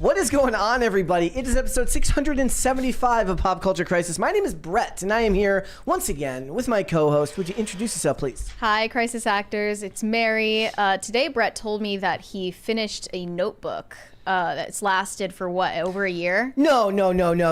What is going on, everybody? It is episode 675 of Pop Culture Crisis. My name is Brett, and I am here once again with my co-host. Would you introduce yourself, please? Hi, Crisis Actors. It's Mary. Today, Brett told me that he finished a notebook that's lasted for what, over a year? No.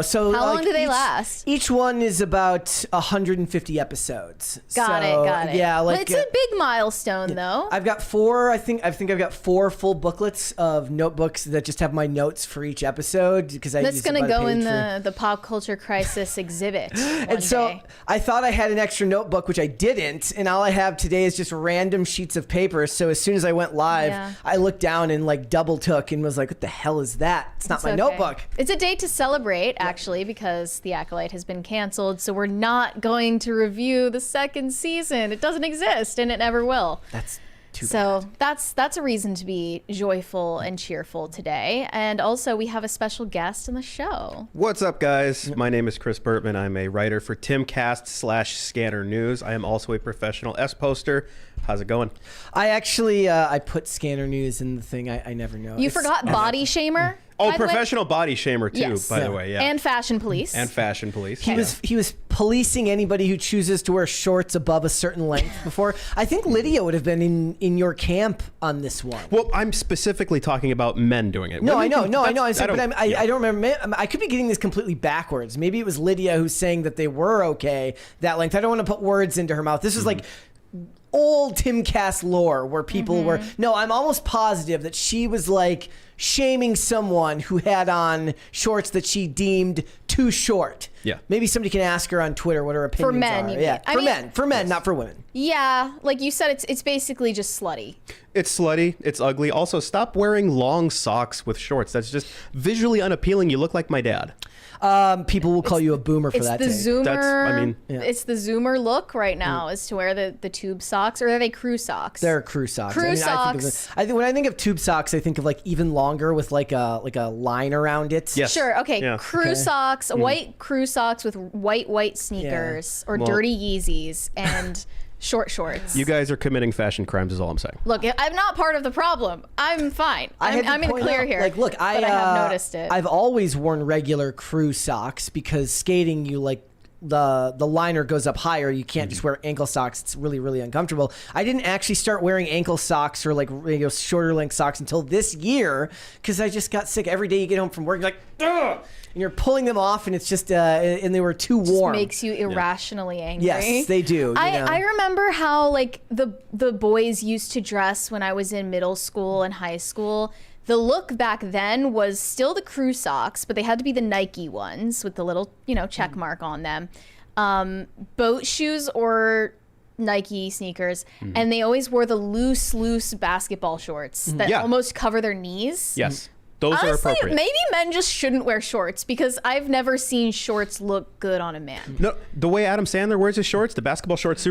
So how long do they last? Each one is about 150 episodes. Got it. Yeah, like it's a big milestone, though. I've got four. I think I've got 4 full booklets of notebooks that just have my notes for each episode because that's going to go in the Pop Culture Crisis exhibit. And so I thought I had an extra notebook, which I didn't, and all I have today is just random sheets of paper. So as soon as I went live, I looked down and like double took and was like, "What the hell is that? It's not my notebook." It's a day to celebrate, actually, because the Acolyte has been canceled. So we're not going to review the second season. It doesn't exist, and it never will. That's too so bad. that's a reason to be joyful and cheerful today. And also, we have a special guest in the show. What's up, guys? My name is Chris Bertman. I'm a writer for Timcast/Scanner News. I am also a professional S-poster. How's it going? I actually I put Scanner News in the thing. I never know. You forgot Body Shamer? Oh, professional body shamer too, yes. by the way. Yeah. And Fashion Police. And Fashion Police. He was policing anybody who chooses to wear shorts above a certain length before. I think Lydia would have been in your camp on this one. Well, I'm specifically talking about men doing it. No, I know. I don't remember. I could be getting this completely backwards. Maybe it was Lydia who's saying that they were okay that length. I don't want to put words into her mouth. This is like old Timcast lore where people were. No, I'm almost positive that she was like shaming someone who had on shorts that she deemed too short. Yeah. Maybe somebody can ask her on Twitter what her opinions for men, are. you mean? Yeah. For men, not for women. Yeah, like you said, it's basically just slutty. It's slutty. It's ugly. Also, stop wearing long socks with shorts. That's just visually unappealing. You look like my dad. People will call you a boomer for that. It's the Zoomer. Yeah. It's the Zoomer look right now is to wear the tube socks, or are they crew socks? They're crew socks. Socks. I think when I think of tube socks, I think of like even longer with like a line around it. Yes. Sure. Okay. Yeah. Crew socks, white crew socks with white sneakers, or dirty Yeezys and short shorts. You guys are committing fashion crimes is all I'm saying. Look, I'm not part of the problem. I'm fine. I'm in the clear here. Like, look, I have noticed it. I've always worn regular crew socks because skating, you like the liner goes up higher. You can't just wear ankle socks. It's really, really uncomfortable. I didn't actually start wearing ankle socks or like shorter length socks until this year because I just got sick. Every day you get home from work, you're like, ugh! And you're pulling them off, and it's just and they were too warm. It makes you irrationally angry. Yes, they do. I remember how like the boys used to dress when I was in middle school and high school. The look back then was still the crew socks, but they had to be the Nike ones with the little check mark on them. Boat shoes or Nike sneakers, and they always wore the loose basketball shorts that almost cover their knees. Yes. Those Honestly, are appropriate. Maybe men just shouldn't wear shorts because I've never seen shorts look good on a man. No, the way Adam Sandler wears his shorts, the basketball shorts,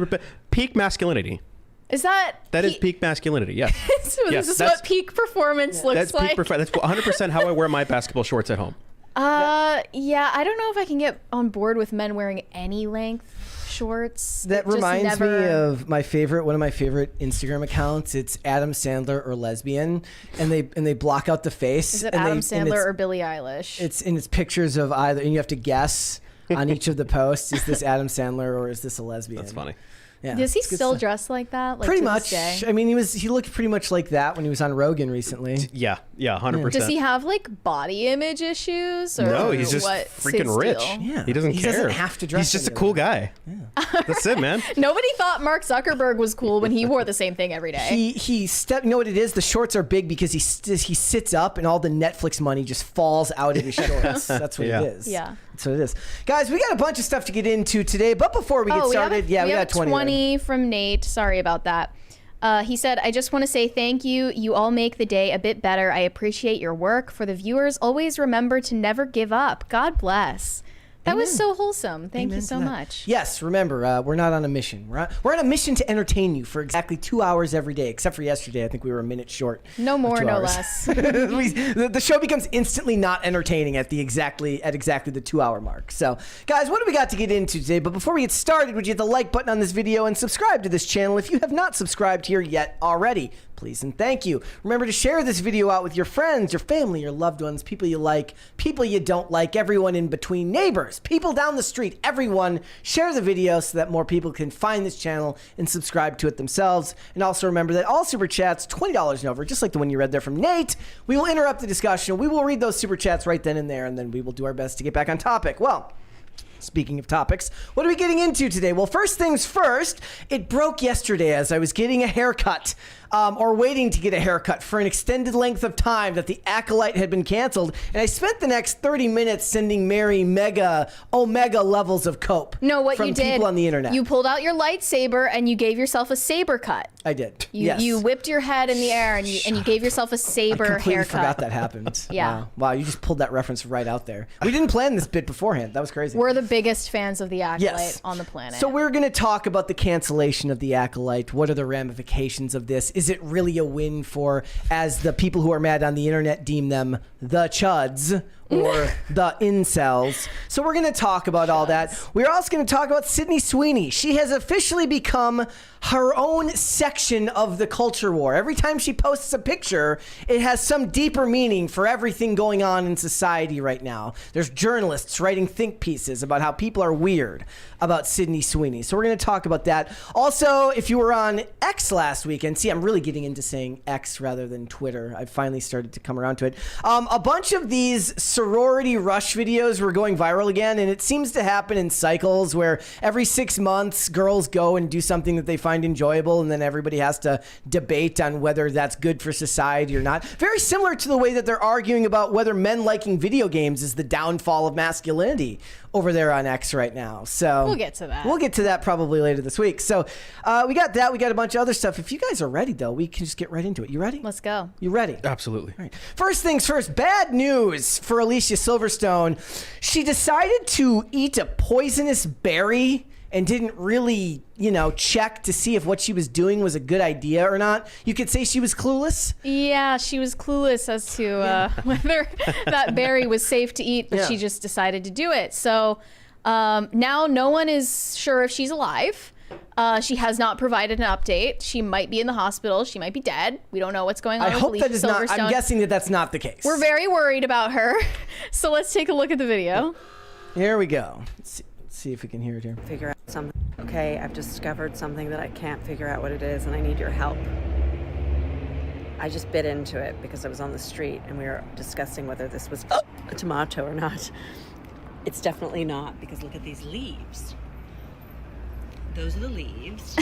peak masculinity. Is that is peak masculinity? Yes. So yes, this is what peak performance looks that's like. That's 100% how I wear my basketball shorts at home. Yeah, I don't know if I can get on board with men wearing any length shorts. That reminds me of one of my favorite Instagram accounts. It's Adam Sandler or lesbian, and they block out the face. Is it Adam Sandler or Billie Eilish? It's pictures of either, and you have to guess on each of the posts. Is this Adam Sandler or is this a lesbian? That's funny. Yeah, does he still dress like that? Like, pretty much. I mean, he looked pretty much like that when he was on Rogan recently. Yeah, 100%. Does he have like body image issues? Or no, he's just freaking rich. Yeah, he doesn't care. He doesn't have to dress. He's just a cool guy. Yeah. That's it, man. Nobody thought Mark Zuckerberg was cool when he wore the same thing every day. You know what it is? The shorts are big because he sits up and all the Netflix money just falls out of his shorts. That's what it is. Yeah. That's what it is. Guys, we got a bunch of stuff to get into today, but before we get started, we got 20 from Nate. Sorry about that. He said, I just want to say thank you. You all make the day a bit better. I appreciate your work. For the viewers, always remember to never give up. God bless. That was so wholesome. Thank you so much. Yes, remember, we're not on a mission. We're on a mission to entertain you for exactly 2 hours every day, except for yesterday. I think we were a minute short. No more, no less. The show becomes instantly not entertaining at exactly the 2 hour mark. So, guys, what do we got to get into today? But before we get started, would you hit the like button on this video and subscribe to this channel if you have not subscribed here yet already? please and thank you. Remember to share this video out with your friends, your family, your loved ones, people you like, people you don't like, everyone in between, neighbors, people down the street, everyone. Share the video so that more people can find this channel and subscribe to it themselves. And also remember that all Super Chats, $20 and over, just like the one you read there from Nate, we will interrupt the discussion. We will read those Super Chats right then and there, and then we will do our best to get back on topic. Well, speaking of topics, what are we getting into today? Well, first things first, it broke yesterday as I was getting a haircut, or waiting to get a haircut for an extended length of time that the Acolyte had been canceled, and I spent the next 30 minutes sending Mary omega levels of cope. No, what from you did, people on the internet. You pulled out your lightsaber and you gave yourself a saber cut. I did. You, you whipped your head in the air and you gave yourself a saber I completely haircut. forgot that happened. Yeah. Wow, you just pulled that reference right out there. We didn't plan this bit beforehand. That was crazy. We're the biggest fans of the Acolyte Yes. on the planet. So we're going to talk about the cancellation of the Acolyte. What are the ramifications of this? Is it really a win for, as the people who are mad on the internet deem them, the chuds or the incels? So we're going to talk about all that. We're also going to talk about Sydney Sweeney. She has officially become her own section of the culture war. Every time she posts a picture, it has some deeper meaning for everything going on in society right now. There's journalists writing think pieces about how people are weird about Sydney Sweeney. So we're going to talk about that. Also, if you were on X last weekend, see, I'm really getting into saying X rather than Twitter. I've finally started to come around to it. A bunch of these sorority rush videos were going viral again, and it seems to happen in cycles where every 6 months girls go and do something that they find enjoyable, and then everybody has to debate on whether that's good for society or not. Very similar to the way that they're arguing about whether men liking video games is the downfall of masculinity over there on X right now. So we'll get to that. We'll get to that probably later this week. So we got that. We got a bunch of other stuff. If you guys are ready, though, we can just get right into it. You ready? Let's go. You ready? Absolutely. All right. First things first, bad news for Alicia Silverstone. She decided to eat a poisonous berry and didn't really, check to see if what she was doing was a good idea or not. You could say she was clueless. Yeah, she was clueless as to whether that berry was safe to eat, but she just decided to do it. So now no one is sure if she's alive. She has not provided an update. She might be in the hospital. She might be dead. We don't know what's going on I with hope Alicia that is not. Silverstone. I'm guessing that that's not the case. We're very worried about her. So let's take a look at the video. Here we go. Let's see if we can hear it here. Figure out something. Okay, I've discovered something that I can't figure out what it is, and I need your help. I just bit into it because I was on the street and we were discussing whether this was a tomato or not. It's definitely not, because look at these leaves. Those are the leaves.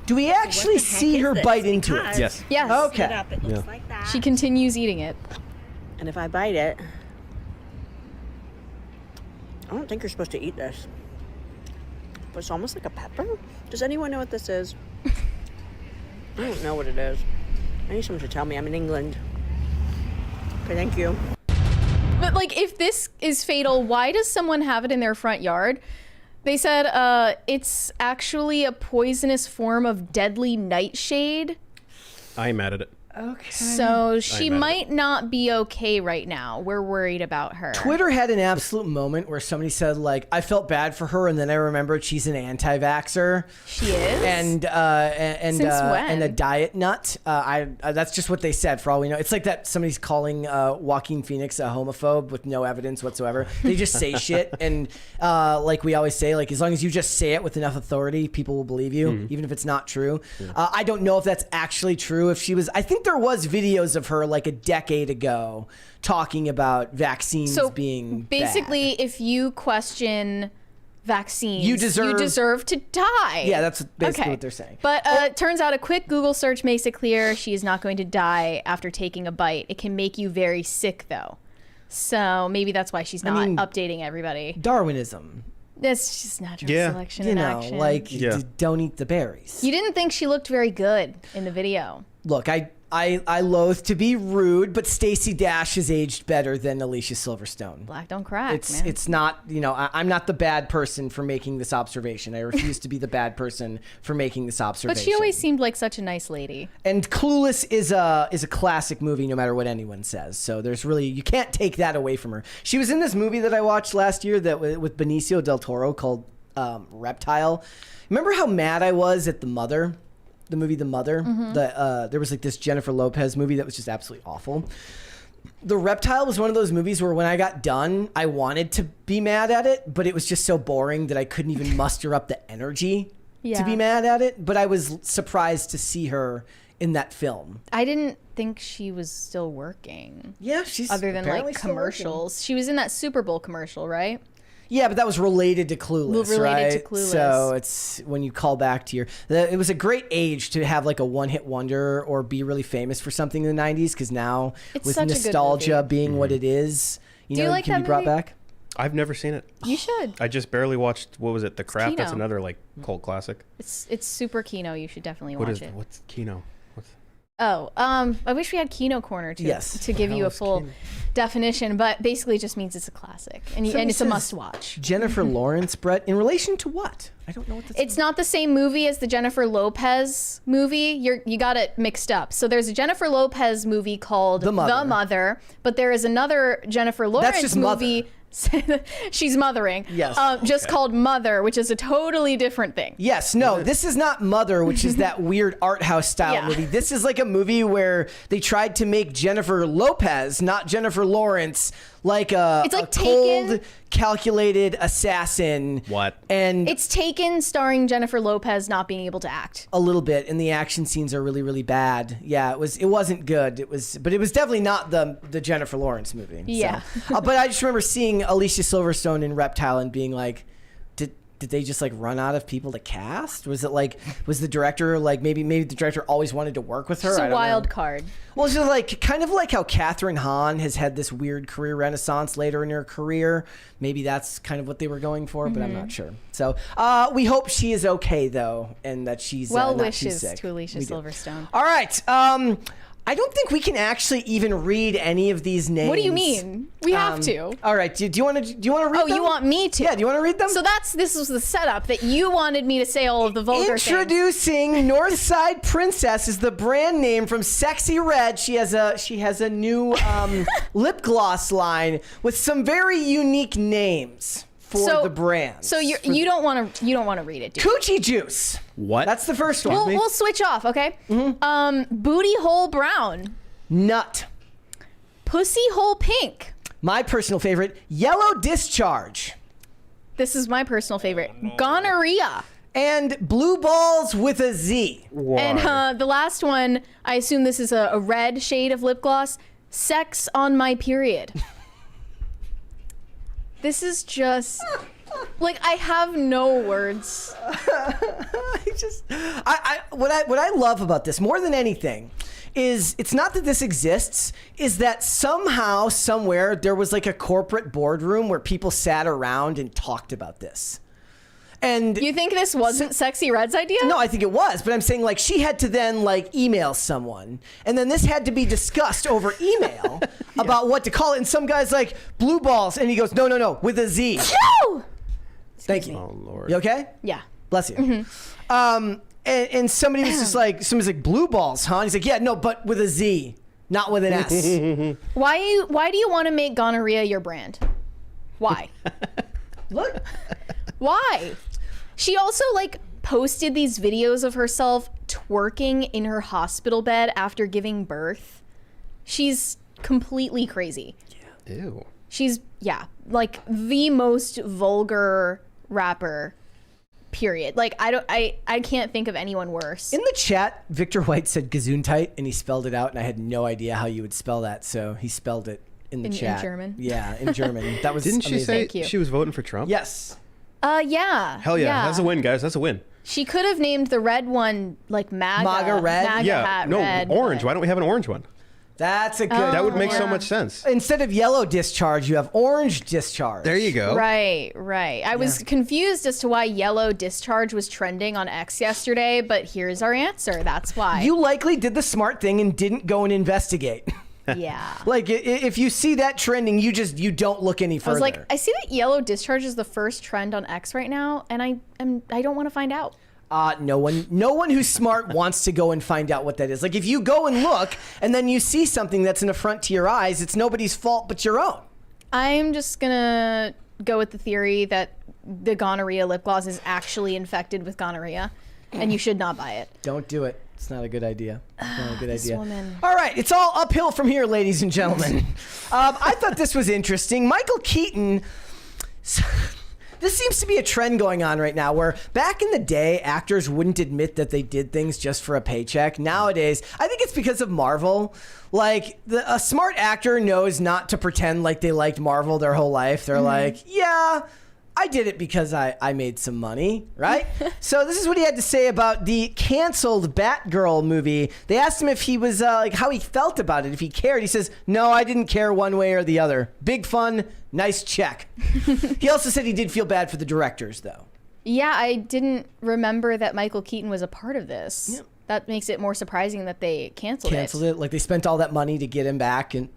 Do we actually What the heck see is her this? bite into Because it? Yes. Yes. Okay. It up, it looks like that. She continues eating it. And if I bite it, I don't think you're supposed to eat this. But it's almost like a pepper. Does anyone know what this is? I don't know what it is. I need someone to tell me. I'm in England. Okay, thank you. But like, if this is fatal, why does someone have it in their front yard? They said it's actually a poisonous form of deadly nightshade. I'm mad at it. Okay. So she I'm mad at might not be okay right now. We're worried about her. Twitter had an absolute moment where somebody said, like, I felt bad for her, and then I remembered she's an anti-vaxxer. She is? And Since when? and a diet nut. That's just what they said, for all we know. It's like that somebody's calling Joaquin Phoenix a homophobe with no evidence whatsoever. They just say shit, and like we always say, like, as long as you just say it with enough authority, people will believe you, even if it's not true. I don't know if that's actually true. If she was, I think there was videos of her like a decade ago talking about vaccines being basically bad. if you question vaccines, You deserve- to die. Yeah, that's basically what they're saying. But it turns out a quick Google search makes it clear she is not going to die after taking a bite. It can make you very sick, though. So maybe that's why she's not updating everybody. Darwinism. That's just natural selection You in know, action. like, don't eat the berries. You didn't think she looked very good in the video. Look, I loathe to be rude, but Stacey Dash has aged better than Alicia Silverstone. Black don't crack, man. It's not, I'm not the bad person for making this observation. I refuse to be the bad person for making this observation. But she always seemed like such a nice lady. And Clueless is a classic movie, no matter what anyone says. So there's really, you can't take that away from her. She was in this movie that I watched last year that with Benicio del Toro called Reptile. Remember how mad I was at the mother? the movie The Mother. There was like this Jennifer Lopez movie that was just absolutely awful. The Reptile was one of those movies where when I got done, I wanted to be mad at it, but it was just so boring that I couldn't even muster up the energy to be mad at it. But I was surprised to see her in that film. I didn't think she was still working. Yeah, she's other than apparently like still commercials. working. She was in that Super Bowl commercial, right? Yeah, but that was related to Clueless, Related to right? Clueless. So it's when you call back to it was a great age to have like a one-hit wonder or be really famous for something in the 90s, because now It's with such a good nostalgia movie. being what it is, Do you like can that be brought movie? back. I've never seen it. You should. I just barely watched. What was it? The Craft. That's Kino. another like cult classic. It's super Kino. You should definitely watch it. What's Kino? Oh, I wish we had Kino Corner to give you a full definition, but basically it just means it's a classic and it's a must watch. Jennifer Lawrence, Brett, in relation to what? I don't know what that's It's not the same movie as the Jennifer Lopez movie. You got it mixed up. So there's a Jennifer Lopez movie called The Mother, but there is another Jennifer Lawrence just movie. She's mothering. Yes. Just called Mother, which is a totally different thing. Yes, no, this is not Mother, which is that weird art house style movie. This is like a movie where they tried to make Jennifer Lopez, not Jennifer Lawrence, like a cold, calculated assassin. What? And It's Taken, starring Jennifer Lopez not being able to act. a little bit, and the action scenes are really, really bad. Yeah, it wasn't good. But it was definitely not the Jennifer Lawrence movie. Yeah. So. But I just remember seeing Alicia Silverstone in Reptile and being like, did they just like run out of people to cast? Was the director like maybe the director always wanted to work with her? It's I a don't wild know. card. Well, it's just like kind of like how Katherine Hahn has had this weird career renaissance later in her career. Maybe that's kind of what they were going for, but I'm not sure. So we hope she is okay though, and that she's Well not wishes too sick. to Alicia We do. Silverstone. All right. I don't think we can actually even read any of these names. What do you mean? We have to. All right. Do you want to read Oh, them? you want me to? Yeah. Do you want to read them? So this was the setup that you wanted me to say all of the vulgar things. Introducing Northside Princess is the brand name from Sexy Red. She has a new lip gloss line with some very unique names for the brand. So you don't want to read it, do you? Coochie Juice. What? That's the first one. We'll switch off, okay? Booty hole brown, Nut. pussy hole pink. My personal favorite, Yellow Discharge. This is my personal favorite. Gonorrhea. And Blue Balls with a Z. Why? And the last one, I assume this is a red shade of lip gloss. Sex on my period. This is just like I have no words. What I love about this more than anything is it's not that this exists, is that somehow, somewhere, there was like a corporate boardroom where people sat around and talked about this. And You think this wasn't Sexy Red's idea? no, I think it was, but I'm saying like she had to then like email someone, and then this had to be discussed over email about what to call it. And some guy's like Blue Balls, and he goes, no, with a Z. No! Thank you. Oh Lord. You okay? Yeah. Bless you. And somebody was just like, somebody's like, Blue Balls, huh? And he's like, yeah, no, but with a Z, not with an S. Why do you want to make gonorrhea your brand? Why? Look. Why? She also like posted these videos of herself twerking in her hospital bed after giving birth. She's completely crazy. Ew. She's like the most vulgar rapper. Period. Like I can't think of anyone worse. In the chat, Victor White said Gesundheit, and he spelled it out, and I had no idea how you would spell that, so he spelled it in the chat. In German? Yeah, in German. That was Didn't she amazing. say Thank you. she was voting for Trump? Yes. Yeah. Hell yeah. That's a win, guys. That's a win. She could have named the red one like MAGA red? MAGA hat No, red, orange. but- Why don't we have an orange one? That's a good That would make yeah. so much sense. Instead of yellow discharge, you have orange discharge. There you go. Right. I was confused as to why yellow discharge was trending on X yesterday, but here's our answer. That's why. You likely did the smart thing and didn't go and investigate. Yeah. Like, if you see that trending, you don't look any I further. was like, I see that yellow discharge is the first trend on X right now, and I don't want to find out. No one who's smart wants to go and find out what that is. Like, if you go and look and then you see something that's an affront to your eyes, it's nobody's fault but your own. I'm just gonna go with the theory that the gonorrhea lip gloss is actually infected with gonorrhea. and you should not buy it. Don't do it. It's not a good idea. It's not a good idea. Woman. All right, it's all uphill from here, ladies and gentlemen. I thought this was interesting. Michael Keaton. This seems to be a trend going on right now where back in the day, actors wouldn't admit that they did things just for a paycheck. Nowadays, I think it's because of Marvel. Like, a smart actor knows not to pretend like they liked Marvel their whole life. They're like, yeah, I did it because I made some money, right? So this is what he had to say about the canceled Batgirl movie. They asked him if he was, like, how he felt about it, if he cared. He says, no, I didn't care one way or the other. Big fun, nice check. He also said he did feel bad for the directors, though. Yeah, I didn't remember that Michael Keaton was a part of this. Yeah. That makes it more surprising that they canceled it. Like, they spent all that money to get him back, and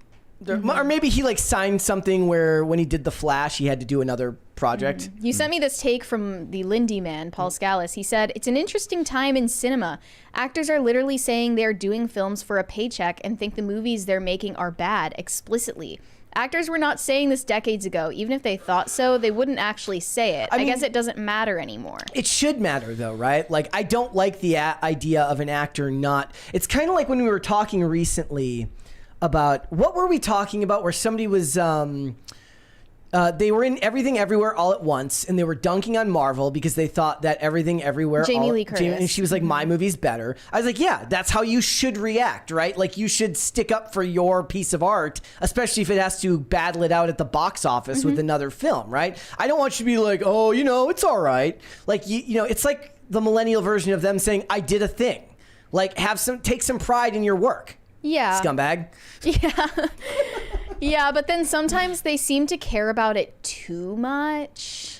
or maybe he like signed something where when he did The Flash, he had to do another project. You sent me this take from the Lindy man, Paul Scalise. He said, it's an interesting time in cinema. Actors are literally saying they're doing films for a paycheck and think the movies they're making are bad explicitly. Actors were not saying this decades ago. Even if they thought so, they wouldn't actually say it. I mean, guess it doesn't matter anymore. It should matter, though, right? Like, I don't like the idea of an actor not... It's kind of like when we were talking recently about... What were we talking about where somebody was... they were in Everything Everywhere All at Once, and they were dunking on Marvel because they thought that Everything Everywhere... Jamie Lee Curtis. And she was like, my movie's better. I was like, yeah, that's how you should react, right? Like, you should stick up for your piece of art, especially if it has to battle it out at the box office with another film, right? I don't want you to be like, oh, you know, it's all right. Like, you know, it's like the millennial version of them saying, I did a thing. Like, take some pride in your work. Yeah. Scumbag. Yeah. Yeah, but then sometimes they seem to care about it too much.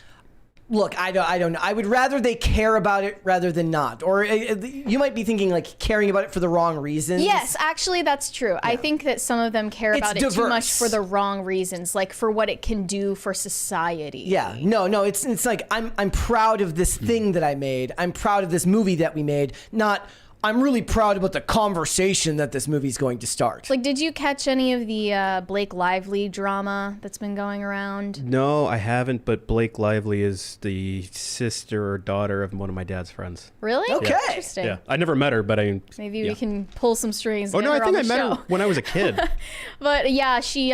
Look, I don't know. I would rather they care about it rather than not. Or you might be thinking like caring about it for the wrong reasons. Yes, actually that's true. Yeah. I think that some of them care about it too much for the wrong reasons, like for what it can do for society. Yeah. No, it's like I'm proud of this thing that I made. I'm proud of this movie that we made, not I'm really proud about the conversation that this movie's going to start. Like, did you catch any of the Blake Lively drama that's been going around? No, I haven't, but Blake Lively is the sister or daughter of one of my dad's friends. Really? Okay. Yeah. Interesting. Yeah, I never met her, but maybe we can pull some strings. Oh no, I think I met her her when I was a kid. But yeah, she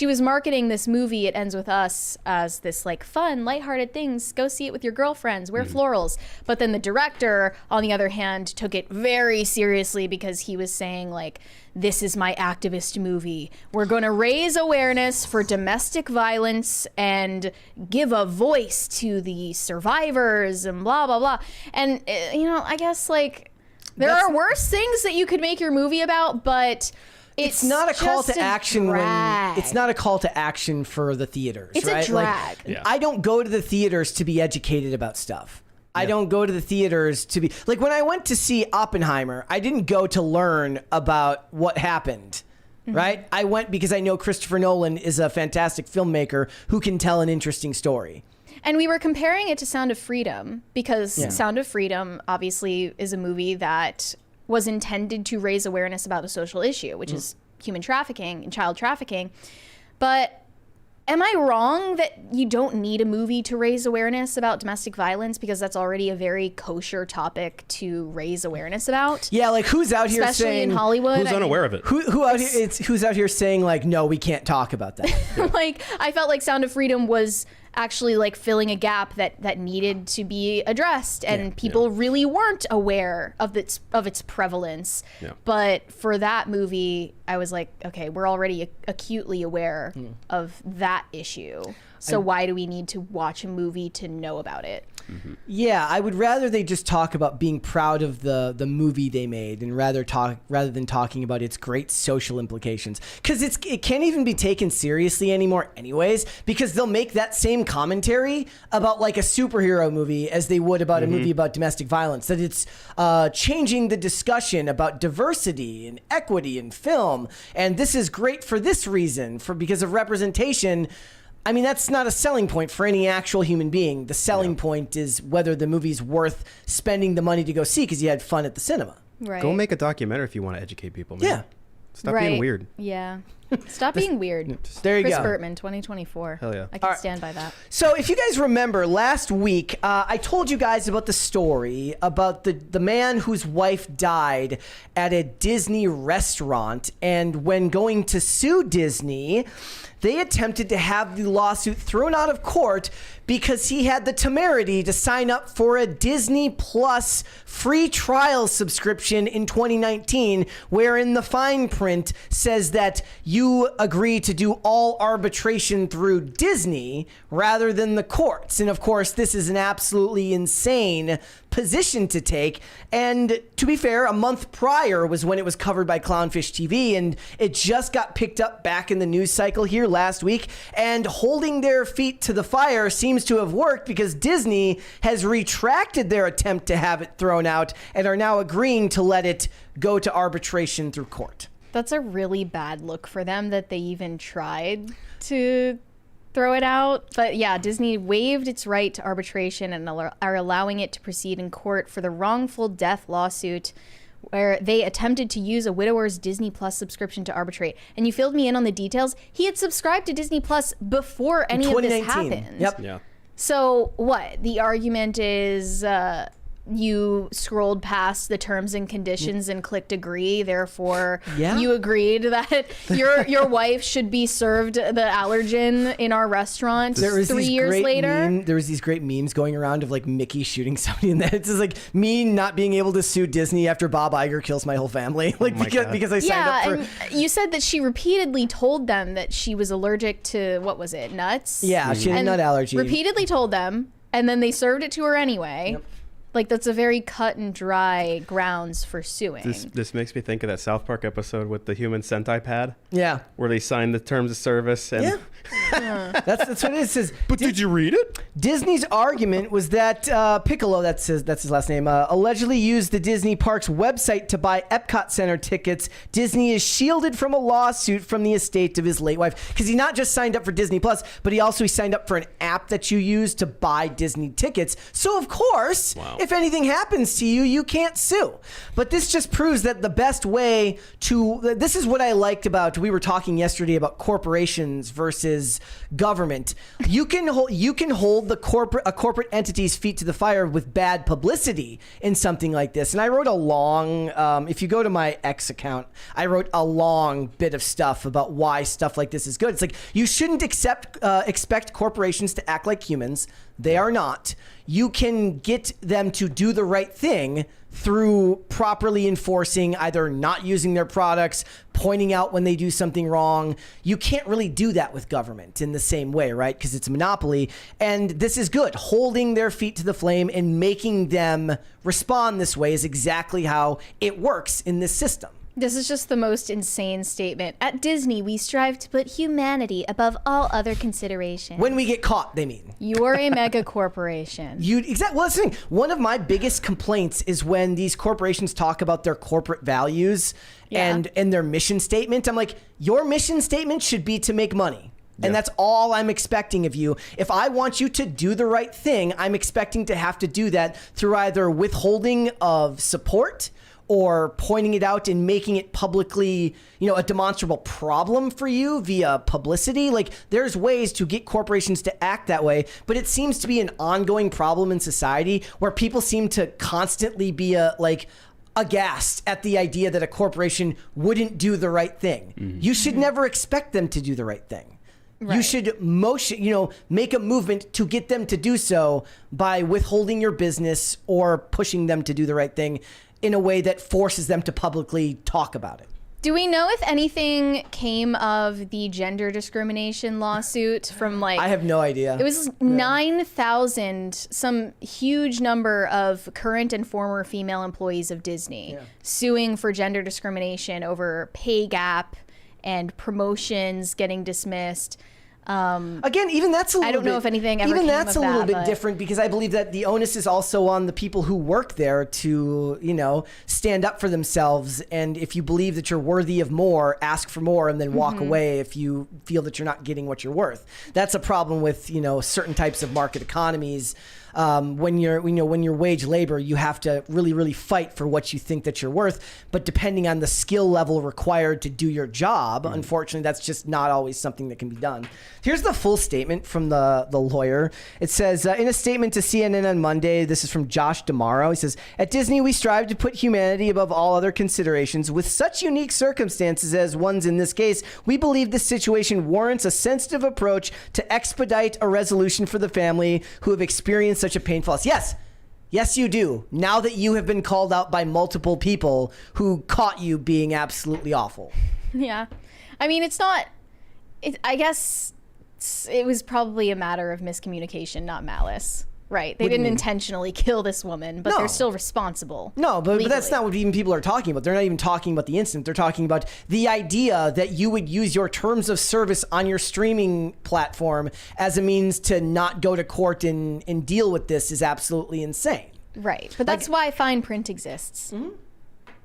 was marketing this movie, It Ends With Us, as this like fun, lighthearted things. Go see it with your girlfriends. Wear florals. But then the director, on the other hand, took it very seriously because he was saying like, this is my activist movie. We're going to raise awareness for domestic violence and give a voice to the survivors and blah, blah, blah. And, you know, I guess like there are worse things that you could make your movie about, but it's not a call to action. It's not a call to action for the theaters. It's right? a drag. Like, I don't go to the theaters to be educated about stuff. I don't go to the theaters to be like when I went to see Oppenheimer, I didn't go to learn about what happened, right? I went because I know Christopher Nolan is a fantastic filmmaker who can tell an interesting story. And we were comparing it to Sound of Freedom because Sound of Freedom obviously is a movie that was intended to raise awareness about a social issue, which is human trafficking and child trafficking. But am I wrong that you don't need a movie to raise awareness about domestic violence because that's already a very kosher topic to raise awareness about? Yeah, like who's out here especially saying in Hollywood? Who's unaware of it? Who's out here saying like, no, we can't talk about that? Like, I felt like Sound of Freedom was actually like filling a gap that needed to be addressed, and people really weren't aware of its prevalence. But for that movie, I was like, okay, we're already acutely aware of that issue, so why do we need to watch a movie to know about it? Yeah, I would rather they just talk about being proud of the movie they made, and rather than talking about its great social implications, because it can't even be taken seriously anymore, anyways. Because they'll make that same commentary about like a superhero movie as they would about a movie about domestic violence. That it's changing the discussion about diversity and equity in film, and this is great for this reason, because of representation. I mean, that's not a selling point for any actual human being. The selling point is whether the movie's worth spending the money to go see because you had fun at the cinema. Right. Go make a documentary if you want to educate people, man. Yeah. Stop being weird. Yeah. Stop being weird. There you Chris go. Bertman, 2024. Hell yeah. I can stand by that. So if you guys remember last week, I told you guys about the story about the man whose wife died at a Disney restaurant, and when going to sue Disney, they attempted to have the lawsuit thrown out of court because he had the temerity to sign up for a Disney Plus free trial subscription in 2019, wherein the fine print says that you agree to do all arbitration through Disney rather than the courts. And of course, this is an absolutely insane position to take. And to be fair, a month prior was when it was covered by Clownfish TV, and it just got picked up back in the news cycle here last week. And holding their feet to the fire seems to have worked, because Disney has retracted their attempt to have it thrown out and are now agreeing to let it go to arbitration through court. That's a really bad look for them that they even tried to throw it out. But yeah, Disney waived its right to arbitration and are allowing it to proceed in court for the wrongful death lawsuit where they attempted to use a widower's Disney Plus subscription to arbitrate. And you filled me in on the details. He had subscribed to Disney Plus before any of this happened. Yep. Yeah. So what? The argument is you scrolled past the terms and conditions and clicked agree. Therefore, you agreed that your wife should be served the allergen in our restaurant 3 years later. There was these great memes going around of like Mickey shooting somebody in the head. It's just like me not being able to sue Disney after Bob Iger kills my whole family. Like because I signed up for. And you said that she repeatedly told them that she was allergic to, what was it, nuts? Yeah, she had a nut allergy. Repeatedly told them, and then they served it to her anyway. Yep. Like, that's a very cut and dry grounds for suing. This makes me think of that South Park episode with the human Sentai pad. Yeah. Where they signed the terms of service. And That's what it says. But did you read it? Disney's argument was that Piccolo, that's his last name, allegedly used the Disney Parks website to buy Epcot Center tickets. Disney is shielded from a lawsuit from the estate of his late wife, because he not just signed up for Disney Plus, but he also signed up for an app that you use to buy Disney tickets. So of course, if anything happens to you, you can't sue. But this just proves that the best way to, this is what I liked about, we were talking yesterday about corporations versus government. You can hold a corporate entity's feet to the fire with bad publicity in something like this. And I wrote a long, if you go to my X account, I wrote a long bit of stuff about why stuff like this is good. It's like, you shouldn't expect corporations to act like humans. They are not. You can get them to do the right thing through properly enforcing, either not using their products, pointing out when they do something wrong. You can't really do that with government in the same way, right? Because it's a monopoly. And this is good. Holding their feet to the flame and making them respond this way is exactly how it works in this system. This is just the most insane statement. At Disney, we strive to put humanity above all other considerations. When we get caught, they mean. You're a mega corporation. Exactly. Well, that's the thing. One of my biggest complaints is when these corporations talk about their corporate values and their mission statement. I'm like, your mission statement should be to make money. And that's all I'm expecting of you. If I want you to do the right thing, I'm expecting to have to do that through either withholding of support or pointing it out and making it publicly, a demonstrable problem for you via publicity. Like, there's ways to get corporations to act that way, but it seems to be an ongoing problem in society where people seem to constantly be aghast at the idea that a corporation wouldn't do the right thing. Mm-hmm. You should never expect them to do the right thing. Right. You should make a movement to get them to do so by withholding your business or pushing them to do the right thing in a way that forces them to publicly talk about it. Do we know if anything came of the gender discrimination lawsuit from I have no idea. It was 9,000, some huge number of current and former female employees of Disney suing for gender discrimination over pay gap and promotions getting dismissed. Again, even that's a little I don't know if anything ever even came that's of a little that, bit but- different because I believe that the onus is also on the people who work there to, stand up for themselves. And if you believe that you're worthy of more, ask for more and then walk away if you feel that you're not getting what you're worth. That's a problem with, certain types of market economies. When you're wage labor, you have to really, really fight for what you think that you're worth. But depending on the skill level required to do your job, unfortunately, that's just not always something that can be done. Here's the full statement from the lawyer. It says, in a statement to CNN on Monday, this is from Josh DeMauro. He says, at Disney, we strive to put humanity above all other considerations. With such unique circumstances as ones in this case, we believe this situation warrants a sensitive approach to expedite a resolution for the family who have experienced such a painful loss. Yes, you do. Now that you have been called out by multiple people who caught you being absolutely awful. Yeah. I mean, I guess it was probably a matter of miscommunication, not malice. Right. They didn't intentionally kill this woman, but they're still responsible. No, but that's not what even people are talking about. They're not even talking about the incident. They're talking about the idea that you would use your terms of service on your streaming platform as a means to not go to court and deal with this is absolutely insane. Right. But that's why fine print exists. Mm-hmm.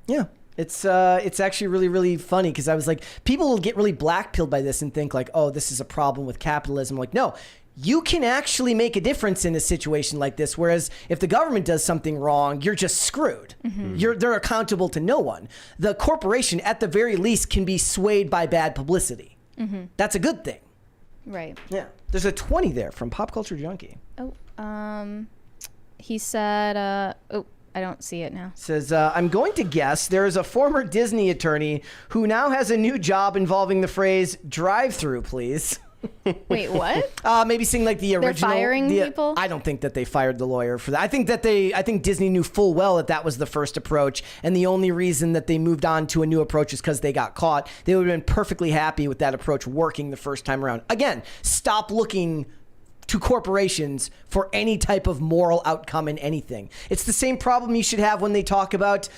Yeah. It's actually really, really funny because I was like, people will get really black-pilled by this and think like, oh, this is a problem with capitalism. Like, no. You can actually make a difference in a situation like this, whereas if the government does something wrong, you're just screwed. They're accountable to no one. The corporation, at the very least, can be swayed by bad publicity. That's a good thing. Right. Yeah. There's a 20 there from Pop Culture Junkie. He said, I don't see it now. Says, I'm going to guess there is a former Disney attorney who now has a new job involving the phrase drive-through, please. Wait, what? Maybe seeing like the original. They're firing people? I don't think that they fired the lawyer for that. I think Disney knew full well that was the first approach, and the only reason that they moved on to a new approach is because they got caught. They would have been perfectly happy with that approach working the first time around. Again, stop looking to corporations for any type of moral outcome in anything. It's the same problem you should have when they talk about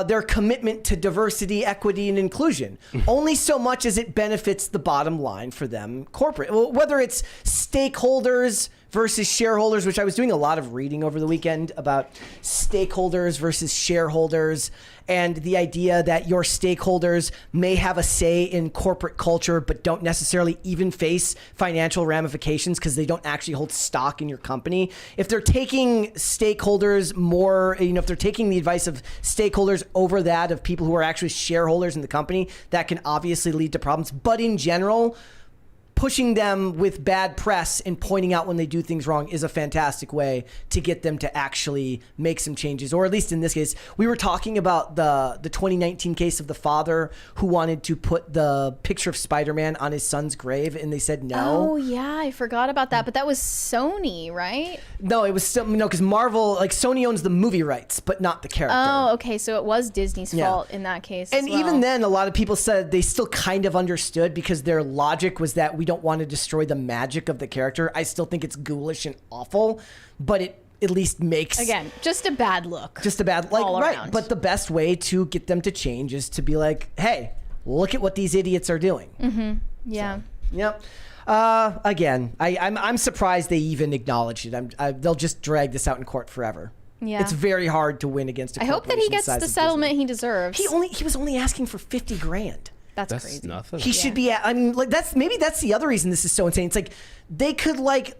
their commitment to diversity, equity, and inclusion. Only so much as it benefits the bottom line for them corporate. Whether it's stakeholders versus shareholders, which I was doing a lot of reading over the weekend about stakeholders versus shareholders and the idea that your stakeholders may have a say in corporate culture but don't necessarily even face financial ramifications because they don't actually hold stock in your company. If they're taking stakeholders more, if they're taking the advice of stakeholders over that of people who are actually shareholders in the company, that can obviously lead to problems. But in general, pushing them with bad press and pointing out when they do things wrong is a fantastic way to get them to actually make some changes. Or at least in this case, we were talking about the 2019 case of the father who wanted to put the picture of Spider-Man on his son's grave, and they said no. Oh, yeah, I forgot about that. But that was Sony, right? No, it was still, because Marvel, Sony owns the movie rights, but not the character. Oh, okay, so it was Disney's fault in that case And as well. even then, a lot of people said they still kind of understood because their logic was that we don't want to destroy the magic of the character. I still think it's ghoulish and awful, but it at least makes just a bad look. Just a bad all right. around. But the best way to get them to change is to be like, hey, look at what these idiots are doing. Yeah. So, yep. Again, I'm surprised they even acknowledged it. They'll just drag this out in court forever. Yeah. It's very hard to win against a I hope that he gets the settlement he deserves. He was only asking for $50,000. That's crazy. Nothing. He should be. That's the other reason this is so insane. It's like they could like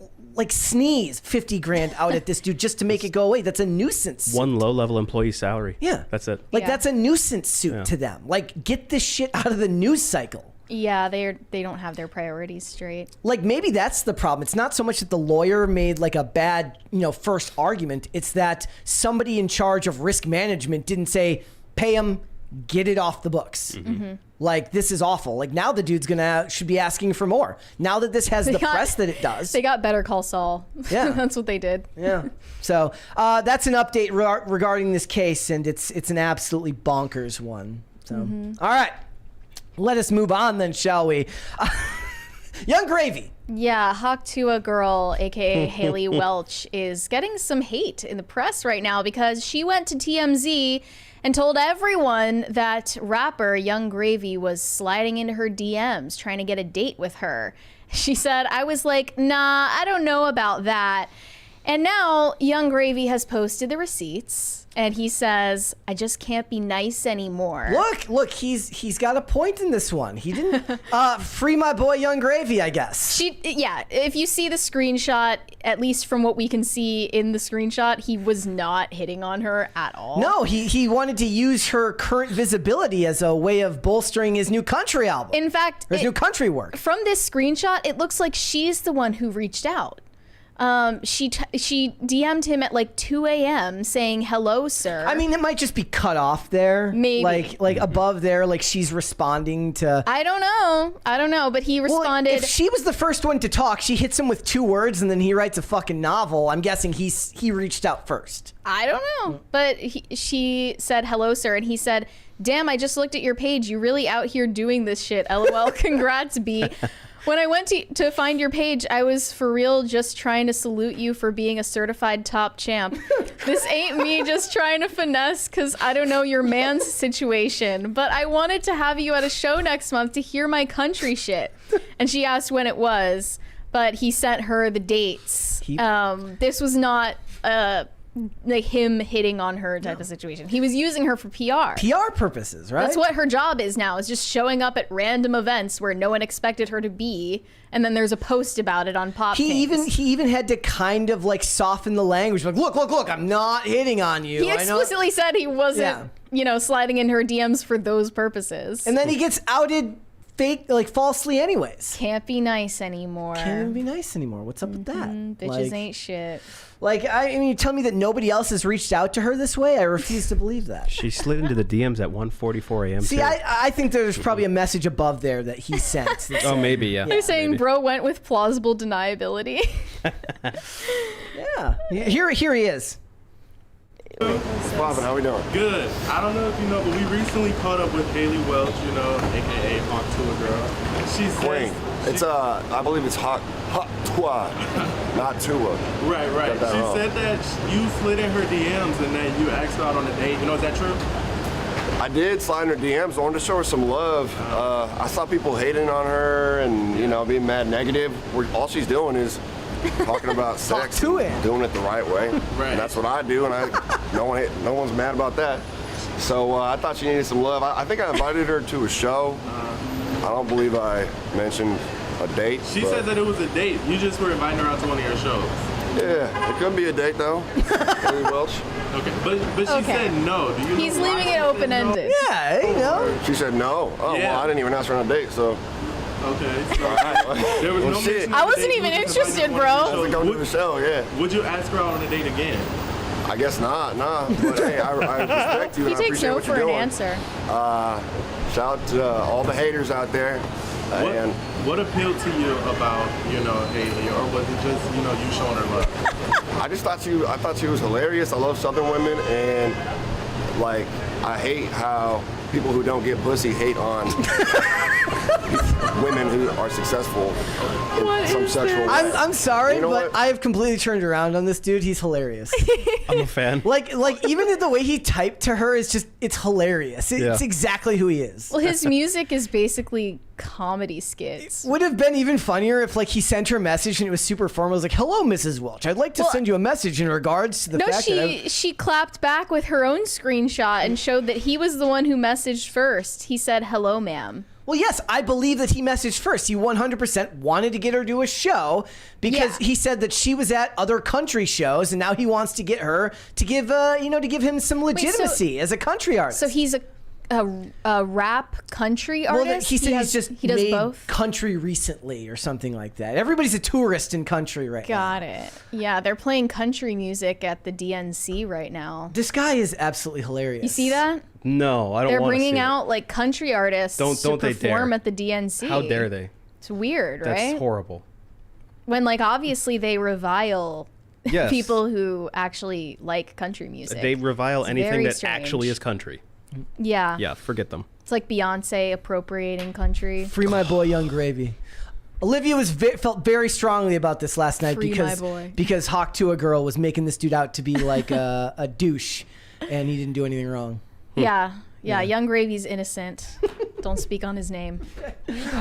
sneeze $50,000 out at this dude just to make it go away. That's a nuisance. One low-level employee salary. Yeah, that's it. That's a nuisance suit to them. Get this shit out of the news cycle. Yeah, they don't have their priorities straight. Maybe that's the problem. It's not so much that the lawyer made a bad first argument. It's that somebody in charge of risk management didn't say pay him, get it off the books. This is awful. Now the dude's should be asking for more. Now that this has press that it does. They got Better Call Saul. Yeah. That's what they did. Yeah. So that's an update regarding this case, and it's an absolutely bonkers one. So, all right. Let us move on then, shall we? Young Gravy. Yeah, Hawk Tuah girl, aka Haley Welch, is getting some hate in the press right now because she went to TMZ and told everyone that rapper Young Gravy was sliding into her DMs trying to get a date with her. She said, I was like, nah, I don't know about that. And now Young Gravy has posted the receipts. And he says, I just can't be nice anymore. Look, he's got a point in this one. He didn't free my boy Young Gravy, I guess. If you see the screenshot, at least from what we can see in the screenshot, he was not hitting on her at all. No, he wanted to use her current visibility as a way of bolstering his new country album. In fact, his new country work. From this screenshot, it looks like she's the one who reached out. She DM'd him at like 2 a.m. saying, hello, sir. I mean, it might just be cut off there. Maybe. Like above there, like she's responding to... I don't know, but he responded... Well, if she was the first one to talk, she hits him with 2 words and then he writes a fucking novel. I'm guessing he reached out first. I don't know. But she said, hello, sir. And he said, damn, I just looked at your page. You really out here doing this shit. LOL. Congrats, B. When I went to find your page, I was for real just trying to salute you for being a certified top champ. This ain't me just trying to finesse because I don't know your man's situation, but I wanted to have you at a show next month to hear my country shit. And she asked when it was, but he sent her the dates. This was not like him hitting on her type of situation. He was using her for PR purposes, right? That's what her job is now, is just showing up at random events where no one expected her to be, and then there's a post about it on Pop He even had to kind of like soften the language, like look, I'm not hitting on you. He explicitly said he wasn't sliding in her DMs for those purposes. And then he gets outed falsely anyways. Can't be nice anymore. Can't even be nice anymore. What's up with that? Bitches ain't shit. I mean, you tell me that nobody else has reached out to her this way? I refuse to believe that. She slid into the DMs at 1:44 a.m. See, I think there's probably a message above there that he sent. Maybe, yeah. They're saying bro went with plausible deniability. Yeah. Here he is. Bobbin, how we doing? Good. I don't know if you know, but we recently caught up with Haley Welch, aka Hawk Tuah girl. She says... It's I believe it's Hawk Tuah, not Tuah. Right. She said that you slid in her DMs and that you asked her out on a date. Is that true? I did slide in her DMs. I wanted to show her some love. I saw people hating on her and, being mad negative. All she's doing is talking about sex, doing it the right way. Right. And that's what I do, and no one's mad about that. So I thought she needed some love. I think I invited her to a show. I don't believe I mentioned a date. She said that it was a date. You just were inviting her out to one of your shows. Yeah, it couldn't be a date though. Haley Welch. Okay, but she said no. Do you He's know leaving it open-ended. No? Yeah, She said no. Oh, yeah. well, I didn't even ask her on a date, so. Okay. There was no mention of I a wasn't date. even You just interested, invited her to bro. one of the Go shows. to the show, yeah. Would you ask her out on a date again? I guess not, nah. But hey, I respect you He and I takes appreciate no what for you're an doing. answer. Shout out to all the haters out there. What appealed to you about, Haley, or was it just, you showing her love? I thought she was hilarious. I love Southern women, and I hate how people who don't get pussy hate on women who are successful in some sexual way. I'm sorry, You know but what? I have completely turned around on this dude. He's hilarious. I'm a fan. like even the way he typed to her is it's hilarious. It's exactly who he is. Well, his music is basically comedy skits. Would have been even funnier if he sent her a message and it was super formal. It was like, "Hello, Mrs. Welch. I'd like to send you a message in regards to the fact that she clapped back with her own screenshot and showed that he was the one who messaged first. He said, "Hello, ma'am." Well, yes, I believe that he messaged first. He 100% wanted to get her to a show because he said that she was at other country shows, and now he wants to get her to give him some legitimacy as a country artist. So he's a rap country artist? Well, he said he does made both country recently or something like that. Everybody's a tourist in country right now. Got it. Yeah, they're playing country music at the DNC right now. This guy is absolutely hilarious. You see that? No, I don't. They're want to bringing see out country artists Don't to they perform dare. at the DNC. How dare they? It's weird, right? That's horrible. When obviously they revile Yes. people who actually like country music. They revile It's anything very that strange. actually is country. Yeah. Yeah, forget them. It's like Beyonce appropriating country. Free my boy, Young Gravy. Olivia felt very strongly about this last night Free my boy. because Hawk Tuah girl was making this dude out to be like a douche, and he didn't do anything wrong. Yeah. Young Gravy's innocent. Don't speak on his name.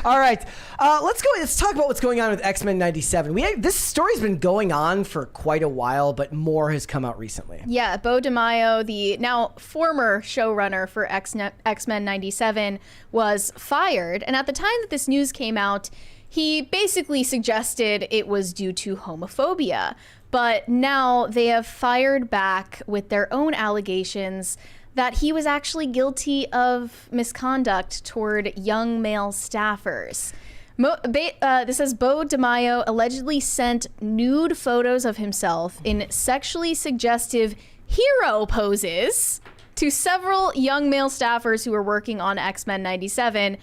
All right, let's talk about what's going on with X-Men 97. This story's been going on for quite a while, but more has come out recently. Yeah, Beau DeMaio, the now former showrunner for X-Men 97, was fired. And at the time that this news came out, he basically suggested it was due to homophobia. But now they have fired back with their own allegations that he was actually guilty of misconduct toward young male staffers. This says Beau DeMaio allegedly sent nude photos of himself in sexually suggestive hero poses to several young male staffers who were working on X-Men 97,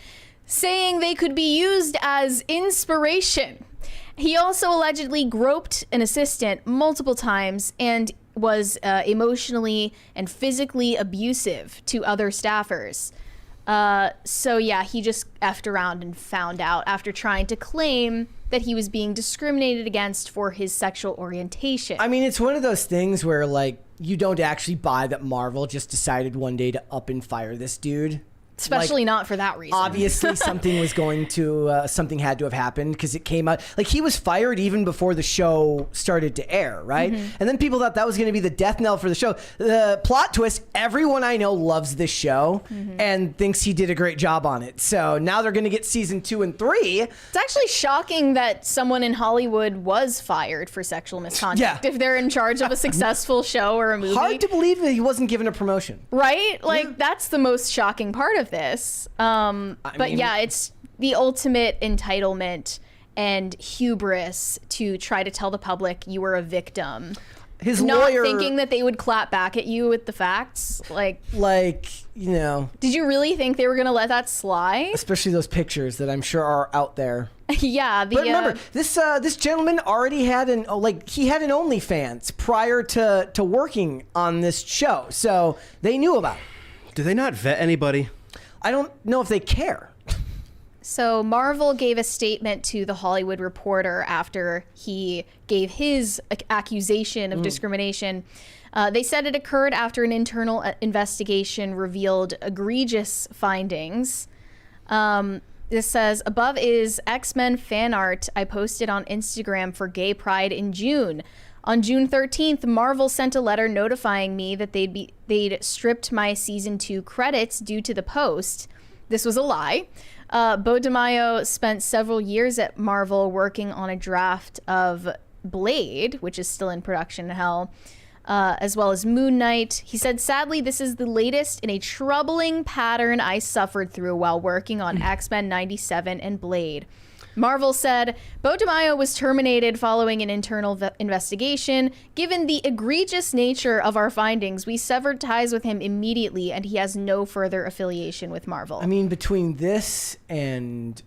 saying they could be used as inspiration. He also allegedly groped an assistant multiple times and was emotionally and physically abusive to other staffers. So yeah, he just effed around and found out after trying to claim that he was being discriminated against for his sexual orientation. I mean, it's one of those things where, like, you don't actually buy that Marvel just decided one day to up and fire this dude. Especially not for that reason. Obviously, something was going to, something had to have happened because it came out. Like, he was fired even before the show started to air, right? Mm-hmm. And then people thought that was going to be the death knell for the show. The plot twist, everyone I know loves this show and thinks he did a great job on it. So now they're going to get season 2 and 3. It's actually shocking that someone in Hollywood was fired for sexual misconduct if they're in charge of a successful show or a movie. Hard to believe that he wasn't given a promotion. Right? Like, that's the most shocking part of this. It's the ultimate entitlement and hubris to try to tell the public you were a victim. His not lawyer, thinking that they would clap back at you with the facts. Like, you know. Did you really think they were going to let that slide? Especially those pictures that I'm sure are out there. Yeah. But remember, this gentleman already had an OnlyFans prior to working on this show. So they knew about it. Do they not vet anybody? I don't know if they care. So Marvel gave a statement to The Hollywood Reporter after he gave his accusation of discrimination. They said it occurred after an internal investigation revealed egregious findings. This says, above is X-Men fan art I posted on Instagram for Gay Pride in June. On June 13th, Marvel sent a letter notifying me that they'd stripped my season 2 credits due to the post. This was a lie. Beau DeMaio spent several years at Marvel working on a draft of Blade, which is still in production hell, as well as Moon Knight. He said, sadly, this is the latest in a troubling pattern I suffered through while working on X-Men 97 and Blade. Marvel said, Beau DeMaio was terminated following an internal investigation. Given the egregious nature of our findings, we severed ties with him immediately, and he has no further affiliation with Marvel. I mean, between this and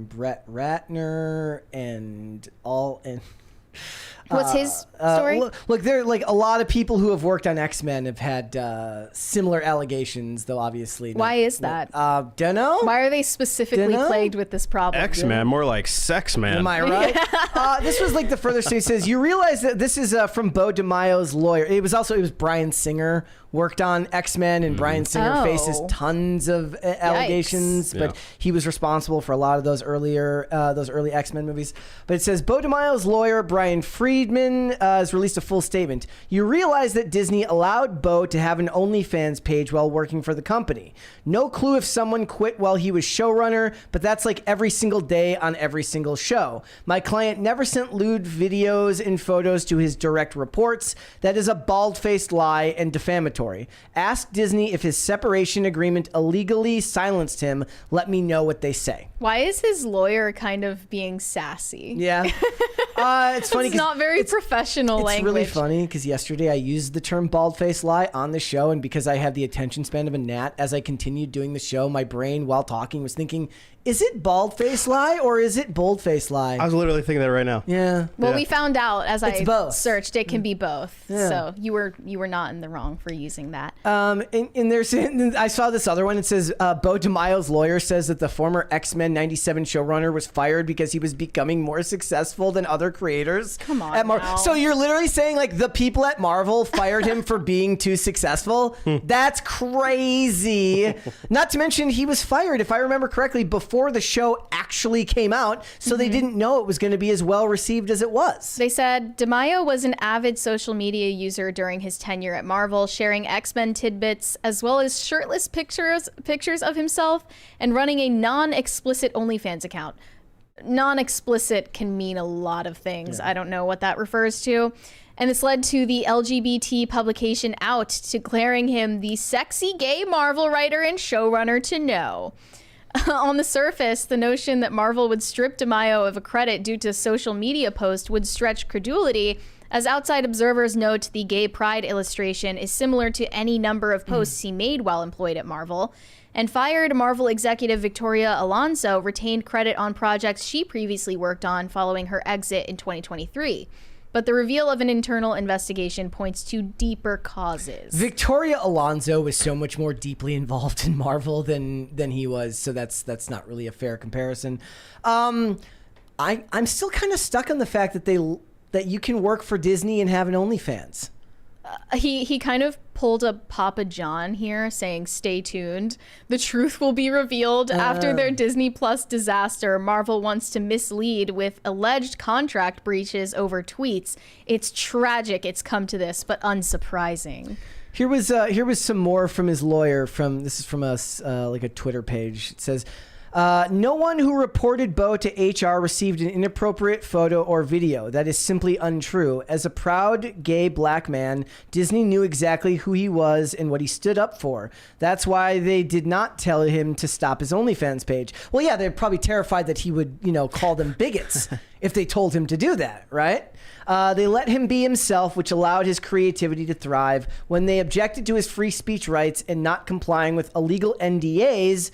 Brett Ratner and all... and. What's his story? Look, there like a lot of people who have worked on X-Men have had similar allegations, though obviously. Why is that? Don't know. Why are they specifically plagued with this problem? X-Men, more like sex man. Am I right? This was like the furthest thing. Says, you realize that this is from Beau DeMaio's lawyer. It was Bryan Singer worked on X-Men, and Bryan Singer faces tons of allegations, but he was responsible for a lot of those early X-Men movies. But it says, Beau DeMaio's lawyer, Brian Friedman, has released a full statement. You realize that Disney allowed Beau to have an OnlyFans page while working for the company. No clue if someone quit while he was showrunner, but that's like every single day on every single show. My client never sent lewd videos and photos to his direct reports. That is a bald-faced lie and defamatory. Ask Disney if his separation agreement illegally silenced him. Let me know what they say. Why is his lawyer kind of being sassy? Yeah. It's funny. It's not very professional language. It's really funny because yesterday I used the term bald-faced lie on the show, and because I have the attention span of a gnat, as I continued doing the show, my brain, while talking, was thinking, Is it bald-faced lie or is it bold-faced lie? I was literally thinking that right now. Yeah. Well, we found out as I both. searched, it can be both. Yeah. So you were not in the wrong for using that. And there's, I saw this other one. It says Bo DeMaio's lawyer says that the former X-Men 97 showrunner was fired because he was becoming more successful than other creators. Come on at now. So you're literally saying like the people at Marvel fired him for being too successful? That's crazy. Not to mention he was fired, if I remember correctly, before the show actually came out, so they didn't know it was going to be as well received as it was. They said DeMaio was an avid social media user during his tenure at Marvel, sharing X-Men tidbits as well as shirtless pictures of himself and running a non-explicit OnlyFans account. Non-explicit can mean a lot of things. I don't know what that refers to. And this led to the LGBT publication Out declaring him the sexy gay Marvel writer and showrunner to know. On the surface, the notion that Marvel would strip DeMaio of a credit due to a social media post would stretch credulity, as outside observers note the gay pride illustration is similar to any number of posts he made while employed at Marvel. And fired Marvel executive Victoria Alonso retained credit on projects she previously worked on following her exit in 2023. But the reveal of an internal investigation points to deeper causes. Victoria Alonso was so much more deeply involved in Marvel than he was, so that's not really a fair comparison. I'm still kind of stuck on the fact that you can work for Disney and have an OnlyFans. He kind of pulled a Papa John here, saying, stay tuned. The truth will be revealed. After their Disney Plus disaster, Marvel wants to mislead with alleged contract breaches over tweets. It's tragic it's come to this, but unsurprising. Here was some more from his lawyer. This is from like a Twitter page. It says, no one who reported Bo to HR received an inappropriate photo or video. That is simply untrue. As a proud gay black man, Disney knew exactly who he was and what he stood up for. That's why they did not tell him to stop his OnlyFans page. Well, yeah, they're probably terrified that he would, call them bigots if they told him to do that, right? They let him be himself, which allowed his creativity to thrive. When they objected to his free speech rights and not complying with illegal NDAs,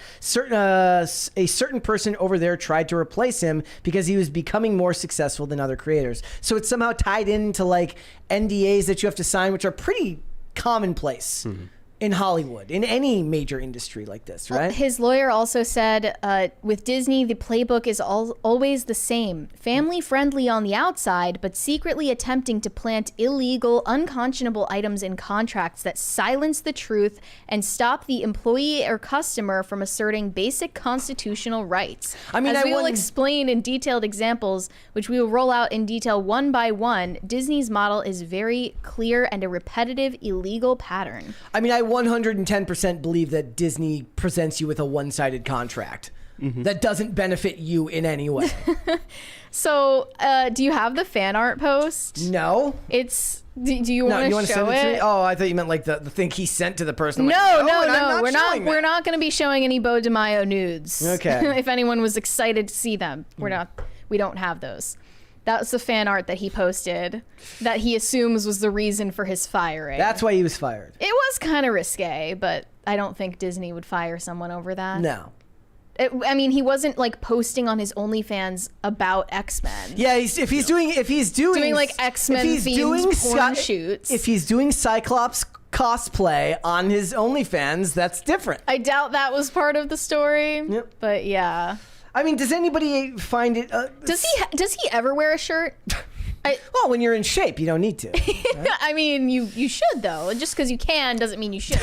a certain person over there tried to replace him because he was becoming more successful than other creators. So it's somehow tied into like NDAs that you have to sign, which are pretty commonplace. In Hollywood, in any major industry like this, right? His lawyer also said, with Disney, the playbook is always the same. Family-friendly on the outside, but secretly attempting to plant illegal, unconscionable items in contracts that silence the truth and stop the employee or customer from asserting basic constitutional rights. As we will explain in detailed examples, which we will roll out in detail one by one, Disney's model is very clear and a repetitive, illegal pattern. I 110% believe that Disney presents you with a one-sided contract that doesn't benefit you in any way. So, do you have the fan art post? No. It's. Do you want to show send it to it? me? Oh, I thought you meant like the thing he sent to the person. No. We're not going to be showing any Bo DeMaio nudes. Okay. If anyone was excited to see them, we don't have those. That was the fan art that he posted that he assumes was the reason for his firing. That's why he was fired. It was kind of risque, but I don't think Disney would fire someone over that. No. He wasn't like posting on his OnlyFans about X-Men. Yeah, if he's doing like X-Men themed porn shoots. If he's doing Cyclops cosplay on his OnlyFans, that's different. I doubt that was part of the story. Yep. But yeah. Does anybody find it? Does he ever wear a shirt? Well, when you're in shape, you don't need to. Right? You should though. Just because you can doesn't mean you should.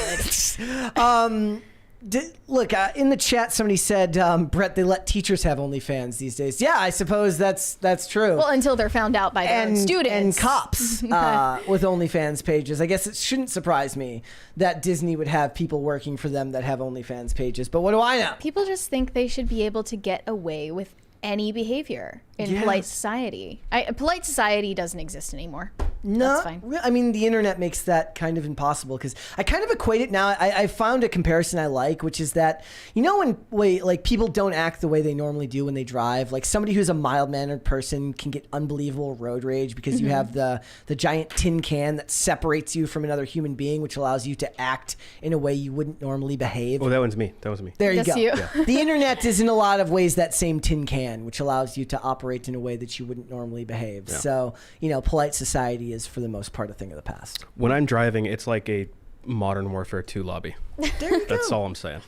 Look, in the chat, somebody said, Brett, they let teachers have OnlyFans these days. Yeah, I suppose that's true. Well, until they're found out by their own students. And cops with OnlyFans pages. I guess it shouldn't surprise me that Disney would have people working for them that have OnlyFans pages. But what do I know? People just think they should be able to get away with any behavior in polite society. Polite society doesn't exist anymore. That's fine. I mean, the internet makes that kind of impossible because I kind of equate it now. I found a comparison I like, which is that, when like people don't act the way they normally do when they drive, like somebody who's a mild-mannered person can get unbelievable road rage because you have the giant tin can that separates you from another human being, which allows you to act in a way you wouldn't normally behave. Oh, that was me. There you That's go. you. Yeah. The internet is in a lot of ways that same tin can, which allows you to operate in a way that you wouldn't normally behave. Yeah. So, polite society is for the most part a thing of the past. When I'm driving, it's like a Modern Warfare 2 lobby. There you go. That's all I'm saying.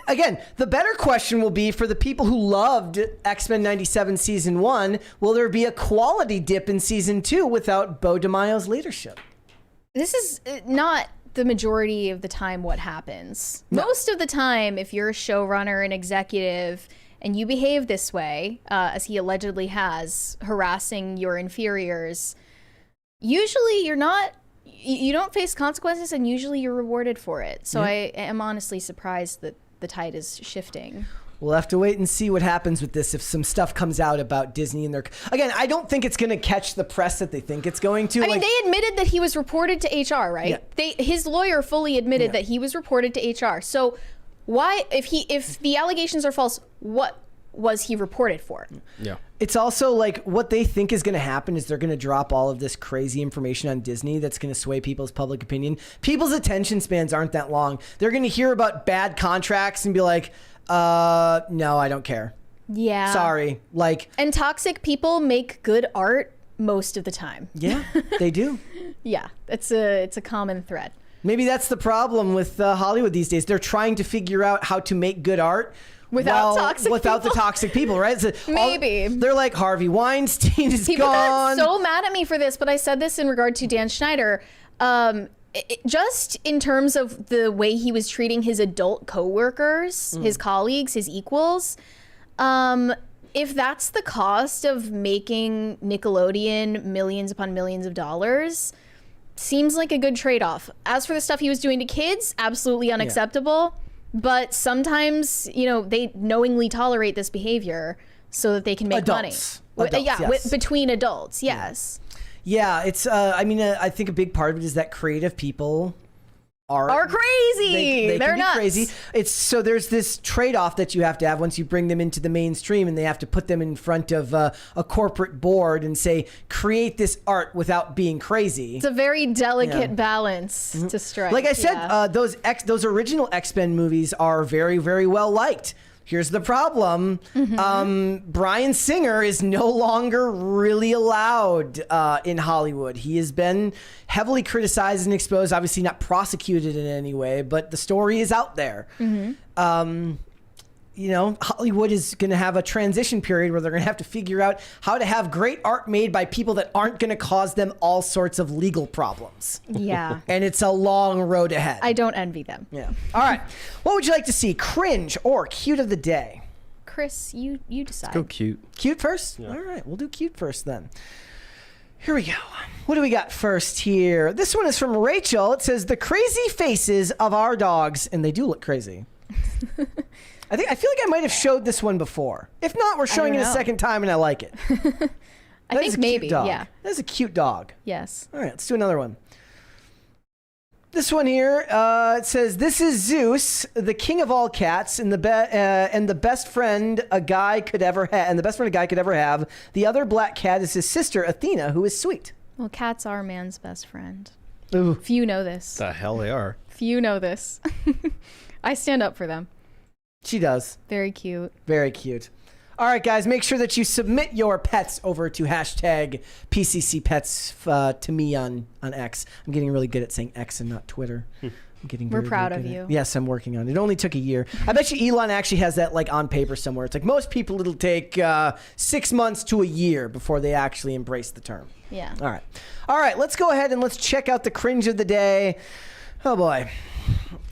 Again, the better question will be for the people who loved X-Men 97 Season 1, will there be a quality dip in Season 2 without Beau DeMaio's leadership? This is not the majority of the time what happens. No. Most of the time, if you're a showrunner and executive and you behave this way, as he allegedly has, harassing your inferiors, usually you don't face consequences, and usually you're rewarded for it. So I am honestly surprised that the tide is shifting. We'll have to wait and see what happens with this if some stuff comes out about Disney and their... Again, I don't think it's going to catch the press that they think it's going to. I mean, they admitted that he was reported to HR, right? Yeah. His lawyer fully admitted that he was reported to HR. So why, if the allegations are false, what was he reported for? Yeah. It's also like what they think is going to happen is they're going to drop all of this crazy information on Disney that's going to sway people's public opinion. People's attention spans aren't that long. They're going to hear about bad contracts and be like, no, I don't care. Yeah. Sorry. And toxic people make good art most of the time. Yeah, they do. Yeah, it's a common thread. Maybe that's the problem with Hollywood these days. They're trying to figure out how to make good art without the toxic people, right? So Maybe. they're like, Harvey Weinstein is People gone. got so mad at me for this, but I said this in regard to Dan Schneider. Just in terms of the way he was treating his adult coworkers, his colleagues, his equals, if that's the cost of making Nickelodeon millions upon millions of dollars, seems like a good trade-off. As for the stuff he was doing to kids, absolutely unacceptable. Yeah. But sometimes, they knowingly tolerate this behavior so that they can make money. Between adults, yes. Yeah, it's. I think a big part of it is that creative people are crazy. They're nuts. Crazy. So there's this trade-off that you have to have once you bring them into the mainstream, and they have to put them in front of a corporate board and say, create this art without being crazy. It's a very delicate balance to strike. Like I said, those original X-Men movies are very, very well liked. Here's the problem. Bryan Singer is no longer really allowed in Hollywood. He has been heavily criticized and exposed, obviously not prosecuted in any way, but the story is out there. Hollywood is going to have a transition period where they're going to have to figure out how to have great art made by people that aren't going to cause them all sorts of legal problems. Yeah. And it's a long road ahead. I don't envy them. Yeah. All right. What would you like to see? Cringe or cute of the day? Chris, you decide. Let's go cute. Cute first? Yeah. All right. We'll do cute first then. Here we go. What do we got first here? This one is from Rachel. It says, the crazy faces of our dogs. And they do look crazy. I feel like I might have showed this one before. If not, we're showing it a second time and I like it. I think maybe, yeah. That is a cute dog. Yes. All right, let's do another one. This one here, it says, this is Zeus, the king of all cats, and the best friend a guy could ever have. The other black cat is his sister, Athena, who is sweet. Well, cats are man's best friend. Ooh. Few know this. The hell they are. Few know this. I stand up for them. She does. Very cute. Very cute. All right, guys, make sure that you submit your pets over to hashtag PCCPets to me on X. I'm getting really good at saying X and not Twitter. We're proud of you. Yes, I'm working on it. It only took a year. I bet you Elon actually has that on paper somewhere. It's like most people, it'll take 6 months to a year before they actually embrace the term. Yeah. All right, let's go ahead and let's check out the cringe of the day. Oh, boy.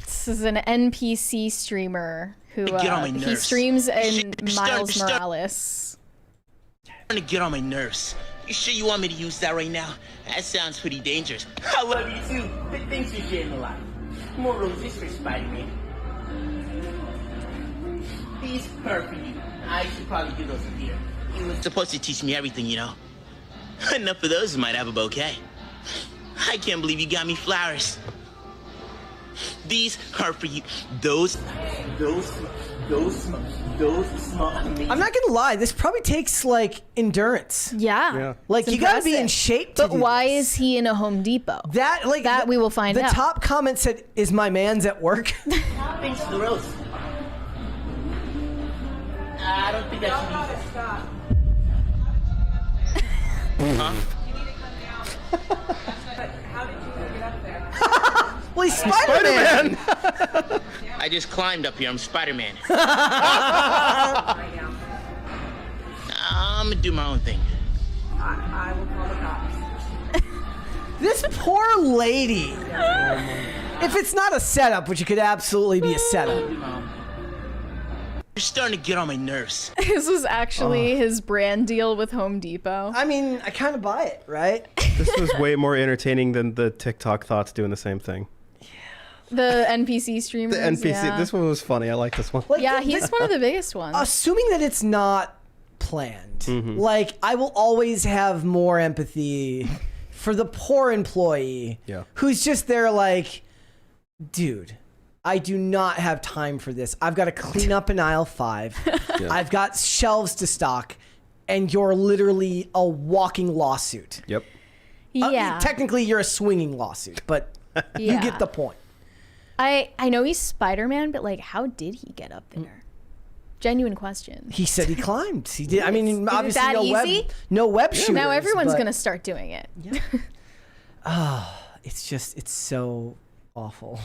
This is an NPC streamer who Get on my nerves. he streams in Miles Morales. Trying to get on my nerves. You sure you want me to use that right now? That sounds pretty dangerous. I love you too. But thanks for sharing a lot. More roses for Spider-Man. These are for you. I should probably do those in here. He was supposed to teach me everything, you know. Enough of those might have a bouquet. I can't believe you got me flowers. These are for you. Those small. I'm not gonna lie, this probably takes like endurance. Yeah. Like you gotta be in shape to But do why this. is he in a Home Depot? That we will find out. The top comment said, "Is my man's at work?" Thanks for the rose. I don't think that's Huh? Well, he's Spider-Man. I just climbed up here. I'm Spider-Man. I'm gonna do my own thing. I will call the cops. This poor lady. If it's not a setup, which it could absolutely be a setup. You're starting to get on my nerves. This was actually his brand deal with Home Depot. I mean, I kind of buy it, right? This was way more entertaining than the TikTok thoughts doing the same thing. The NPC streamers. The NPC. Yeah, This one was funny. I like this one. Like, yeah, he's one of the biggest ones. Assuming that it's not planned, like I will always have more empathy for the poor employee who's just there like, dude, I do not have time for this. I've got to clean up in aisle 5. I've got shelves to stock, and you're literally a walking lawsuit. Yep. Yeah. Technically, you're a swinging lawsuit, but you get the point. I know he's Spider-Man, but like, how did he get up there? Genuine question. He said he climbed. He did. I mean, Is it obviously, that easy? no web shooters. Now everyone's but- gonna start doing it. It's so awful.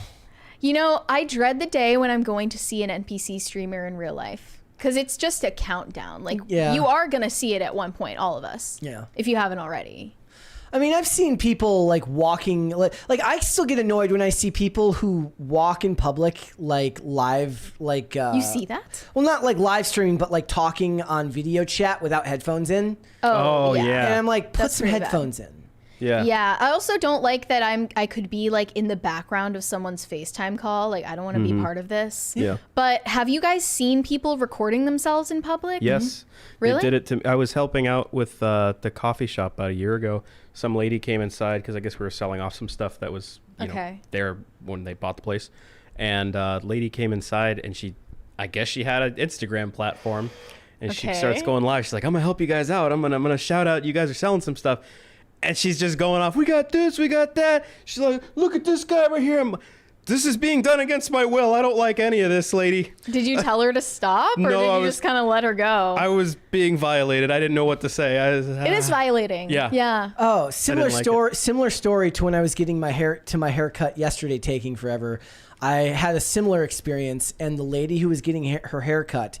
You know, I dread the day when I'm going to see an NPC streamer in real life. Because it's just a countdown. Like, you are going to see it at one point, all of us. Yeah. If you haven't already. I mean, I've seen people like walking, like I still get annoyed when I see people who walk in public, like live, like. You see that? Well, not like live streaming, but like talking on video chat without headphones in. Oh, yeah. And I'm like, put That's some pretty bad. headphones in. Yeah. Yeah. I also don't like that I could be like in the background of someone's FaceTime call. Like, I don't want to be part of this. Yeah. But have you guys seen people recording themselves in public? Yes. Really? They did it to me. I was helping out with the coffee shop about a year ago. Some lady came inside because I guess we were selling off some stuff that was you know, there when they bought the place. And lady came inside and I guess she had an Instagram platform. And she starts going live. She's like, I'm going to help you guys out. I'm gonna shout out. You guys are selling some stuff. And she's just going off. We got this. We got that. She's like, look at this guy right here. This is being done against my will. I don't like any of this, lady. Did you tell her to stop? Or No, did I you was- just kind of let her go? I was being violated. I didn't know what to say. It is violating. Yeah. Yeah. Oh, similar like story. Similar story to when I was getting my haircut yesterday, taking forever. I had a similar experience, and the lady who was getting her haircut,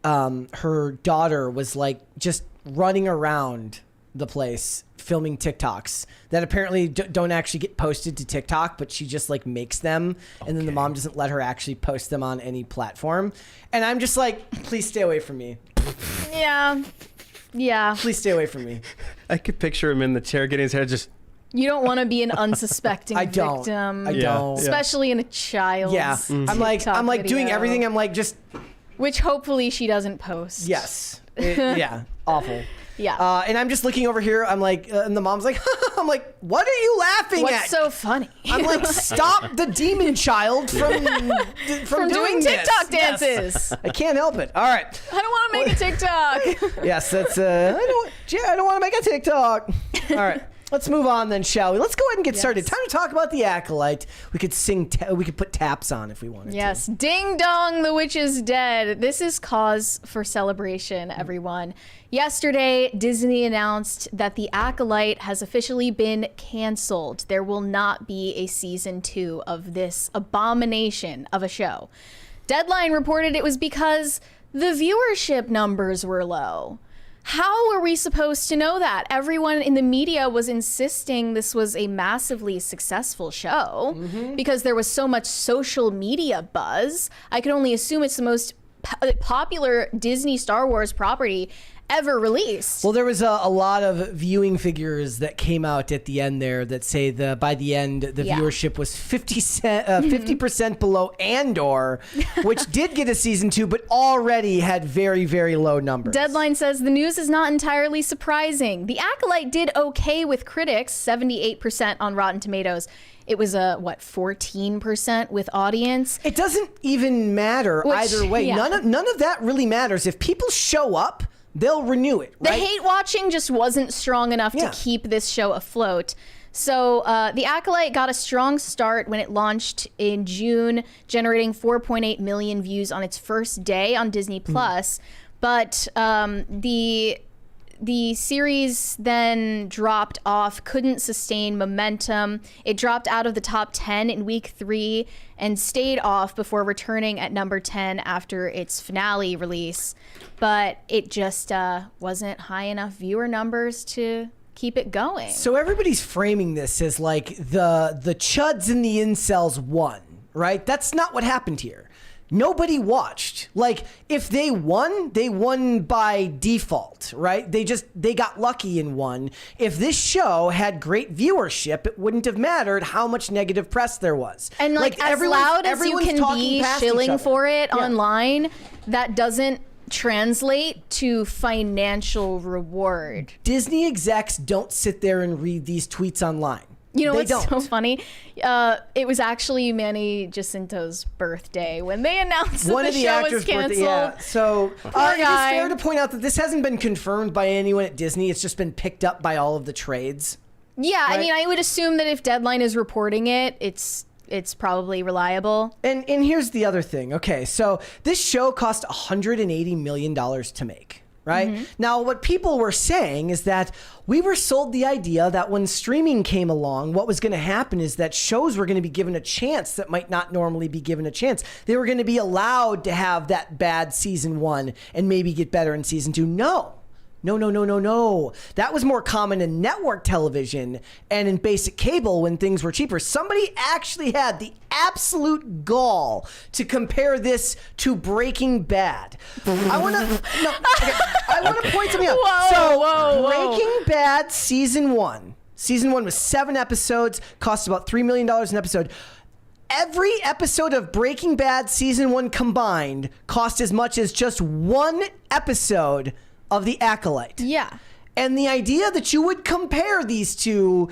her daughter was like just running around the place filming TikToks that apparently don't actually get posted to TikTok, but she just like makes them, and then the mom doesn't let her actually post them on any platform. And I'm just like, please stay away from me. Yeah. Yeah. Please stay away from me. I could picture him in the chair getting his hair just. You don't want to be an unsuspecting I don't. victim. I don't. Especially in a child's I'm like TikTok doing video, everything. I'm like just which hopefully she doesn't post. yes. Awful. Yeah. And I'm just looking over here. I'm like, and the mom's like, I'm like, what are you laughing What's at? so funny? I'm like, stop the demon child from doing this. TikTok Yes. dances. I can't help it. All right. I don't want to make a TikTok. Yes, that's. I don't want to make a TikTok. All right. Let's move on then, shall we? Let's go ahead and get started. Time to talk about the Acolyte. We could sing. We could put taps on if we wanted to. Yes. Ding dong, the witch is dead. This is cause for celebration, everyone. Yesterday, Disney announced that the Acolyte has officially been canceled. There will not be a season 2 of this abomination of a show. Deadline reported it was because the viewership numbers were low. How were we supposed to know that? Everyone in the media was insisting this was a massively successful show because there was so much social media buzz. I could only assume it's the most popular Disney Star Wars property, ever released. Well, there was a lot of viewing figures that came out at the end there that say by the end the viewership was 50% below Andor, which did get a season 2, but already had very, very low numbers. Deadline says the news is not entirely surprising. The Acolyte did okay with critics, 78% on Rotten Tomatoes. It was 14% with audience. It doesn't even matter either way. Yeah. None of that really matters. If people show up, they'll renew it, right? The hate watching just wasn't strong enough to keep this show afloat. So The Acolyte got a strong start when it launched in June, generating 4.8 million views on its first day on Disney+. But the series then dropped off, couldn't sustain momentum. It dropped out of the top 10 in week 3 and stayed off before returning at number 10 after its finale release. But it just wasn't high enough viewer numbers to keep it going. So everybody's framing this as like the chuds and the incels won, right? That's not what happened here. Nobody watched. Like, if they won by default, right? They got lucky and won. If this show had great viewership, it wouldn't have mattered how much negative press there was. And like as loud as you can be shilling for it online, that doesn't translate to financial reward. Disney execs don't sit there and read these tweets online. You know what's so funny? It was actually Manny Jacinto's birthday when they announced that the show was canceled. Yeah. So it is fair to point out that this hasn't been confirmed by anyone at Disney. It's just been picked up by all of the trades. Yeah, right? I mean, I would assume that if Deadline is reporting it, it's probably reliable. And here's the other thing. Okay, so this show cost $180 million to make. Right? Now, what people were saying is that we were sold the idea that when streaming came along, what was going to happen is that shows were going to be given a chance that might not normally be given a chance. They were going to be allowed to have that bad season 1 and maybe get better in season 2. No. That was more common in network television and in basic cable when things were cheaper. Somebody actually had the absolute gall to compare this to Breaking Bad. I want to point something out. Breaking Bad season 1. Season 1 was 7 episodes, cost about $3 million an episode. Every episode of Breaking Bad season 1 combined cost as much as just one episode of The Acolyte. Yeah. And the idea that you would compare these two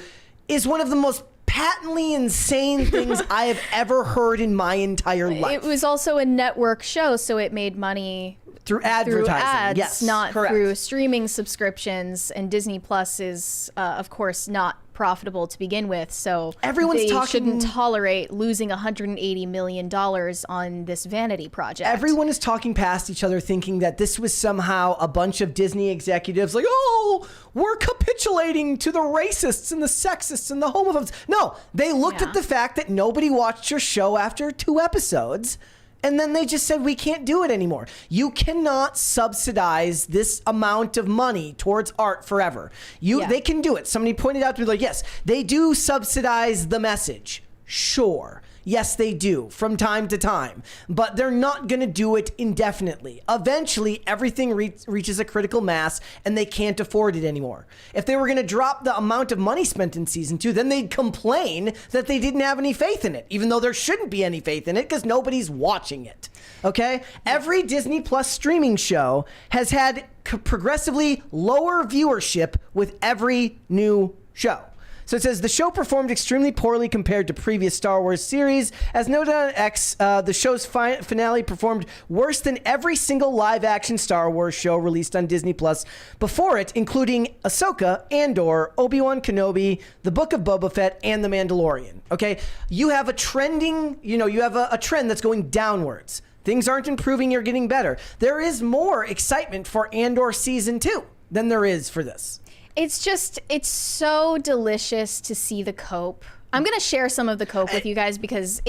is one of the most patently insane things I have ever heard in my entire life. It was also a network show, so it made money through advertising. Through ads, yes, not correct. through streaming subscriptions. And Disney Plus is, of course, not profitable to begin with, so they shouldn't tolerate losing $180 million on this vanity project. Everyone is talking past each other, thinking that this was somehow a bunch of Disney executives like, oh, we're capitulating to the racists and the sexists and the homophobes. No, they looked at the fact that nobody watched your show after 2 episodes. And then they just said, we can't do it anymore. You cannot subsidize this amount of money towards art forever. They can do it. Somebody pointed out to me, like, yes, they do subsidize the message. Sure. Yes, they do from time to time, but they're not going to do it indefinitely. Eventually, everything reaches a critical mass and they can't afford it anymore. If they were going to drop the amount of money spent in season 2, then they'd complain that they didn't have any faith in it, even though there shouldn't be any faith in it because nobody's watching it. Okay? Every Disney Plus streaming show has had progressively lower viewership with every new show. So it says, the show performed extremely poorly compared to previous Star Wars series. As noted on X, the show's finale performed worse than every single live-action Star Wars show released on Disney Plus before it, including Ahsoka, Andor, Obi-Wan Kenobi, The Book of Boba Fett, and The Mandalorian. Okay? You have a trending, you have a trend that's going downwards. Things aren't improving, you're getting better. There is more excitement for Andor Season 2 than there is for this. It's so delicious to see the cope. I'm going to share some of the cope with you guys because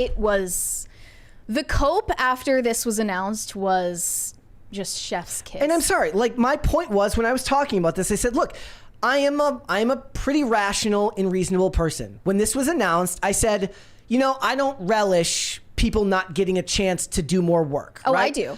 the cope after this was announced was just chef's kiss. And I'm sorry, like my point was when I was talking about this, I said, look, I am a pretty rational and reasonable person. When this was announced, I said, I don't relish people not getting a chance to do more work. Oh, right? I do.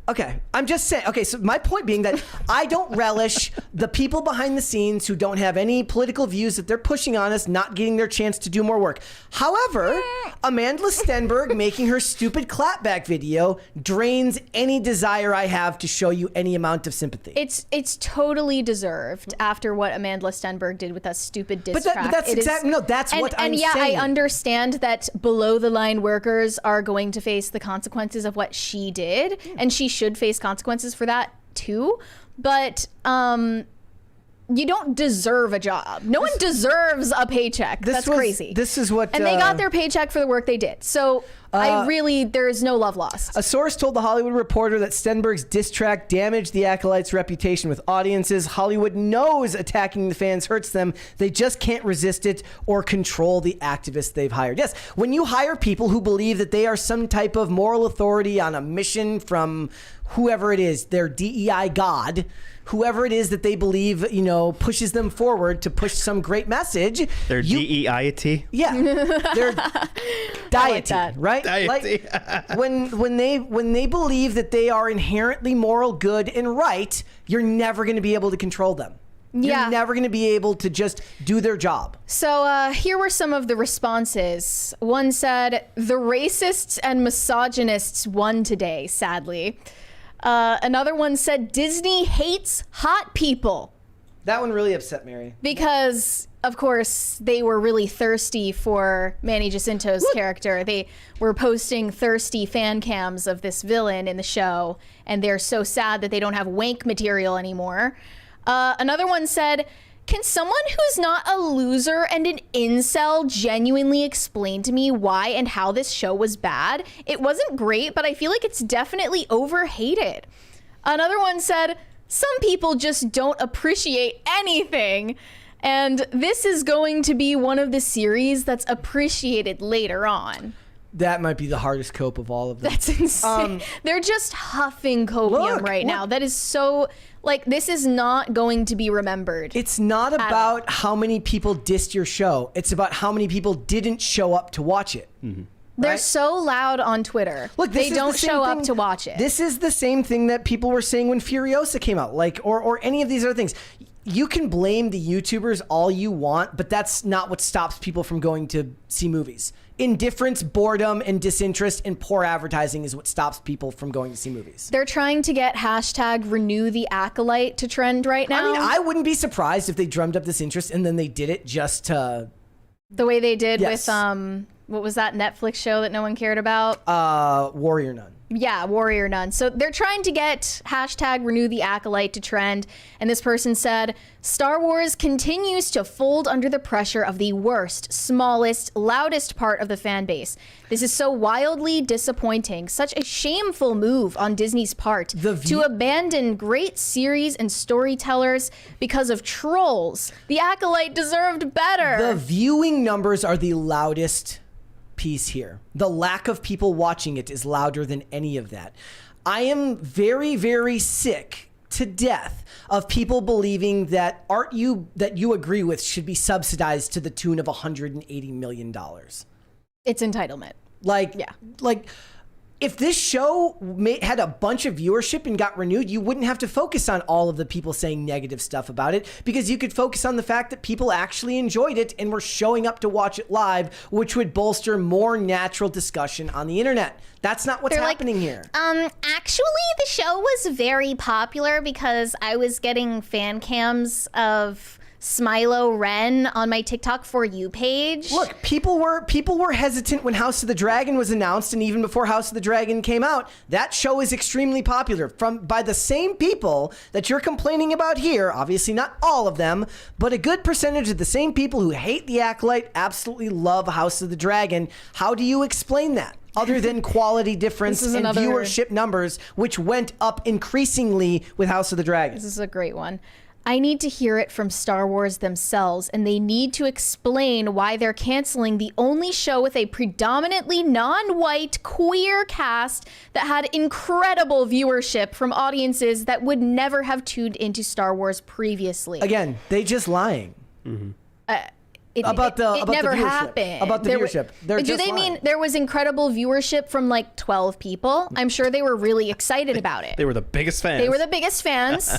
Okay, I'm just saying. Okay, so my point being that I don't relish the people behind the scenes who don't have any political views that they're pushing on us not getting their chance to do more work. However, Amanda Stenberg making her stupid clapback video drains any desire I have to show you any amount of sympathy. It's totally deserved after what Amanda Stenberg did with that stupid diss track. But that's exactly that's what I'm saying. And yeah, I understand that below the line workers are going to face the consequences of what she did, and she should face consequences for that too, but you don't deserve a job. No one deserves a paycheck. That's crazy. This is what... And they got their paycheck for the work they did. So there is no love lost. A source told The Hollywood Reporter that Stenberg's diss track damaged the Acolyte's reputation with audiences. Hollywood knows attacking the fans hurts them. They just can't resist it or control the activists they've hired. Yes, when you hire people who believe that they are some type of moral authority on a mission from whoever it is, their DEI god, whoever it is that they believe, pushes them forward to push some great message. Their DEIT? Yeah. Their deity, like right? Deity. Like, when they believe that they are inherently moral, good, and right, you're never going to be able to control them. Yeah. You're never going to be able to just do their job. So here were some of the responses. One said, the racists and misogynists won today, sadly. Another one said, Disney hates hot people. That one really upset Mary. Because, of course, they were really thirsty for Manny Jacinto's character. They were posting thirsty fan cams of this villain in the show, and they're so sad that they don't have wank material anymore. Another one said, can someone who's not a loser and an incel genuinely explain to me why and how this show was bad? It wasn't great, but I feel like it's definitely overhated. Another one said, some people just don't appreciate anything. And this is going to be one of the series that's appreciated later on. That might be the hardest cope of all of them. That's insane. They're just huffing copium right now. That is so... Like, this is not going to be remembered. It's not about how many people dissed your show. It's about how many people didn't show up to watch it. Mm-hmm. They're so loud on Twitter. Look, they don't show up to watch it. This is the same thing that people were saying when Furiosa came out, or any of these other things. You can blame the YouTubers all you want, but that's not what stops people from going to see movies. Indifference, boredom, and disinterest and poor advertising is what stops people from going to see movies. They're trying to get hashtag renew the Acolyte to trend right now. I mean, I wouldn't be surprised if they drummed up this interest and then they did it just to... The way they did with, what was that Netflix show that no one cared about? Warrior Nun. Yeah, Warrior Nun. So they're trying to get hashtag renew the Acolyte to trend. And this person said, Star Wars continues to fold under the pressure of the worst, smallest, loudest part of the fan base. This is so wildly disappointing. Such a shameful move on Disney's part to abandon great series and storytellers because of trolls. The Acolyte deserved better. The viewing numbers are the loudest piece here. The lack of people watching it is louder than any of that. I am very, very sick to death of people believing that art that you agree with should be subsidized to the tune of $180 million. It's entitlement. If this show had a bunch of viewership and got renewed, you wouldn't have to focus on all of the people saying negative stuff about it, because you could focus on the fact that people actually enjoyed it and were showing up to watch it live, which would bolster more natural discussion on the internet. That's not what's happening here. Actually, the show was very popular because I was getting fan cams of Smilo Ren on my TikTok For You page. Look, people were hesitant when House of the Dragon was announced, and even before House of the Dragon came out. That show is extremely popular by the same people that you're complaining about here. Obviously not all of them, but a good percentage of the same people who hate The Acolyte absolutely love House of the Dragon. How do you explain that? Other than quality difference and viewership numbers, which went up increasingly with House of the Dragon. This is a great one. I need to hear it from Star Wars themselves, and they need to explain why they're canceling the only show with a predominantly non-white queer cast that had incredible viewership from audiences that would never have tuned into Star Wars previously. Again, they just lying. Mm-hmm. It never happened. About the viewership. Do they mean there was incredible viewership from like 12 people? I'm sure they were really excited about it. They were the biggest fans.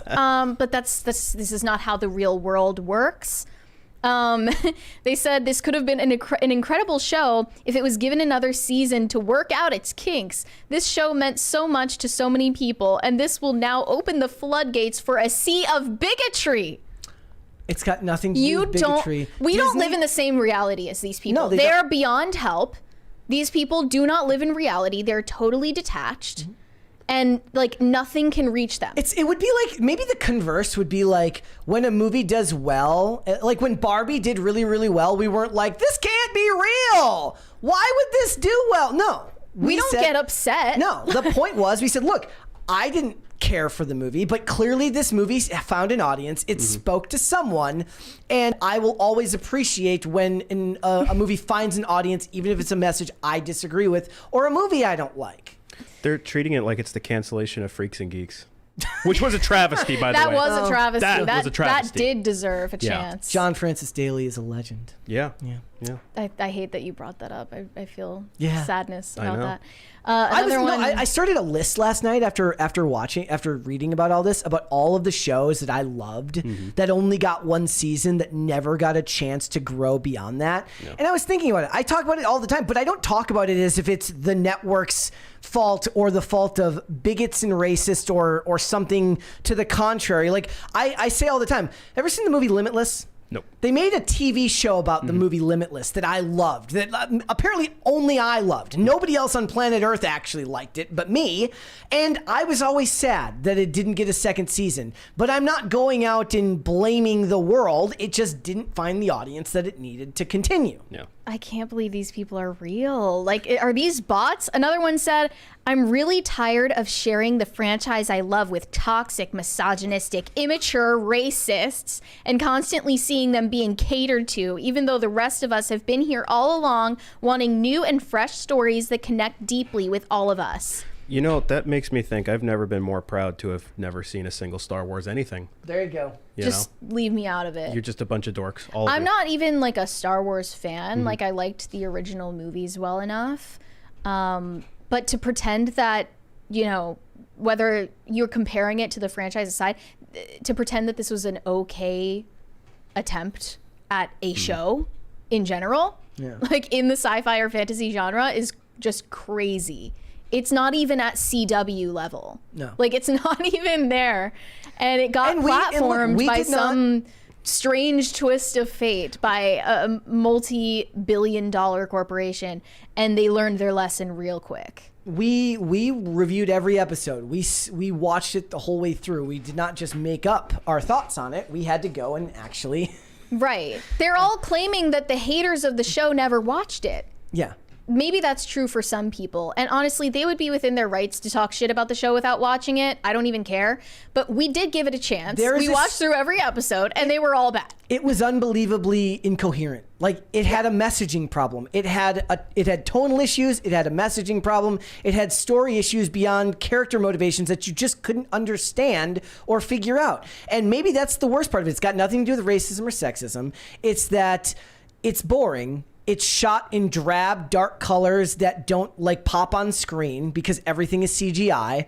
But this is not how the real world works. They said this could have been an incredible show if it was given another season to work out its kinks. This show meant so much to so many people, and this will now open the floodgates for a sea of bigotry. It's got nothing to do with bigotry. We don't live in the same reality as these people. No, they are beyond help. These people do not live in reality. They're totally detached. Mm-hmm. And like nothing can reach them. It would be like, maybe the converse would be like when a movie does well, like when Barbie did really, really well, we weren't like, this can't be real. Why would this do well? No. We don't get upset. No, the point was, we said, look, I didn't care for the movie, but clearly this movie found an audience. It spoke to someone, and I will always appreciate when a movie finds an audience, even if it's a message I disagree with or a movie I don't like. They're treating it like it's the cancellation of Freaks and Geeks, which was a travesty, by the way. That was a travesty. That was a travesty. That did deserve a chance. John Francis Daley is a legend. Yeah. I hate that you brought that up. I feel sadness about that. I started a list last night after reading about all this, about all of the shows that I loved that only got one season, that never got a chance to grow beyond that. Yeah. And I was thinking about it. I talk about it all the time, but I don't talk about it as if it's the network's fault or the fault of bigots and racists or something to the contrary. Like I say all the time, ever seen the movie Limitless? Nope. They made a TV show about the movie Limitless that I loved, that apparently only I loved. Nobody else on planet Earth actually liked it but me. And I was always sad that it didn't get a second season. But I'm not going out and blaming the world. It just didn't find the audience that it needed to continue. Yeah. I can't believe these people are real. Like, are these bots? Another one said, I'm really tired of sharing the franchise I love with toxic, misogynistic, immature racists and constantly seeing them being catered to, even though the rest of us have been here all along wanting new and fresh stories that connect deeply with all of us. You know, that makes me think I've never been more proud to have never seen a single Star Wars anything. There you go. Just leave me out of it. You're just a bunch of dorks. I'm not even like a Star Wars fan. Like, I liked the original movies well enough. But to pretend that, whether you're comparing it to the franchise aside, to pretend that this was an okay attempt at a show in general, like in the sci-fi or fantasy genre, is just crazy. It's not even at CW level. No. Like, it's not even there. And it got platformed by some strange twist of fate by a multi-billion-dollar corporation, and they learned their lesson real quick. We reviewed every episode. We watched it the whole way through. We did not just make up our thoughts on it. We had to go and actually... Right. They're all claiming that the haters of the show never watched it. Yeah. Maybe that's true for some people. And honestly, they would be within their rights to talk shit about the show without watching it. I don't even care. But we did give it a chance. We watched through every episode, and they were all bad. It was unbelievably incoherent. Like, it had a messaging problem. It had tonal issues. It had a messaging problem. It had story issues beyond character motivations that you just couldn't understand or figure out. And maybe that's the worst part of it. It's got nothing to do with racism or sexism. It's that it's boring. It's shot in drab, dark colors that don't like pop on screen because everything is CGI.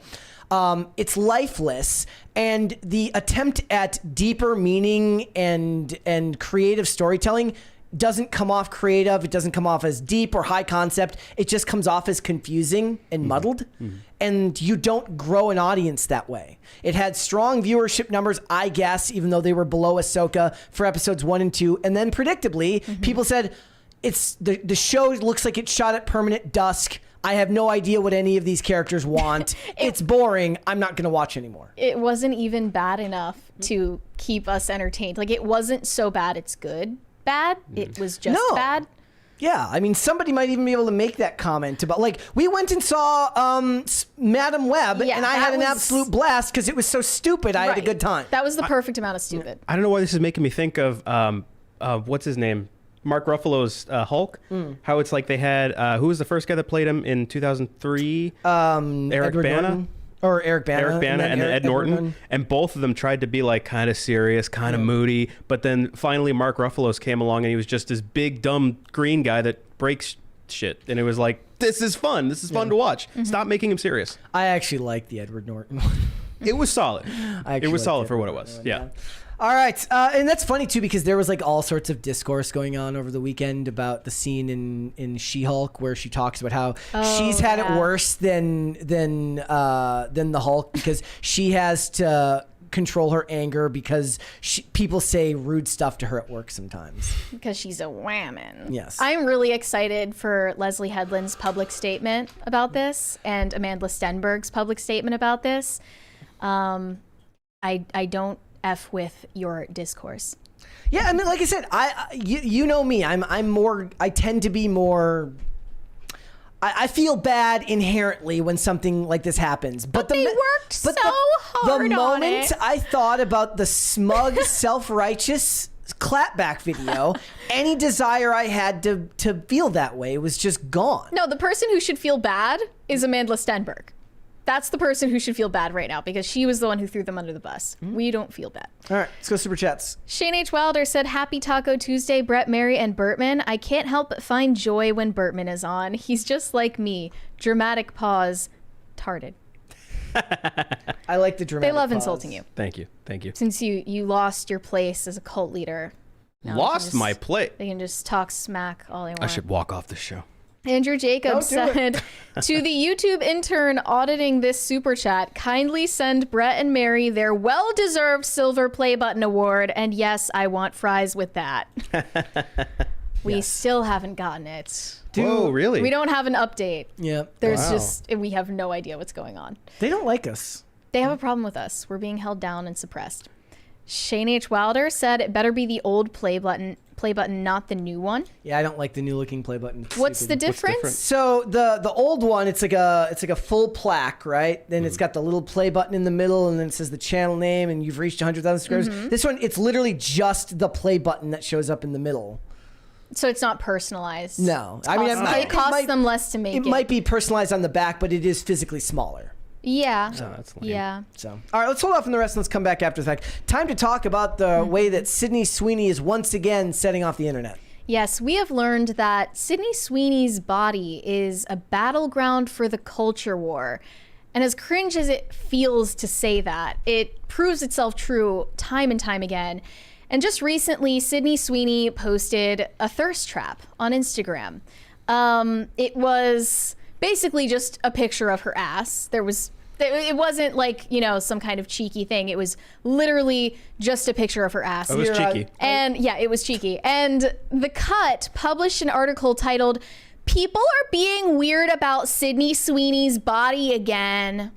It's lifeless, and the attempt at deeper meaning and creative storytelling doesn't come off creative. It doesn't come off as deep or high concept. It just comes off as confusing and muddled. And you don't grow an audience that way. It had strong viewership numbers, I guess, even though they were below Ahsoka for episodes 1 and 2. And then predictably, people said, it's the show looks like it's shot at permanent dusk. I have no idea what any of these characters want. It's boring. I'm not going to watch anymore. It wasn't even bad enough to keep us entertained. Like, it wasn't so bad it's good bad. It was just bad. Yeah, I mean, somebody might even be able to make that comment about, like, we went and saw Madam Web, and I had an absolute blast because it was so stupid. I had a good time. That was the perfect amount of stupid. I don't know why this is making me think of what's his name? Mark Ruffalo's Hulk. How it's like they had who was the first guy that played him in 2003? Eric Edward Bana. Norton? Or Eric Bana and Ed Norton. And both of them tried to be like kind of serious, kind of moody. But then finally Mark Ruffalo came along and he was just this big, dumb green guy that breaks shit. And it was like, this is fun. This is fun to watch. Stop making him serious. I actually like the Edward Norton one. It was solid. It was solid for what it was. Yeah. All right. And that's funny, too, because there was like all sorts of discourse going on over the weekend about the scene in She-Hulk where she talks about how she's had it worse than the Hulk because she has to control her anger because people say rude stuff to her at work sometimes. Because she's a woman. Yes. I'm really excited for Leslie Headland's public statement about this and Amanda Stenberg's public statement about this. I don't F with your discourse. Yeah, I mean, like I said, you know me. I tend to be more. I feel bad inherently when something like this happens. But they worked so hard the on moment it. I thought about the smug, self-righteous clapback video, any desire I had to feel that way was just gone. No, the person who should feel bad is Amanda Stenberg. That's the person who should feel bad right now because she was the one who threw them under the bus. We don't feel bad. All right, let's go super chats. Shane H. Wilder said, Happy Taco Tuesday, Brett, Mary, and Bertman. I can't help but find joy when Bertman is on. He's just like me. Dramatic pause. Tarded. I like the dramatic They love pause. Insulting you. Thank you. Since you lost your place as a cult leader. Lost my place? They can just talk smack all they want. I should walk off the show. Andrew Jacobs said, to the YouTube intern auditing this super chat, kindly send Brett and Mary their well-deserved silver play button award. And yes, I want fries with that. We still haven't gotten it. Whoa, really? We don't have an update. Yeah. There's we have no idea what's going on. They don't like us. They have a problem with us. We're being held down and suppressed. Shane H. Wilder said it better be the old play button, not the new one. Yeah, I don't like the new looking play button. It's What's stupid. the difference? So the old one, it's like a full plaque, right? Then it's got the little play button in the middle, and then it says the channel name, and you've reached 100,000 subscribers. This one, it's literally just the play button that shows up in the middle. So it's not personalized. No, I mean it costs them less to make it. It might be personalized on the back, but it is physically smaller. Yeah. Oh, that's lame. Yeah. So, all right, let's hold off on the rest and let's come back after the fact. Time to talk about the way that Sydney Sweeney is once again setting off the internet. Yes, we have learned that Sydney Sweeney's body is a battleground for the culture war. And as cringe as it feels to say that, it proves itself true time and time again. And just recently, Sydney Sweeney posted a thirst trap on Instagram. It was basically just a picture of her ass. It wasn't like, some kind of cheeky thing. It was literally just a picture of her ass. It was cheeky. And yeah, it was cheeky. And The Cut published an article titled, People Are Being Weird About Sydney Sweeney's Body Again.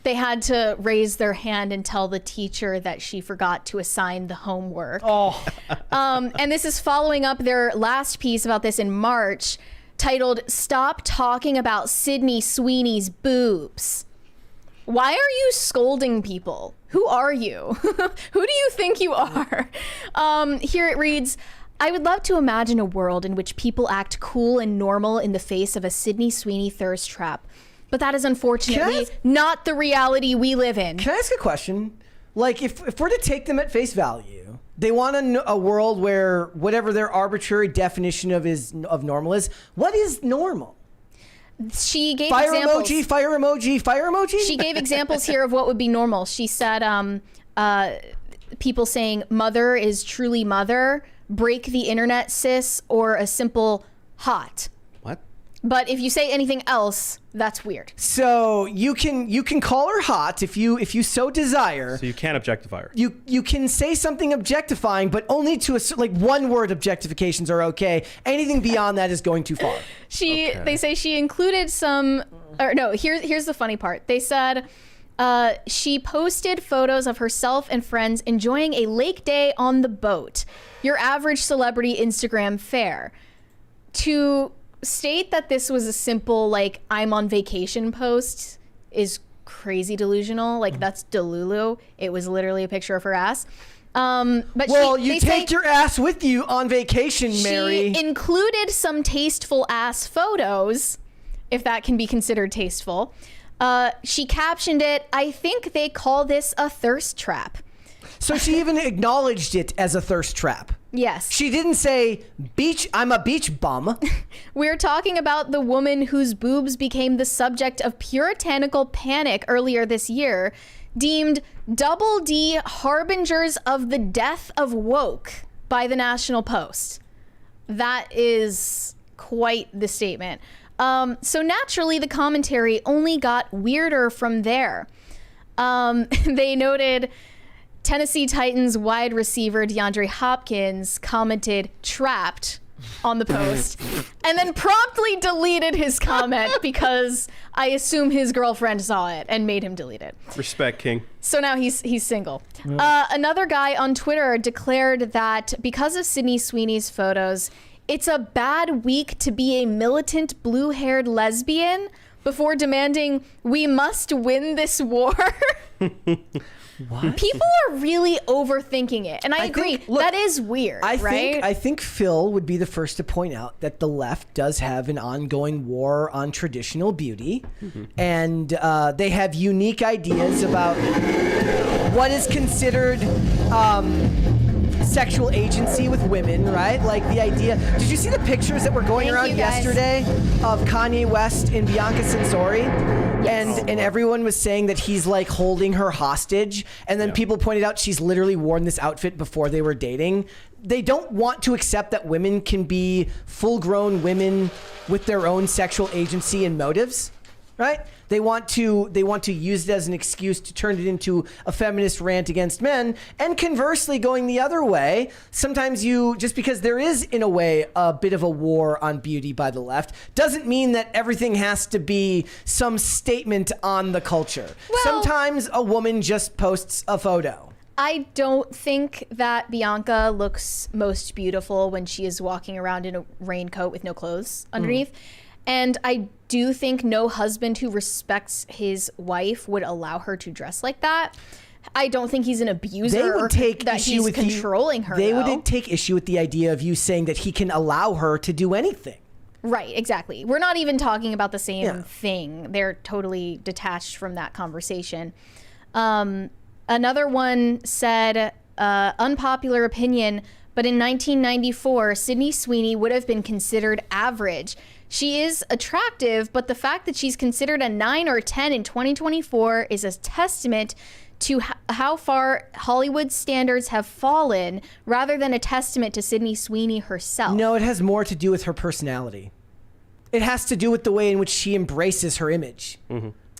They had to raise their hand and tell the teacher that she forgot to assign the homework. Oh. And this is following up their last piece about this in March, titled, Stop Talking About Sydney Sweeney's Boobs. Why are you scolding people? Who are you? Who do you think you are? Here it reads, I would love to imagine a world in which people act cool and normal in the face of a Sydney Sweeney thirst trap. But that is unfortunately not the reality we live in. Can I ask a question? Like, if we're to take them at face value, they want a world where whatever their arbitrary definition of normal is. What is normal? She gave fire examples. Emoji, fire emoji, fire emoji. She gave examples here of what would be normal. She said, people saying mother is truly mother, break the internet, sis, or a simple hot. What? But if you say anything else, that's weird. So you can call her hot if you so desire. So you can't objectify her. You can say something objectifying, but only to one word objectifications are okay. Anything beyond that is going too far. They say she included some. Or no, here's the funny part. They said she posted photos of herself and friends enjoying a lake day on the boat. Your average celebrity Instagram fare. To state that this was a simple I'm on vacation post is crazy delusional. That's Delulu. It was literally a picture of her ass. But you take your ass with you on vacation, Mary. She included some tasteful ass photos, if that can be considered tasteful. She captioned it, "I think they call this a thirst trap." So she even acknowledged it as a thirst trap. Yes. She didn't say, I'm a beach bum. We're talking about the woman whose boobs became the subject of puritanical panic earlier this year, deemed double D harbingers of the death of woke by the National Post. That is quite the statement. So naturally, the commentary only got weirder from there. They noted Tennessee Titans wide receiver DeAndre Hopkins commented "trapped" on the post and then promptly deleted his comment because I assume his girlfriend saw it and made him delete it. Respect, King. So now he's single. Another guy on Twitter declared that because of Sydney Sweeney's photos, it's a bad week to be a militant blue-haired lesbian, before demanding, "We must win this war." What? People are really overthinking it. And I agree. That is weird, right? I think Phil would be the first to point out that the left does have an ongoing war on traditional beauty. And they have unique ideas about what is considered sexual agency with women, right? Like the idea. Did you see the pictures that were going around yesterday of Kanye West and Bianca Censori? Yes. And everyone was saying that he's like holding her hostage. And then people pointed out she's literally worn this outfit before they were dating. They don't want to accept that women can be full-grown women with their own sexual agency and motives, right? They want to use it as an excuse to turn it into a feminist rant against men. And conversely, going the other way, sometimes just because there is, in a way, a bit of a war on beauty by the left, doesn't mean that everything has to be some statement on the culture. Well, sometimes a woman just posts a photo. I don't think that Bianca looks most beautiful when she is walking around in a raincoat with no clothes underneath. And I do think no husband who respects his wife would allow her to dress like that. I don't think he's an abuser. They would take that issue he's with controlling her. They would take issue with the idea of you saying that he can allow her to do anything. Right, exactly. We're not even talking about the same thing. They're totally detached from that conversation. Another one said, unpopular opinion, but in 1994, Sydney Sweeney would have been considered average. She is attractive, but the fact that she's considered a 9 or 10 in 2024 is a testament to how far Hollywood standards have fallen, rather than a testament to Sydney Sweeney herself. No, it has more to do with her personality. It has to do with the way in which she embraces her image.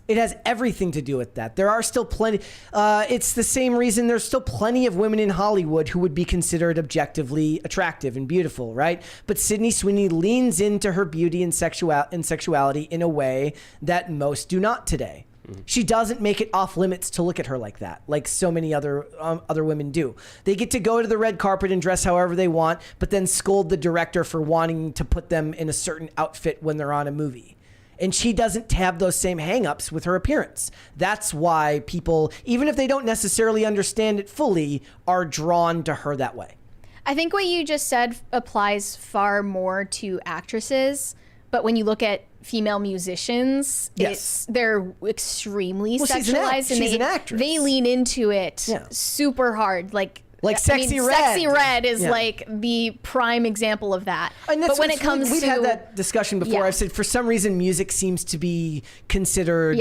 It has everything to do with that. There are still plenty. It's the same reason there's still plenty of women in Hollywood who would be considered objectively attractive and beautiful, right? But Sydney Sweeney leans into her beauty and sexuality in a way that most do not today. She doesn't make it off limits to look at her like that, like so many other women do. They get to go to the red carpet and dress however they want, but then scold the director for wanting to put them in a certain outfit when they're on a movie. And she doesn't have those same hangups with her appearance. That's why people, even if they don't necessarily understand it fully, are drawn to her that way. I think what you just said applies far more to actresses. But when you look at female musicians, they're extremely sexualized. She's an actress. They lean into it super hard. Like Sexy Red. Sexy Red is like the prime example of that. And that's but when it comes we've had that discussion before. I've said for some reason music seems to be considered,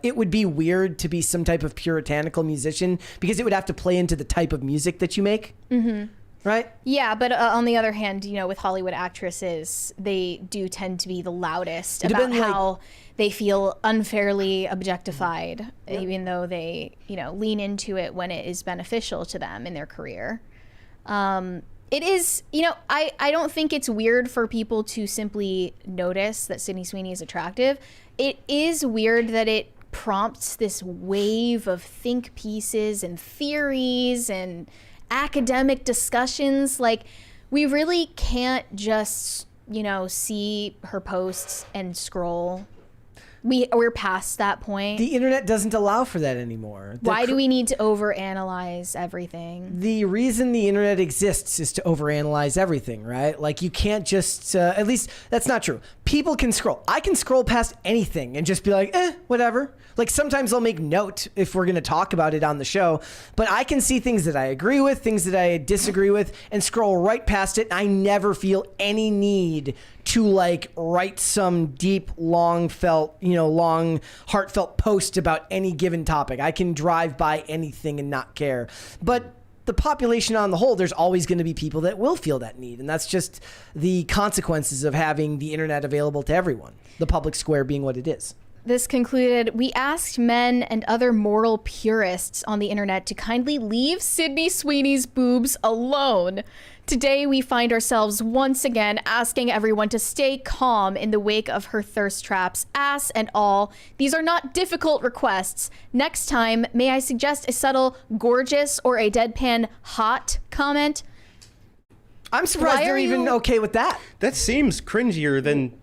it would be weird to be some type of puritanical musician because it would have to play into the type of music that you make. Right? Yeah, but on the other hand, with Hollywood actresses, they do tend to be the loudest about how they feel unfairly objectified, even though they, lean into it when it is beneficial to them in their career. It is, I don't think it's weird for people to simply notice that Sydney Sweeney is attractive. It is weird that it prompts this wave of think pieces and theories and academic discussions. Like, we really can't just, see her posts and scroll. We're past that point. The internet doesn't allow for that anymore. Why do we need to overanalyze everything? The reason the internet exists is to overanalyze everything, right? Like you can't just, at least that's not true. People can scroll. I can scroll past anything and just be like, whatever. Like sometimes I'll make note if we're going to talk about it on the show, but I can see things that I agree with, things that I disagree with, and scroll right past it. I never feel any need to like write some deep, long heartfelt post about any given topic. I can drive by anything and not care. But the population on the whole, there's always going to be people that will feel that need. And that's just the consequences of having the internet available to everyone, the public square being what it is. This concluded, we asked men and other moral purists on the internet to kindly leave Sydney Sweeney's boobs alone. Today, we find ourselves once again asking everyone to stay calm in the wake of her thirst traps, ass and all. These are not difficult requests. Next time, may I suggest a subtle gorgeous or a deadpan hot comment? I'm surprised they're even okay with that. That seems cringier than...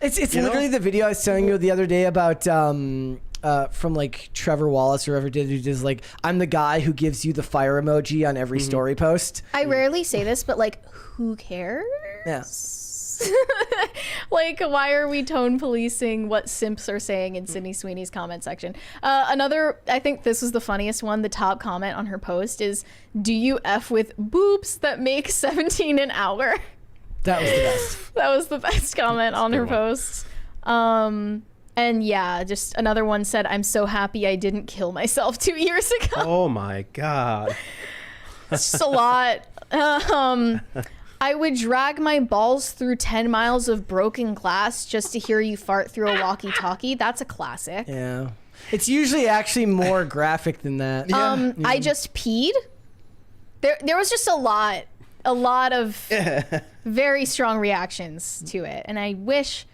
It's literally the video I was telling you the other day about from like Trevor Wallace or whoever did, who does like, I'm the guy who gives you the fire emoji on every story post. I rarely say this, but like, who cares? Yeah. Like, why are we tone policing what simps are saying in Sydney Sweeney's comment section? Another, I think this was the funniest one. The top comment on her post is, do you F with boobs that make 17 an hour? That was the best. That was the best comment on her post. And yeah, just another one said, I'm so happy I didn't kill myself 2 years ago. Oh my God. It's just a lot. I would drag my balls through 10 miles of broken glass just to hear you fart through a walkie-talkie. That's a classic. Yeah. It's usually actually more graphic than that. I just peed. There was just a lot of very strong reactions to it, and I wish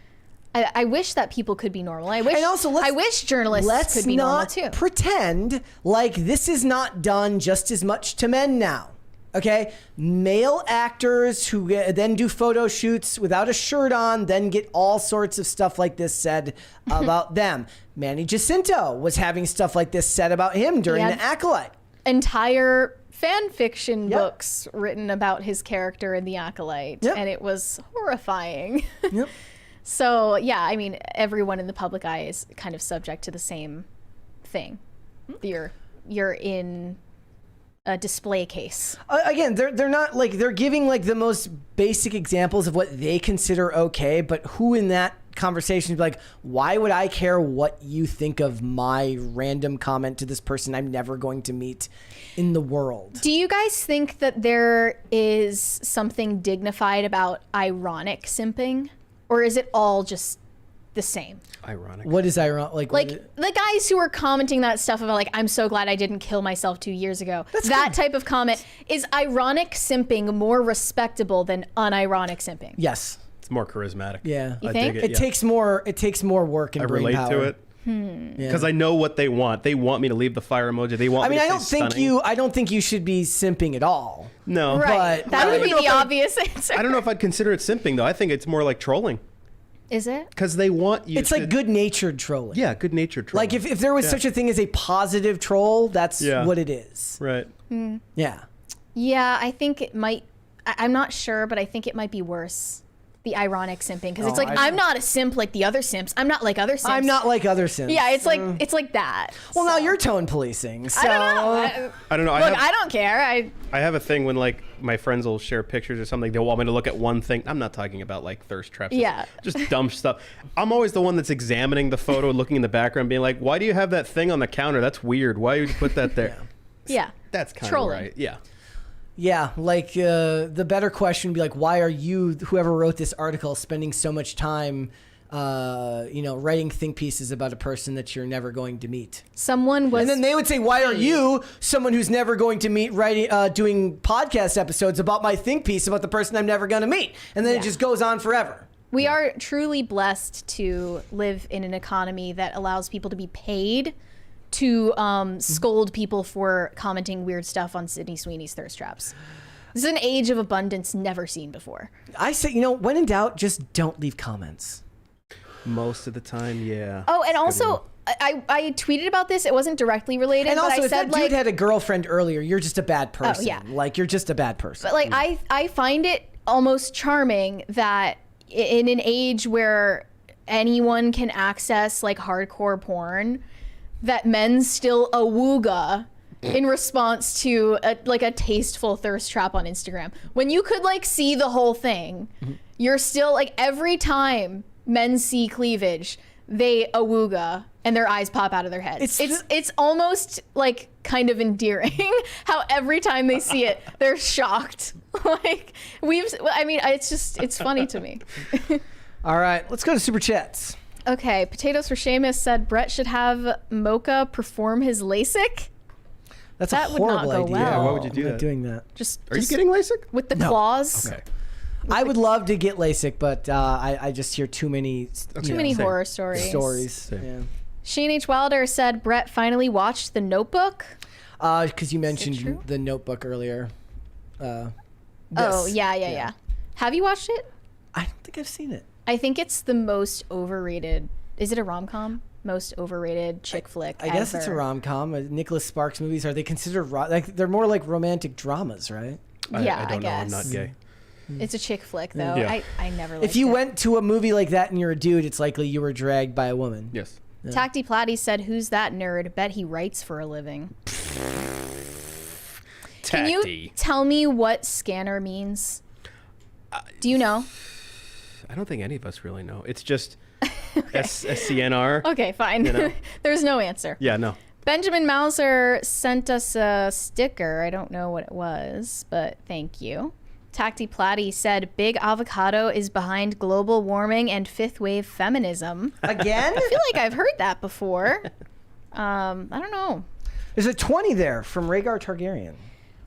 that people could be normal. I wish journalists could be normal too. Let's not pretend like this is not done just as much to men now. Okay, male actors who then do photo shoots without a shirt on, then get all sorts of stuff like this said about them. Manny Jacinto was having stuff like this said about him during the Acolyte. Entire fan fiction books written about his character in The Acolyte, and it was horrifying. So yeah, I mean, everyone in the public eye is kind of subject to the same thing. You're in a display case. Again, they're not like, they're giving like the most basic examples of what they consider okay, but who in that conversation would be like, why would I care what you think of my random comment to this person I'm never going to meet in the world? Do you guys think that there is something dignified about ironic simping, or is it all just the same? Ironic. What is ironic? Like the guys who were commenting that stuff about like, I'm so glad I didn't kill myself 2 years ago. That type of comment. Is ironic simping more respectable than unironic simping? Yes. It's more charismatic. Yeah. You think? It takes more work and I brain relate power. to it. Because I know what they want. They want me to leave the fire emoji. They want me to say stunning. I don't think you should be simping at all. No. Right. But that would be the obvious answer. I don't know if I'd consider it simping though. I think it's more like trolling. Is it? Because they want you. It's like good-natured trolling. Yeah, good-natured trolling. Like if there was such a thing as a positive troll, that's what it is. Right. Yeah. Yeah, I think it might. I'm not sure, but I think it might be worse. The ironic simping, because it's like, I'm not a simp like the other simps. I'm not like other simps. I'm not like other simps. Yeah, it's like that. Well, now you're tone policing. So. I don't know. I don't know. Look, I don't care. I have a thing when like my friends will share pictures or something. They'll want me to look at one thing. I'm not talking about like thirst traps. Yeah. Just dumb stuff. I'm always the one that's examining the photo, looking in the background, being like, why do you have that thing on the counter? That's weird. Why would you put that there? Yeah. That's kind of trolling. right. Yeah. Yeah, like the better question would be like, why are you, whoever wrote this article, spending so much time, writing think pieces about a person that you're never going to meet? Someone was, and then they would say, why are you, someone who's never going to meet, writing, doing podcast episodes about my think piece about the person I'm never going to meet? And then it just goes on forever. We are truly blessed to live in an economy that allows people to be paid to scold people for commenting weird stuff on Sydney Sweeney's thirst traps. This is an age of abundance never seen before. I say, when in doubt, just don't leave comments. Most of the time, yeah. Oh, and also, I tweeted about this. It wasn't directly related, And but also, I if said that dude had a girlfriend earlier, you're just a bad person. yeah. Like, you're just a bad person. But like, I find it almost charming that in an age where anyone can access like hardcore porn, that men still awooga in response to a tasteful thirst trap on Instagram. When you could like see the whole thing, you're still like, every time men see cleavage, they awooga and their eyes pop out of their heads. It's almost like kind of endearing how every time they see it, they're shocked. Like it's funny to me. All right, let's go to Super Chats. Okay, Potatoes for Seamus said Brett should have Mocha perform his LASIK. That's that a would not horrible go idea. well. Yeah, why would you do I'm not that? doing that. Are you getting LASIK? With the claws? Okay. I would love to get LASIK, but I just hear too many Horror stories. Same. Yeah. Shane H. Wilder said Brett finally watched The Notebook. Because you mentioned The Notebook earlier. Yeah. Have you watched it? I don't think I've seen it. I think it's the most overrated. Is it a rom-com? Most overrated chick flick I guess it's a rom-com. Nicholas Sparks movies, are they considered they're more like romantic dramas, right? Yeah, I don't know. guess. I'm not gay. It's a chick flick, though. Yeah. I never liked If you it. went to a movie like that and you're a dude, it's likely you were dragged by a woman. Yes. Tacty Platty said, "Who's that nerd? Bet he writes for a living." Can you tell me what scanner means? Do you know? I don't think any of us really know. It's just SCNR. Okay, fine. You know? There's no answer. Yeah, no. Benjamin Mauser sent us a sticker. I don't know what it was, but thank you. Tacty Platty said, "Big Avocado is behind global warming and fifth wave feminism." Again? I feel like I've heard that before. I don't know. There's a 20 there from Rhaegar Targaryen.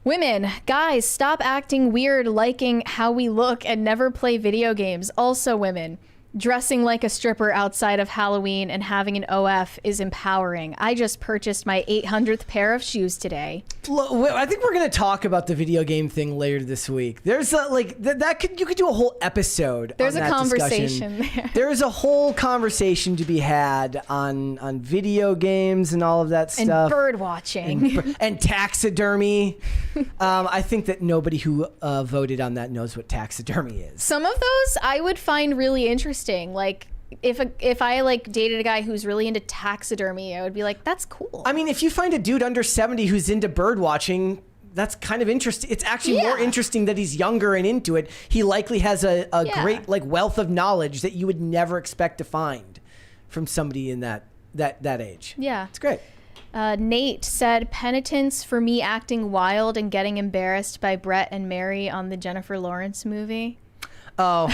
Women, guys, stop acting weird, liking how we look, and never play video games. Also, women, dressing like a stripper outside of Halloween and having an OF is empowering. I just purchased my 800th pair of shoes today. I think we're going to talk about the video game thing later this week. There's you could do a whole episode. There's on a that conversation discussion. there. There's a whole conversation to be had on video games and all of that And stuff. bird watching. And taxidermy. I think that nobody who voted on that knows what taxidermy is. Some of those I would find really interesting. Like if I like dated a guy who's really into taxidermy, I would be like, that's cool. I mean, if you find a dude under 70 who's into bird watching, that's kind of interesting. It's actually more interesting that he's younger and into it. He likely has a great like wealth of knowledge that you would never expect to find from somebody in that age. Yeah. It's great. Nate said, penitence for me acting wild and getting embarrassed by Brett and Mary on the Jennifer Lawrence movie. Oh,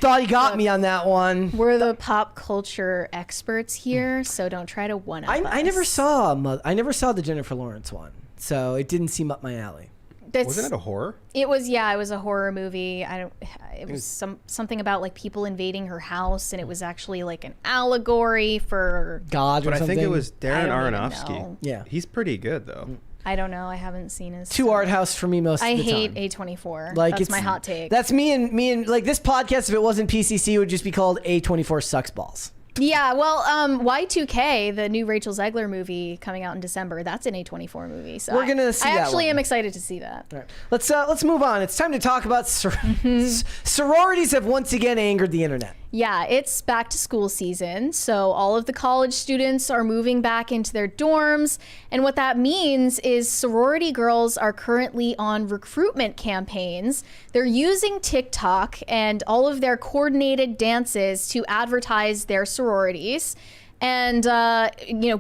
thought he got me on that one. We're the pop culture experts here, so don't try to one-up us. I never saw the Jennifer Lawrence one, so it didn't seem up my alley. Wasn't it a horror? It was a horror movie. It was something about like people invading her house, and it was actually like an allegory for God or but something. I think it was Darren I don't even Aronofsky. know. Yeah. He's pretty good though. I don't know. I haven't seen his. Too art house for me most of I the hate time. A24. Like, That's it's my hot take. That's me and like this podcast. If it wasn't PCC, would just be called A24 Sucks Balls. Yeah, well, Y2K, the new Rachel Zegler movie coming out in December, that's an A24 movie. So We're gonna see I that actually one. am excited to see that. All right. Let's move on. It's time to talk about sororities have once again angered the internet. Yeah, it's back to school season, so all of the college students are moving back into their dorms, and what that means is sorority girls are currently on recruitment campaigns. They're using TikTok and all of their coordinated dances to advertise their sororities and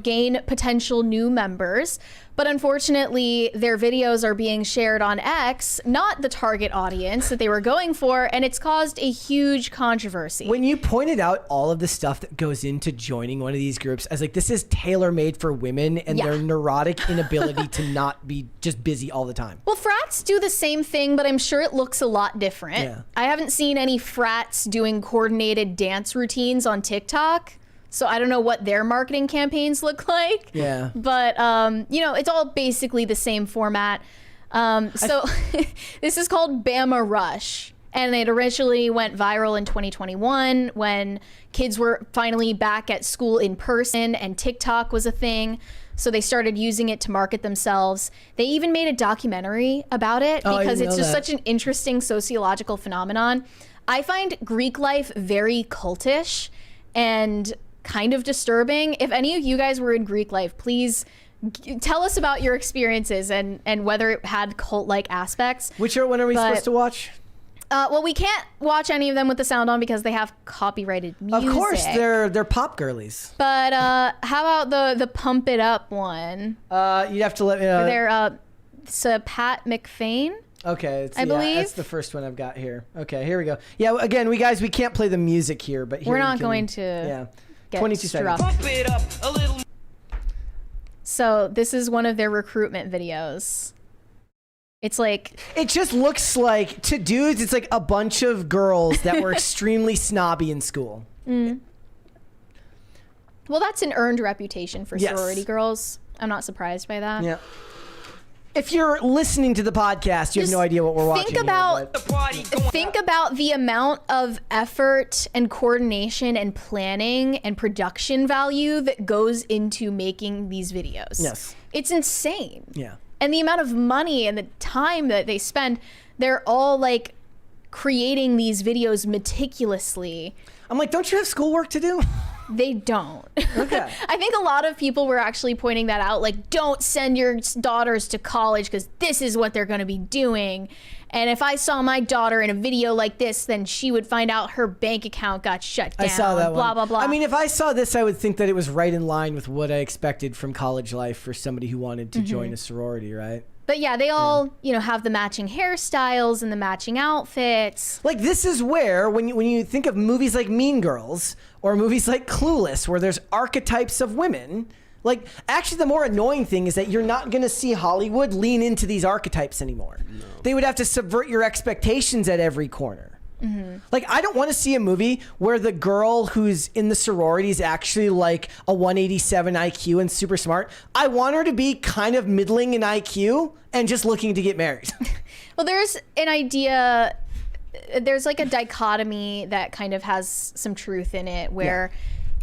gain potential new members. But unfortunately, their videos are being shared on X, not the target audience that they were going for, and it's caused a huge controversy. When you pointed out all of the stuff that goes into joining one of these groups, as like, this is tailor-made for women and their neurotic inability to not be just busy all the time. Well, frats do the same thing, but I'm sure it looks a lot different. Yeah. I haven't seen any frats doing coordinated dance routines on TikTok. So I don't know what their marketing campaigns look like. Yeah. But, it's all basically the same format. So this is called Bama Rush. And it originally went viral in 2021 when kids were finally back at school in person and TikTok was a thing. So they started using it to market themselves. They even made a documentary about it because it's just such an interesting sociological phenomenon. I find Greek life very cultish and kind of disturbing. If any of you guys were in Greek life, please tell us about your experiences and whether it had cult-like aspects. When are we supposed to watch? Well, we can't watch any of them with the sound on because they have copyrighted music. Of course, they're pop girlies. But how about the Pump It Up one? You'd have to let me know. They're Pat McFane. Okay, I believe that's the first one I've got here. Okay, here we go. Yeah, again, we can't play the music here, but here we're not going to. Get 22 seconds. Pump it up a little. So this is one of their recruitment videos. It's like... It just looks like, to dudes, it's like a bunch of girls that were extremely snobby in school. Well, that's an earned reputation for sorority girls. I'm not surprised by that. Yeah. If you're listening to the podcast, you have no idea what we're watching. Think about the amount of effort and coordination and planning and production value that goes into making these videos. Yes. It's insane. Yeah. And the amount of money and the time that they spend, they're all like creating these videos meticulously. I'm like, don't you have schoolwork to do? They don't. Okay. I think a lot of people were actually pointing that out, like, don't send your daughters to college because this is what they're going to be doing. And if I saw my daughter in a video like this, then she would find out her bank account got shut down. I saw that blah, one. blah, blah. I mean, if I saw this, I would think that it was right in line with what I expected from college life for somebody who wanted to join a sorority, right? But yeah, they all, have the matching hairstyles and the matching outfits. Like, this is where, when you think of movies like Mean Girls or movies like Clueless, where there's archetypes of women, like, actually the more annoying thing is that you're not going to see Hollywood lean into these archetypes anymore. No. They would have to subvert your expectations at every corner. Like, I don't want to see a movie where the girl who's in the sorority is actually like a 187 IQ and super smart. I want her to be kind of middling in IQ and just looking to get married. Well, there's an idea, there's like a dichotomy that kind of has some truth in it where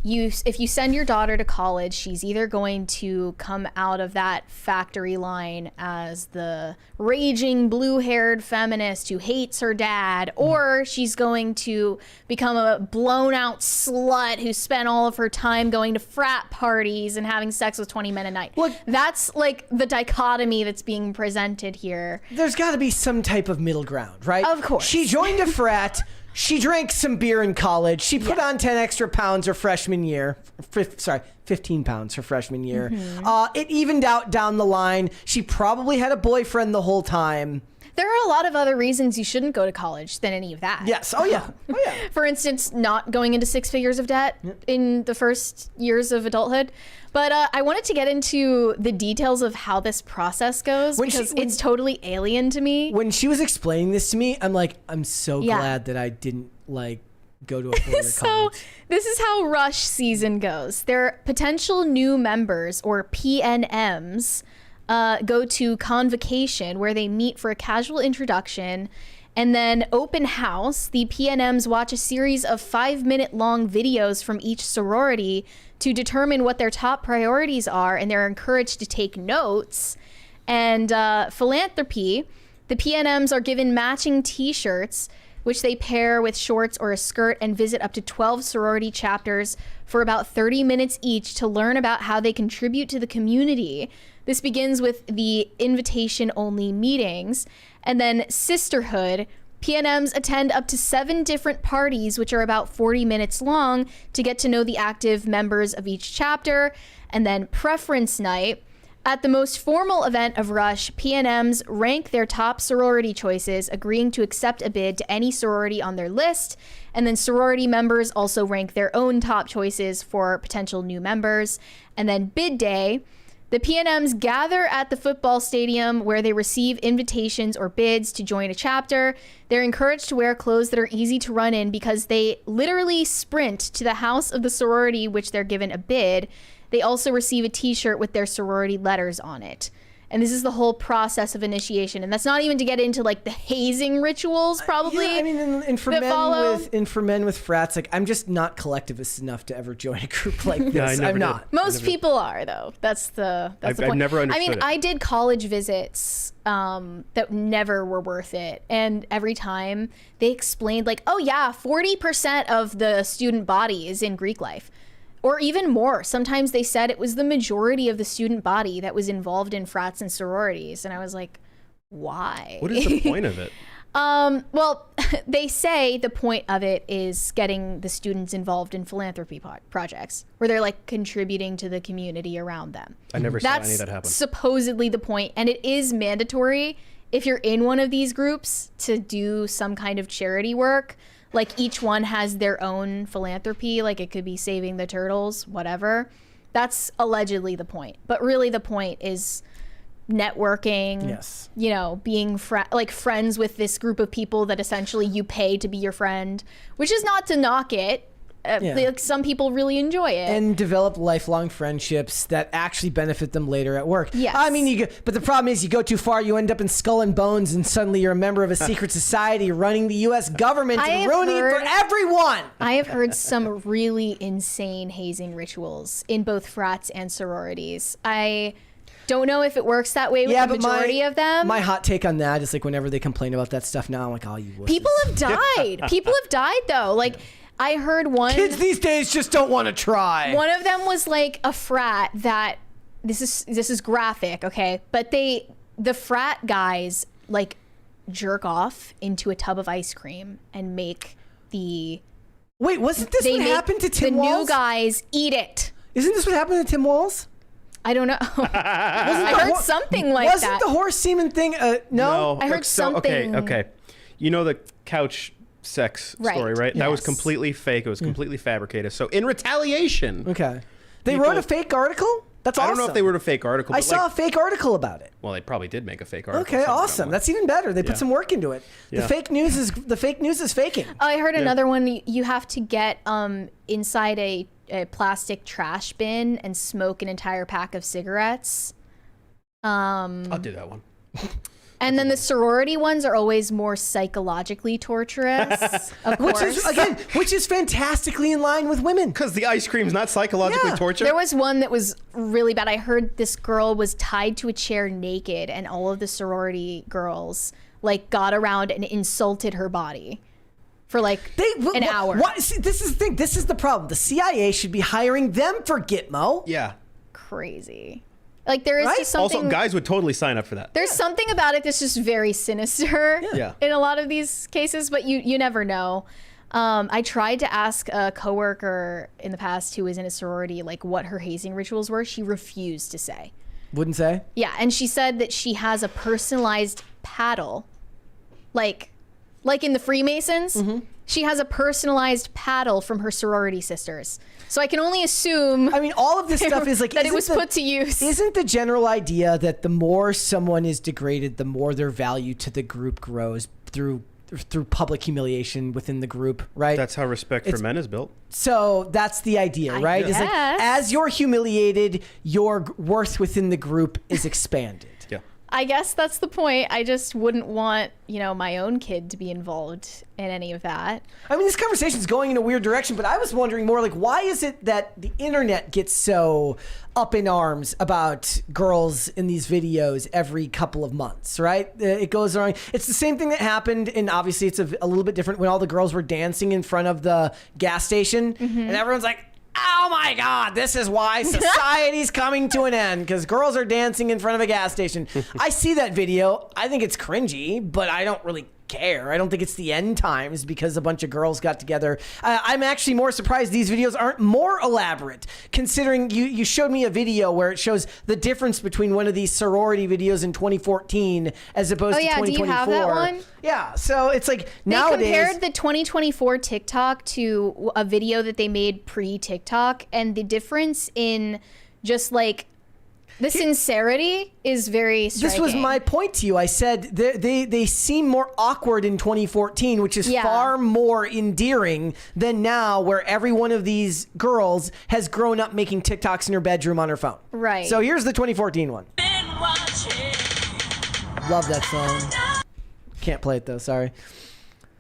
if you send your daughter to college, she's either going to come out of that factory line as the raging blue-haired feminist who hates her dad, or she's going to become a blown-out slut who spent all of her time going to frat parties and having sex with 20 men a night. Look, that's like the dichotomy that's being presented here. There's got to be some type of middle ground, right? Of course. She joined a frat. She drank some beer in college. She put on 10 extra pounds her freshman year. 15 pounds her freshman year. It evened out down the line. She probably had a boyfriend the whole time. There are a lot of other reasons you shouldn't go to college than any of that. Yes. Oh, yeah. For instance, not going into 6 figures of debt in the first years of adulthood. But I wanted to get into the details of how this process goes because it's totally alien to me. When she was explaining this to me, I'm like, I'm so glad that I didn't go to a four-year college. This is how Rush season goes. Their potential new members, or PNMs, go to convocation where they meet for a casual introduction, and then open house. The PNMs watch a series of 5-minute long videos from each sorority to determine what their top priorities are, and they're encouraged to take notes. And philanthropy, the PNMs are given matching t-shirts, which they pair with shorts or a skirt, and visit up to 12 sorority chapters for about 30 minutes each to learn about how they contribute to the community. This begins with the invitation-only meetings. And then sisterhood, PNMs attend up to 7 different parties, which are about 40 minutes long, to get to know the active members of each chapter. And then preference night. At the most formal event of Rush, PNMs rank their top sorority choices, agreeing to accept a bid to any sorority on their list. And then sorority members also rank their own top choices for potential new members. And then bid day. The PNMs gather at the football stadium where they receive invitations or bids to join a chapter. They're encouraged to wear clothes that are easy to run in because they literally sprint to the house of the sorority which they're given a bid. They also receive a t-shirt with their sorority letters on it. And this is the whole process of initiation. And that's not even to get into like the hazing rituals, probably. Yeah, I mean, and for men with frats, like I'm just not collectivist enough to ever join a group like this. I'm not. Most people are, though. That's the point. I've never understood it. I did college visits that never were worth it. And every time they explained like, oh yeah, 40% of the student body is in Greek life. Or even more. Sometimes they said it was the majority of the student body that was involved in frats and sororities. And I was like, why? What is the point of it? Well, they say the point of it is getting the students involved in philanthropy projects where they're like contributing to the community around them. I never saw any of that happen. That's supposedly the point. And it is mandatory if you're in one of these groups to do some kind of charity work. Like each one has their own philanthropy, like it could be saving the turtles, whatever. That's allegedly the point. But really the point is networking, yes. You know, being friends with this group of people that essentially you pay to be your friend, which is not to knock it. Like some people really enjoy it. And develop lifelong friendships that actually benefit them later at work. Yes. I mean, but the problem is you go too far, you end up in Skull and Bones, and suddenly you're a member of a secret society running the U.S. government and ruining it for everyone. I have heard some really insane hazing rituals in both frats and sororities. I don't know if it works that way with the majority of them. My hot take on that is like whenever they complain about that stuff now, I'm like, oh, you wusses. People have died. People have died, though. Like, I heard one. Kids these days just don't want to try. One of them was like a frat that this is graphic, okay? But the frat guys like jerk off into a tub of ice cream and make the Wait, wasn't this what happened to Tim Walz? The new guys eat it. Isn't this what happened to Tim Walz? I don't know. I heard something like that. Wasn't the horse semen thing? No, I heard something. Okay. You know the couch sex story, right? That was Yes. completely fake. It was completely fabricated. So in retaliation, they wrote a fake article. That's awesome. I don't know if they wrote a fake article. I saw a fake article about it. Well, they probably did make a fake article. Okay, awesome. That's even better. They put some work into it. The fake news is faking. I heard another one. You have to get inside a plastic trash bin and smoke an entire pack of cigarettes. I'll do that one. And then the sorority ones are always more psychologically torturous, of course. Which is fantastically in line with women. Because the ice cream's not psychologically torture. There was one that was really bad. I heard this girl was tied to a chair naked, and all of the sorority girls like got around and insulted her body for like an hour. See, this is the thing. This is the problem. The CIA should be hiring them for Gitmo. Yeah. Crazy. Like there is just something. Also, guys would totally sign up for that. There's something about it that's just very sinister in a lot of these cases, but you never know. I tried to ask a coworker in the past who was in a sorority like what her hazing rituals were. She refused to say. Wouldn't say? Yeah, and she said that she has a personalized paddle, like in the Freemasons. Mm-hmm. She has a personalized paddle from her sorority sisters. So I can only assume. I mean, all of this stuff is like that it was put to use. Isn't the general idea that the more someone is degraded, the more their value to the group grows through public humiliation within the group, right? That's how respect for men is built. So that's the idea, right? Is like as you're humiliated, your worth within the group is expanded. Yeah. I guess that's the point. I just wouldn't want, my own kid to be involved in any of that. I mean, this conversation's going in a weird direction, but I was wondering more like, why is it that the internet gets so up in arms about girls in these videos every couple of months, right? It goes around. It's the same thing that happened, and obviously it's a little bit different when all the girls were dancing in front of the gas station, and everyone's like, oh my God, this is why society's coming to an end, because girls are dancing in front of a gas station. I see that video. I think it's cringy, but I don't really care. I don't think it's the end times because a bunch of girls got together. I'm actually more surprised these videos aren't more elaborate, considering you showed me a video where it shows the difference between one of these sorority videos in 2014 as opposed to 2024. Do you have that one? Yeah, so it's like nowadays. They compared the 2024 TikTok to a video that they made pre-TikTok, and the difference in just like the sincerity is very striking. This was my point to you. I said they seem more awkward in 2014, which is far more endearing than now, where every one of these girls has grown up making TikToks in her bedroom on her phone. Right. So here's the 2014 one. Love that song. Can't play it though. Sorry.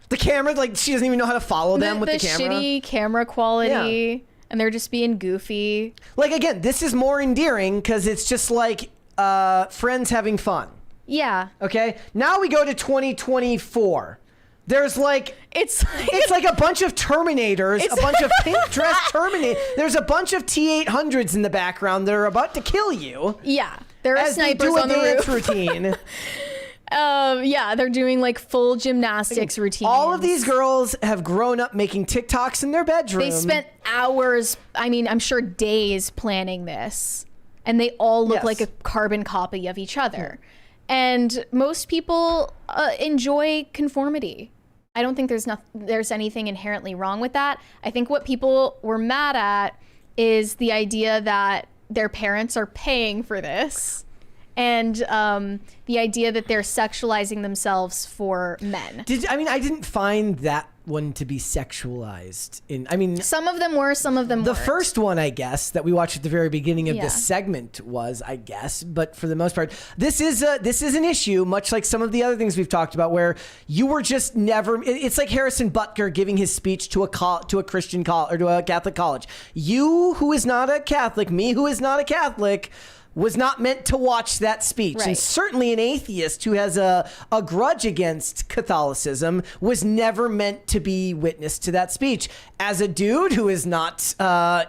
The camera, like she doesn't even know how to follow them with the camera. The shitty camera quality, and they're just being goofy. Like again, this is more endearing because it's just like friends having fun. Yeah. Okay. Now we go to 2024. There's like it's like a bunch of Terminators, a bunch of pink dress Terminator. There's a bunch of T-800s in the background that are about to kill you. Yeah, there are as snipers they do on the dance roof. routine. Yeah, they're doing like full gymnastics routines. All of these girls have grown up making TikToks in their bedroom. They spent hours, I mean, I'm sure days planning this, and they all look like a carbon copy of each other. And most people enjoy conformity. I don't think there's anything inherently wrong with that. I think what people were mad at is the idea that their parents are paying for this. And the idea that they're sexualizing themselves for men. I didn't find that one to be sexualized. Some of them were, some of them weren't. The first one, I guess, that we watched at the very beginning of this segment was, I guess, but for the most part, this is an issue, much like some of the other things we've talked about, where you were just never. It's like Harrison Butker giving his speech to a Christian college or to a Catholic college. You, who is not a Catholic, me, who is not a Catholic, was not meant to watch that speech. Right. And certainly an atheist who has a grudge against Catholicism was never meant to be witness to that speech. As a dude who is not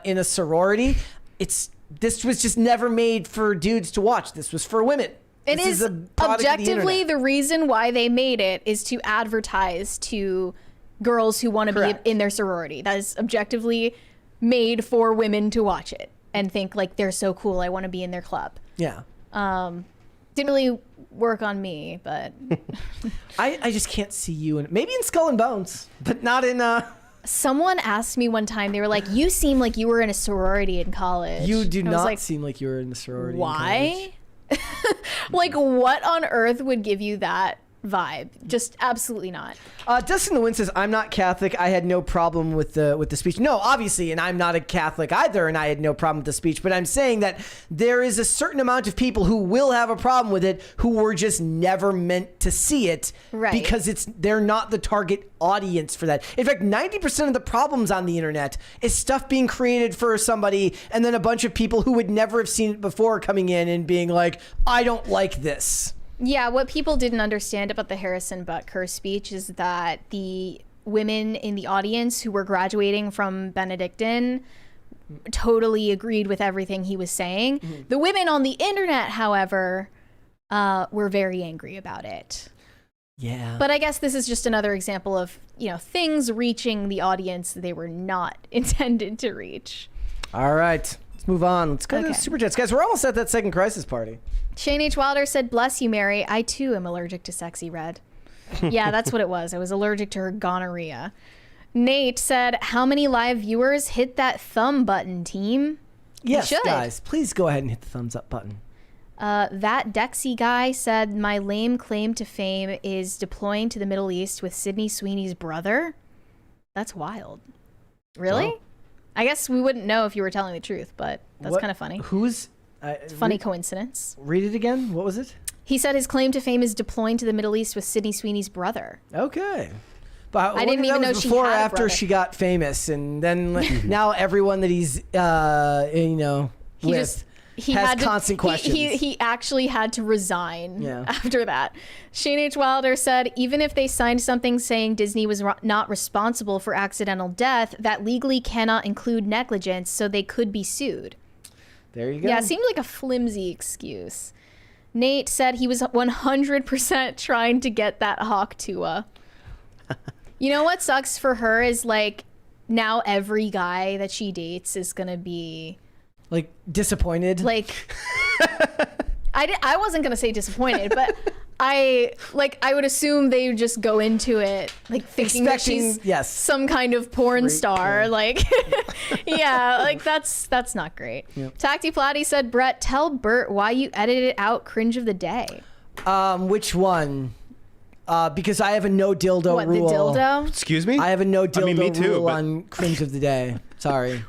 in a sorority, this was just never made for dudes to watch. This was for women. It this is a product objectively of the the reason why they made it is to advertise to girls who want to be in their sorority. That is objectively made for women to watch it and think like they're so cool, I want to be in their club. Yeah. Didn't really work on me, but I just can't see you in maybe in Skull and Bones, but not in Someone asked me one time, they were like, you seem like you were in a sorority in college. You do not seem like you were in a sorority. Why? Like, what on earth would give you that vibe? Just absolutely not. Dustin the Wind says, I'm not Catholic. I had no problem with the speech. No, obviously, and I'm not a Catholic either, and I had no problem with the speech. But I'm saying that there is a certain amount of people who will have a problem with it who were just never meant to see it because they're not the target audience for that. In fact, 90% of the problems on the internet is stuff being created for somebody and then a bunch of people who would never have seen it before coming in and being like, I don't like this. Yeah, what people didn't understand about the Harrison Butker speech is that the women in the audience who were graduating from Benedictine totally agreed with everything he was saying. Mm-hmm. The women on the internet, however, were very angry about it. Yeah. But I guess this is just another example of, things reaching the audience they were not intended to reach. All right. Let's move on. Let's go to the Super Chats. Guys, we're almost at that second crisis party. Shane H. Wilder said, bless you, Mary. I, too, am allergic to Sexy Red. Yeah, that's what it was. I was allergic to her gonorrhea. Nate said, how many live viewers hit that thumb button, team? Yes, guys. Please go ahead and hit the thumbs up button. That Dexy guy said, my lame claim to fame is deploying to the Middle East with Sydney Sweeney's brother. That's wild. Really? Well, I guess we wouldn't know if you were telling the truth, but that's kind of funny. Who's... funny coincidence. Read it again. What was it? He said his claim to fame is deploying to the Middle East with Sydney Sweeney's brother. Okay. But I didn't even know she before or had a after brother. she got famous, and then now everyone that he's has constant questions. He actually had to resign after that. Shane H. Wilder said, even if they signed something saying Disney was not responsible for accidental death, that legally cannot include negligence, so they could be sued. There you go. Yeah, it seemed like a flimsy excuse. Nate said he was 100% trying to get that hawk Tuah. You know what sucks for her is like now every guy that she dates is gonna be like disappointed. Like I wasn't gonna say disappointed, but I would assume they would just go into it like thinking that she's some kind of porn star. Like, yeah, like that's not great. Yep. Tacty Platty said, Brett, tell Bert why you edited out Cringe of the Day. Which one? Because I have a no dildo rule. The dildo? Excuse me? I have a no dildo rule on Cringe of the Day. Sorry.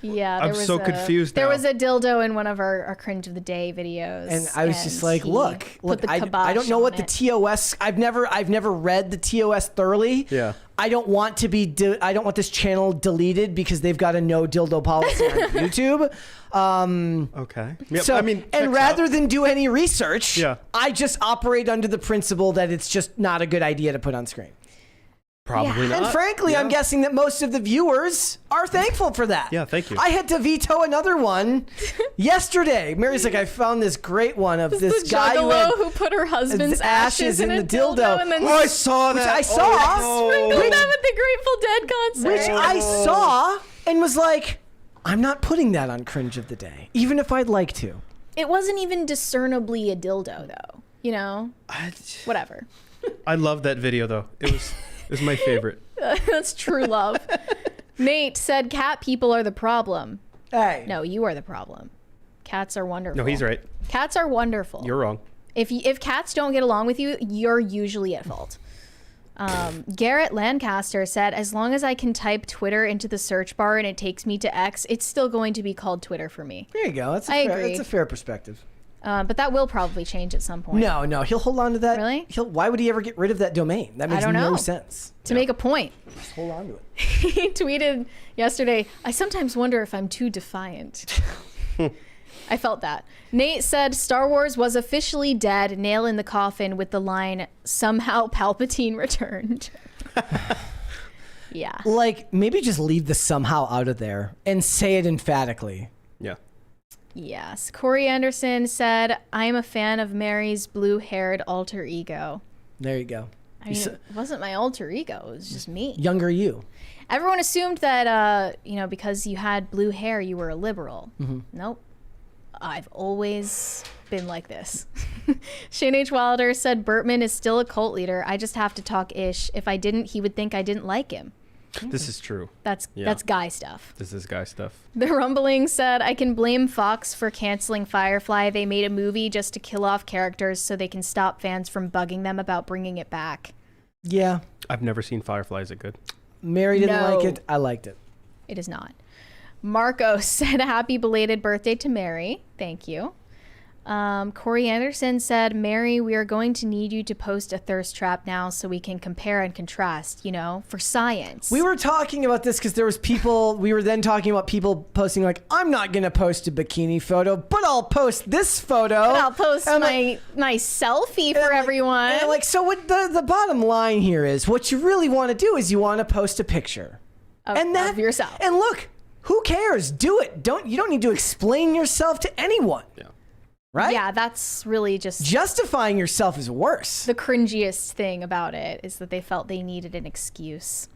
Yeah, I'm so confused now. There was a dildo in one of our Cringe of the Day videos. And I was just like, look, I don't know what the TOS, I've never read the TOS thoroughly. Yeah. I don't want to be, I don't want this channel deleted because they've got a no dildo policy on YouTube. Okay. Yep, So, I mean, and rather than do any research, Yeah. I just operate under the principle that it's just not a good idea to put on screen. Probably not. And frankly, I'm guessing that most of the viewers are thankful for that. Yeah, thank you. I had to veto another one yesterday. Mary's like, I found this great one of this guy who put her husband's ashes in a dildo and then I saw that. Which I saw. sprinkled them at the Grateful Dead concert. Which I saw and was like, I'm not putting that on Cringe of the Day, even if I'd like to. It wasn't even discernibly a dildo, though. You know? Whatever. I love that video, though. It was my favorite. That's true love. Nate said cat people are the problem. Hey. No, you are the problem. Cats are wonderful. No, he's right. Cats are wonderful. You're wrong. If cats don't get along with you, you're usually at fault. Garrett Lancaster said, as long as I can type Twitter into the search bar and it takes me to X, it's still going to be called Twitter for me. There you go. I agree. That's a fair perspective. But that will probably change at some point. No, he'll hold on to that. Really? Why would he ever get rid of that domain? That makes no sense. To make a point. Just hold on to it. He tweeted yesterday, I sometimes wonder if I'm too defiant. I felt that. Nate said Star Wars was officially dead, nail in the coffin with the line, somehow Palpatine returned. Yeah. Like, maybe just leave the somehow out of there and say it emphatically. Yeah. Yes. Corey Anderson said, I'm a fan of Mary's blue-haired alter ego. There you go. I mean, it wasn't my alter ego. It was just me. Younger you. Everyone assumed that, because you had blue hair, you were a liberal. Mm-hmm. Nope. I've always been like this. Shane H. Wilder said, Bertman is still a cult leader. I just have to talk ish. If I didn't, he would think I didn't like him. This is true. That's guy stuff. This is guy stuff. The Rumbling said, I can blame Fox for canceling Firefly. They made a movie just to kill off characters so they can stop fans from bugging them about bringing it back. Yeah. I've never seen Firefly. Is it good? Mary didn't like it. I liked it. It is not. Marco said, happy belated birthday to Mary. Thank you. Corey Anderson said, Mary, we are going to need you to post a thirst trap now so we can compare and contrast, for science. We were talking about this because there was people, we were then talking about people posting like, I'm not going to post a bikini photo, but I'll post this photo. But I'll post my selfie for everyone. And so what the bottom line here is, what you really want to do is you want to post a picture. Of yourself. And look, who cares? Do it. You don't need to explain yourself to anyone. Yeah. Right? Yeah, that's really just... Justifying yourself is worse. The cringiest thing about it is that they felt they needed an excuse.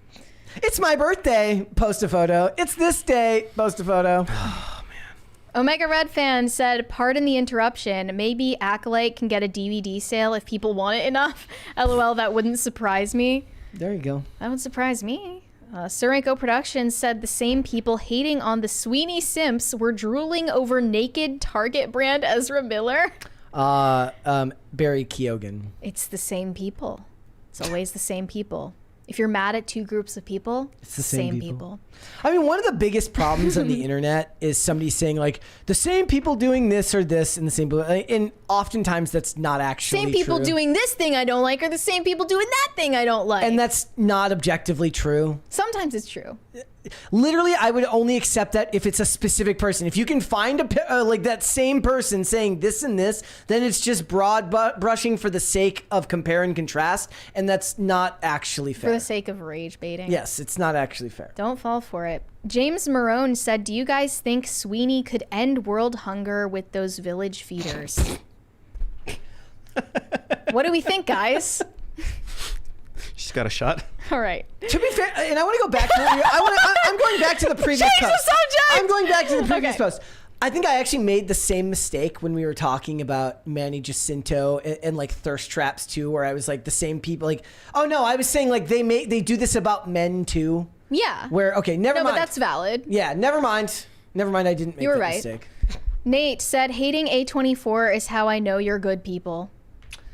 It's my birthday, post a photo. It's this day, post a photo. Oh, man. Omega Red Fan said, pardon the interruption. Maybe Acolyte can get a DVD sale if people want it enough. LOL, that wouldn't surprise me. There you go. That would surprise me. Surenko Productions said the same people hating on the Sweeney simps were drooling over naked Target brand Ezra Miller. Barry Keoghan. It's the same people. It's always the same people. If you're mad at two groups of people, it's the same people. I mean, one of the biggest problems on the internet is somebody saying like the same people doing this or this and the same people, and oftentimes that's not actually same people true. Doing this thing I don't like are the same people doing that thing I don't like. And that's not objectively true. Sometimes it's true. Literally, I would only accept that if it's a specific person. If you can find like that same person saying this and this, then it's just broad brushing for the sake of compare and contrast, and that's not actually fair. For the sake of rage baiting. Yes, it's not actually fair. Don't fall for it. James Marone said, do you guys think Sweeney could end world hunger with those village feeders? What do we think, guys? She's got a shot. All right. To be fair, and I want to go back to I'm going back to the previous Change post. the subject! I'm going back to the previous post. I think I actually made the same mistake when we were talking about Manny Jacinto and like thirst traps too, where I was like the same people like, oh no, I was saying like they do this about men too. Yeah. Where, okay, never mind. No, but that's valid. Yeah, never mind. Never mind, I didn't make that mistake. Nate said, hating A24 is how I know you're good people.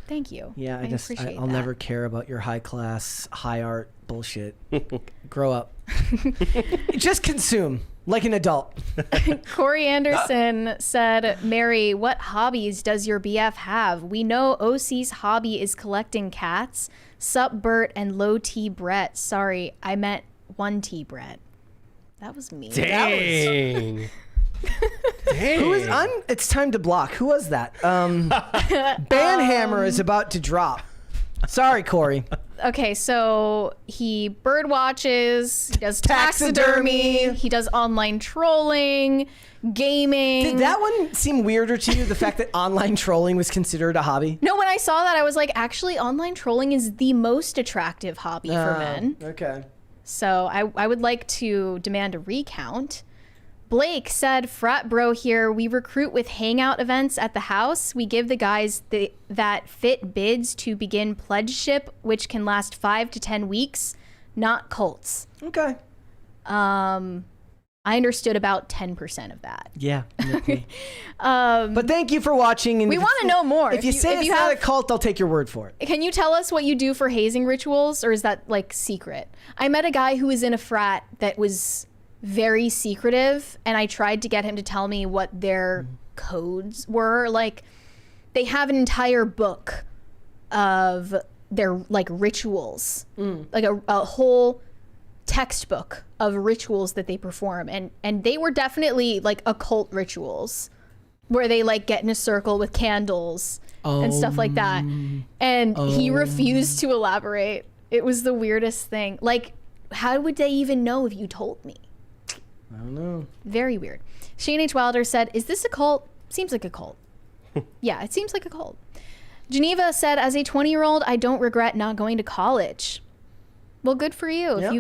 Thank you. Yeah, I'll that. never care about your high class, high art bullshit. Grow up. Just consume. Like an adult. Corey Anderson said, Mary, what hobbies does your BF have? We know OC's hobby is collecting cats. Sup, Bert and low T Brett. Sorry, I meant 1T Brett. That was me. Dang. Dang. Who is on? It's time to block. Who was that? Banhammer is about to drop. Sorry, Corey. Okay, so he bird watches, he does taxidermy, he does online trolling, gaming. Did that one seem weirder to you, the fact that online trolling was considered a hobby? No, when I saw that, I was like, actually, online trolling is the most attractive hobby for men. Okay. So I would like to demand a recount. Blake said, frat bro here, we recruit with hangout events at the house. We give the guys that fit bids to begin pledgeship, which can last 5 to 10 weeks, not cults. Okay. I understood about 10% of that. Yeah. But thank you for watching. And we want to know more. If you say it's not a cult, I'll take your word for it. Can you tell us what you do for hazing rituals, or is that like secret? I met a guy who was in a frat that was very secretive, and I tried to get him to tell me what their codes were. Like, they have an entire book of their like rituals, like a whole textbook of rituals that they perform, and they were definitely like occult rituals where they like get in a circle with candles and stuff like that, and he refused to elaborate. It was the weirdest thing. Like, how would they even know if you told me? I don't know. Very weird. Shane H. Wilder said, is this a cult? Seems like a cult. Yeah, it seems like a cult. Geneva said, as a 20-year-old, I don't regret not going to college. Well, good for you. Yep.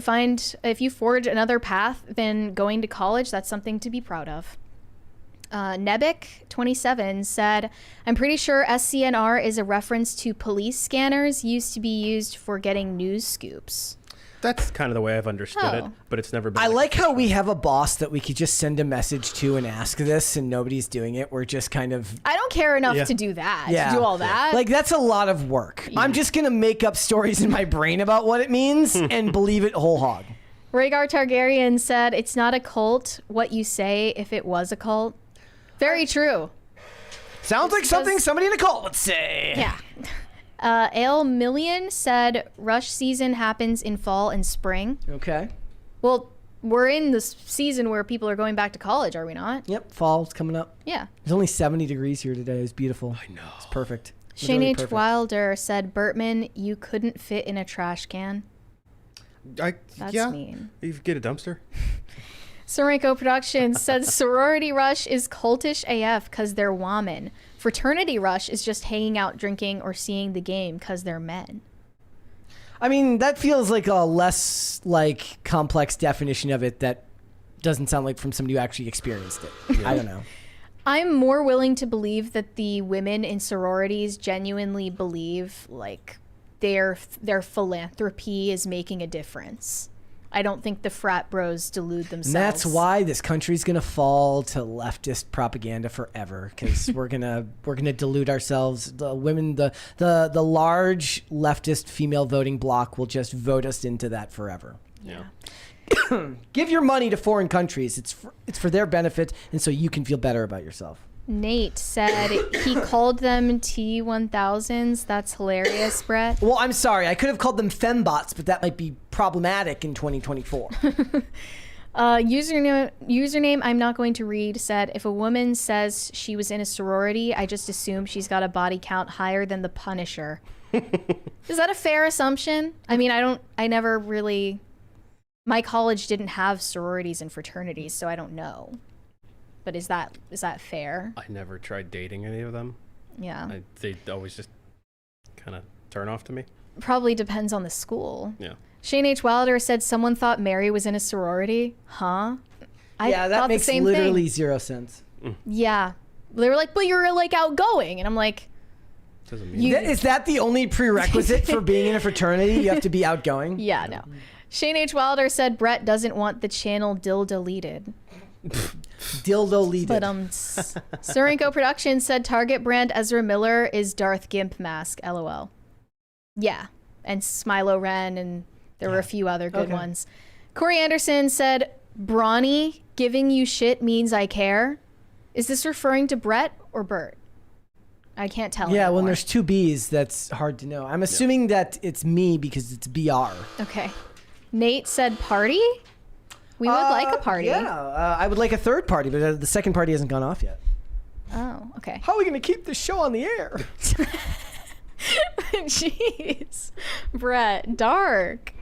If you forge another path than going to college, that's something to be proud of. Nebik27 said, I'm pretty sure SCNR is a reference to police scanners used to be used for getting news scoops. That's kind of the way I've understood it, but it's never been. I like how we have a boss that we could just send a message to and ask this, and nobody's doing it. We're just kind of. I don't care enough to do that. Yeah. To do all that. Like, that's a lot of work. I'm just gonna make up stories in my brain about what it means and believe it whole hog. Rhaegar Targaryen said, it's not a cult what you say if it was a cult. Very true. Sounds like something somebody in a cult would say. Yeah. Ale Million said rush season happens in fall and spring. Okay. Well, we're in the season where people are going back to college, are we not? Yep, fall's coming up. Yeah. It's only 70 degrees here today. It's beautiful. I know. It's perfect. Shane H. Wilder said, Bertman, you couldn't fit in a trash can. That's mean. You get a dumpster. Sorenko Productions said Sorority Rush is cultish AF because they're women. Fraternity Rush is just hanging out, drinking, or seeing the game because they're men. I mean, that feels like a less like complex definition of it that doesn't sound like from somebody who actually experienced it. Yeah. I don't know. I'm more willing to believe that the women in sororities genuinely believe like their philanthropy is making a difference. I don't think the frat bros delude themselves. And that's why this country's gonna fall to leftist propaganda forever, because we're gonna delude ourselves. The women, the large leftist female voting bloc will just vote us into that forever. Yeah. Give your money to foreign countries. It's for their benefit, and so you can feel better about yourself. Nate said he called them T1000s. That's hilarious, Brett. Well, I'm sorry. I could have called them fembots, but that might be problematic in 2024. Username I'm not going to read said, if a woman says she was in a sorority, I just assume she's got a body count higher than the Punisher. Is that a fair assumption? I mean, I never really... My college didn't have sororities and fraternities, so I don't know. But is that fair? I never tried dating any of them. Yeah. They always just kind of turn off to me. Probably depends on the school. Yeah. Shane H. Wilder said someone thought Mary was in a sorority. Huh? Yeah, that makes literally zero sense. Yeah. They were like, but you're like outgoing. And I'm like... Is that the only prerequisite for being in a fraternity? You have to be outgoing? Yeah, no. Shane H. Wilder said Brett doesn't want the channel deleted. Dildo-leaded. But Sorenko Productions said Target brand Ezra Miller is Darth Gimp mask. LOL. Yeah, and Smilo Ren, and there were a few other good ones. Corey Anderson said Brawny giving you shit means I care. Is this referring to Brett or Bert? I can't tell. Yeah, anymore. when there's two B's, that's hard to know. I'm assuming that it's me because it's BR. Okay. Nate said party? We would like a party. Yeah, I would like a third party, but the second party hasn't gone off yet. Oh, okay. How are we going to keep this show on the air? Jeez. Brett, dark.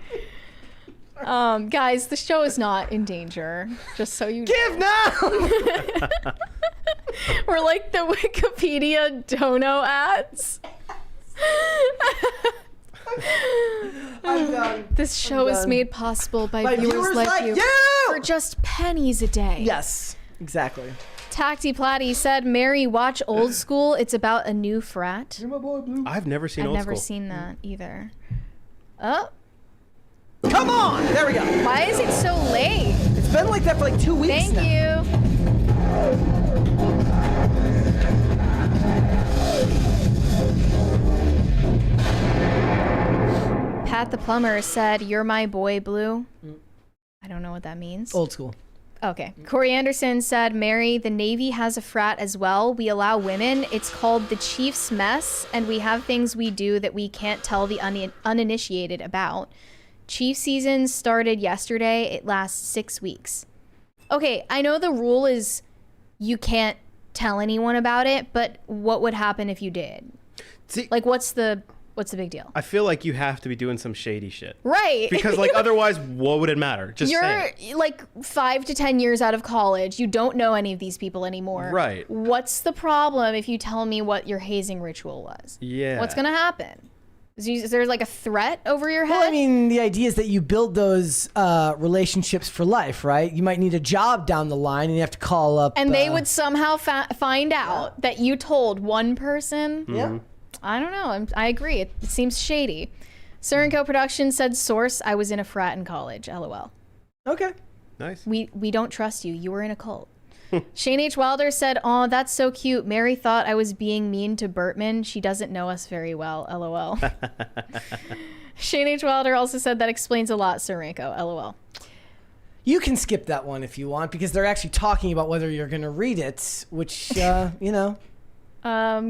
Guys, the show is not in danger. Just so you Give now! We're like the Wikipedia dono ads. I'm done. This show is made possible by viewers like you for just pennies a day. Yes, exactly. Tacty Platty said, Mary, watch Old School. It's about a new frat. You're my boy, Blue. I've never seen I've Old never School. seen that either. Oh, Come on! There we go. why is it so late? It's been like that for like 2 weeks Thank now. you. Pat the plumber said, "You're my boy, Blue." I don't know what that means. Old School. Okay. Corey Anderson said, Mary, the Navy has a frat as well. We allow women. It's called the Chief's Mess, and we have things we do that we can't tell the uninitiated about. Chief season started yesterday. It lasts 6 weeks. Okay, I know the rule is you can't tell anyone about it, but what would happen if you did? See, Like, what's the big deal? I feel like you have to be doing some shady shit. Right. Because like otherwise, what would it matter? Just You're say it. like 5 to 10 years out of college. You don't know any of these people anymore. Right. What's the problem if you tell me what your hazing ritual was? Yeah. What's going to happen? Is there like a threat over your head? Well, I mean, the idea is that you build those relationships for life, right? You might need a job down the line, and you have to call up. and they would somehow find out that you told one person. Yeah. I don't know. I agree. It seems shady. Surenko Productions said, source, I was in a frat in college. LOL. Okay. Nice. We don't trust you. You were in a cult. Shane H. Wilder said, "Oh, that's so cute. Mary thought I was being mean to Bertman. She doesn't know us very well. LOL." Shane H. Wilder also said, "That explains a lot, Surenko. LOL." You can skip that one if you want, because they're actually talking about whether you're going to read it, which, you know.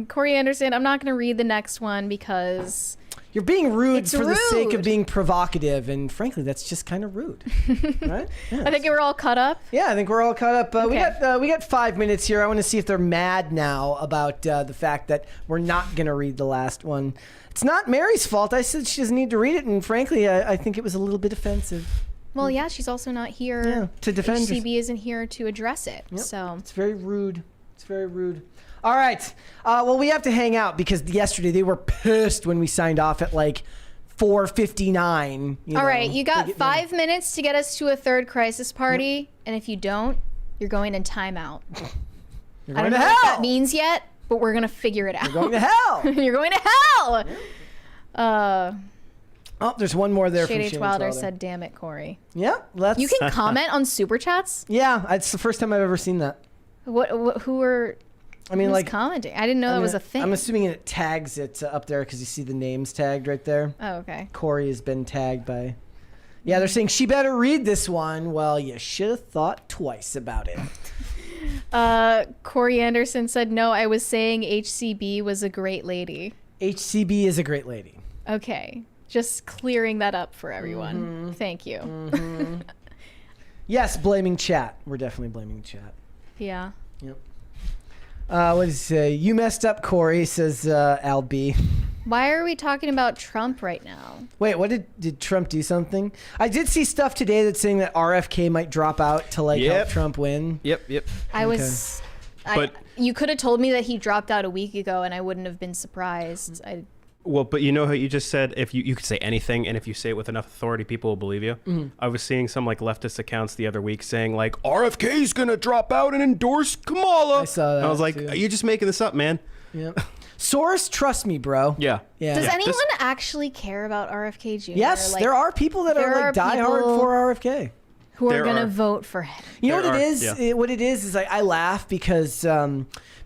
Corey Anderson, I'm not going to read the next one because You're being rude It's for the sake of rude. being provocative, and frankly, that's just kind of rude, right? Yeah. I think we're all caught up. Yeah, I think we're all caught up. Okay. We got 5 minutes here. I want to see if they're mad now about the fact that we're not going to read the last one. It's not Mary's fault. I said she doesn't need to read it, and frankly, I think it was a little bit offensive. Well, yeah, she's also not here. To defend herself. HCB isn't here to address it. Yep. So It's very rude. It's very rude. All right. Well, we have to hang out because yesterday they were pissed when we signed off at like 4:59. all right, you got 5 minutes to get us to a third crisis party, and if you don't, you're going in timeout. You're I going don't to know hell. what that means yet, but we're gonna figure it out. You're going to hell. You're going to hell. Oh, there's one more there Shade from H. Shane Wilder Wilder. said, "Damn it, Corey." Yeah, let's. You can comment on super chats. Yeah, it's the first time I've ever seen that. What who were? I mean, who's like commenting. I didn't know that was a thing. I'm assuming it tags it up there because you see the names tagged right there. Oh, okay. Corey has been tagged by. Yeah, they're saying she better read this one. Well, you should have thought twice about it. Corey Anderson said, "No, I was saying HCB was a great lady." HCB is a great lady. Okay, just clearing that up for everyone. Thank you. Yes, blaming chat. We're definitely blaming chat. Yeah. Yep. What does he say? You messed up, Corey, says Al B. Why are we talking about Trump right now? Wait, what did Trump do something? I did see stuff today that's saying that RFK might drop out to like help Trump win. Yep. I was. But- you could have told me that he dropped out a week ago, and I wouldn't have been surprised. Well, but you know how you just said if you could say anything, and if you say it with enough authority, people will believe you. Mm-hmm. I was seeing some like leftist accounts the other week saying like RFK's gonna drop out and endorse Kamala. I saw that And I was like, too. you're just making this up, man. Yep. Source, trust me, bro. Yeah. Yeah. Does Yeah, anyone this- actually care about RFK Jr.? Yes, Like, there are people that there are are like diehard people- for RFK. who are going to vote for him. You know what it is? Yeah. What it is like I laugh because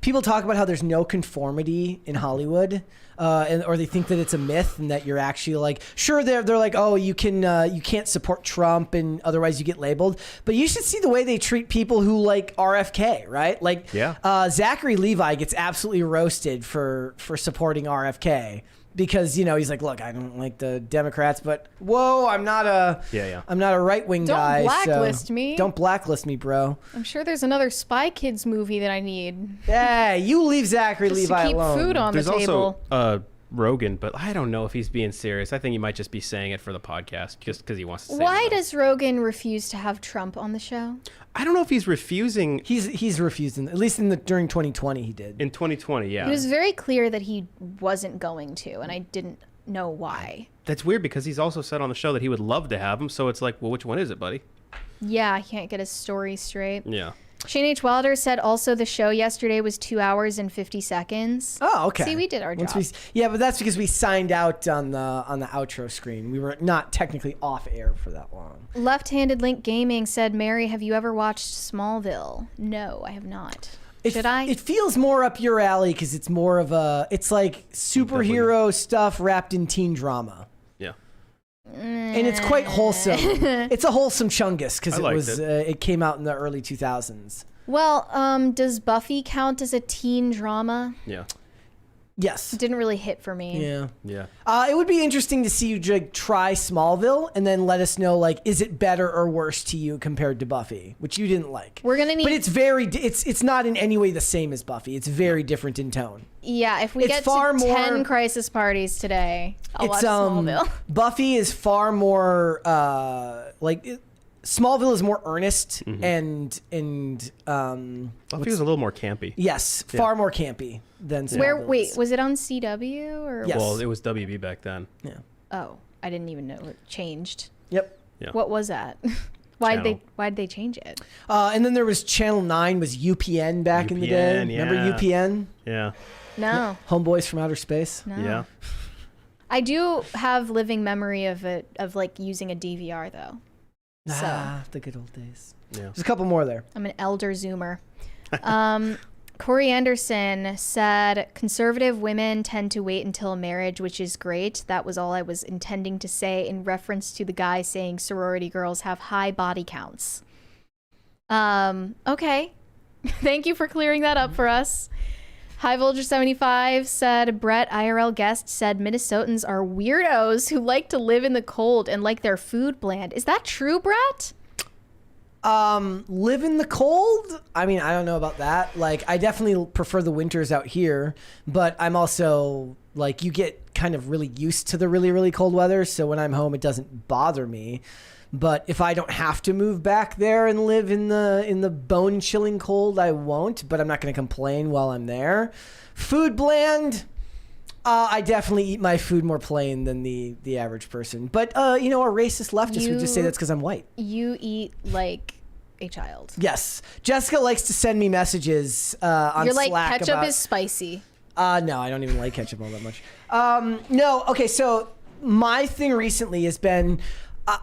people talk about how there's no conformity in Hollywood, or they think that it's a myth and that you're actually like, sure, they're like, oh, you can't support Trump and otherwise you get labeled. But you should see the way they treat people who like RFK, right? Like, Zachary Levi gets absolutely roasted for supporting RFK. Because he's like, look, I don't like the Democrats, but whoa, I'm not a right wing guy. Don't blacklist me. Don't blacklist me, bro. I'm sure there's another Spy Kids movie that I need. Yeah, you leave Zachary Levi alone. Food on the table. Also, Rogan, but I don't know if he's being serious. I think he might just be saying it for the podcast, just because he wants to. Why does Rogan refuse to have Trump on the show? I don't know if he's refusing. He's refusing. At least during 2020, he did. In 2020, yeah. It was very clear that he wasn't going to, and I didn't know why. That's weird because he's also said on the show that he would love to have him. So it's like, well, which one is it, buddy? Yeah, I can't get his story straight. Yeah. Shane H. Wilder said also the show yesterday was 2 hours and 50 seconds. Oh, okay. See, we did our job. But that's because we signed out on the outro screen. We were not technically off air for that long. Left-handed Link Gaming said, Mary, have you ever watched Smallville? No, I have not. Should I? It feels more up your alley because it's more of it's like superhero stuff wrapped in teen drama. Yeah. And it's quite wholesome. It's a wholesome chungus because it came out in the early 2000s. Well, does Buffy count as a teen drama? Yeah. Yes. It didn't really hit for me. Yeah. Yeah. It would be interesting to see you try Smallville and then let us know, like, is it better or worse to you compared to Buffy, which you didn't like. We're going to need... But it's not in any way the same as Buffy. It's very different in tone. Yeah, if we get to 10 crisis parties today, I'll watch Smallville. Buffy is far more, Smallville is more earnest and Buffy was a little more campy. Yes, far more campy than Smallville. Wait, was it on CW or? Yes. Well, it was WB back then. Yeah. Oh, I didn't even know it changed. Yep. Yeah. What was that? Why'd they change it? And then there was Channel 9 was UPN back in the day. Yeah. Remember UPN? Yeah. No. Homeboys from Outer Space. No. Yeah. I do have living memory of like using a DVR though. The good old days. Yeah. There's a couple more there. I'm an elder Zoomer. Corey Anderson said, conservative women tend to wait until marriage, which is great. That was all I was intending to say in reference to the guy saying sorority girls have high body counts. Okay. Thank you for clearing that up for us. High Voltage 75 said, Brett, IRL guest, said Minnesotans are weirdos who like to live in the cold and like their food bland. Is that true, Brett? Live in the cold? I mean, I don't know about that. Like, I definitely prefer the winters out here, but I'm also, like, you get kind of really used to the really, really cold weather, so when I'm home, it doesn't bother me. But if I don't have to move back there and live in the bone-chilling cold, I won't. But I'm not going to complain while I'm there. Food bland. I definitely eat my food more plain than the average person. But a racist leftist would just say that's because I'm white. You eat like a child. Yes, Jessica likes to send me messages on You're Slack. You're like ketchup is spicy. No, I don't even like ketchup all that much. No, okay. So my thing recently has been.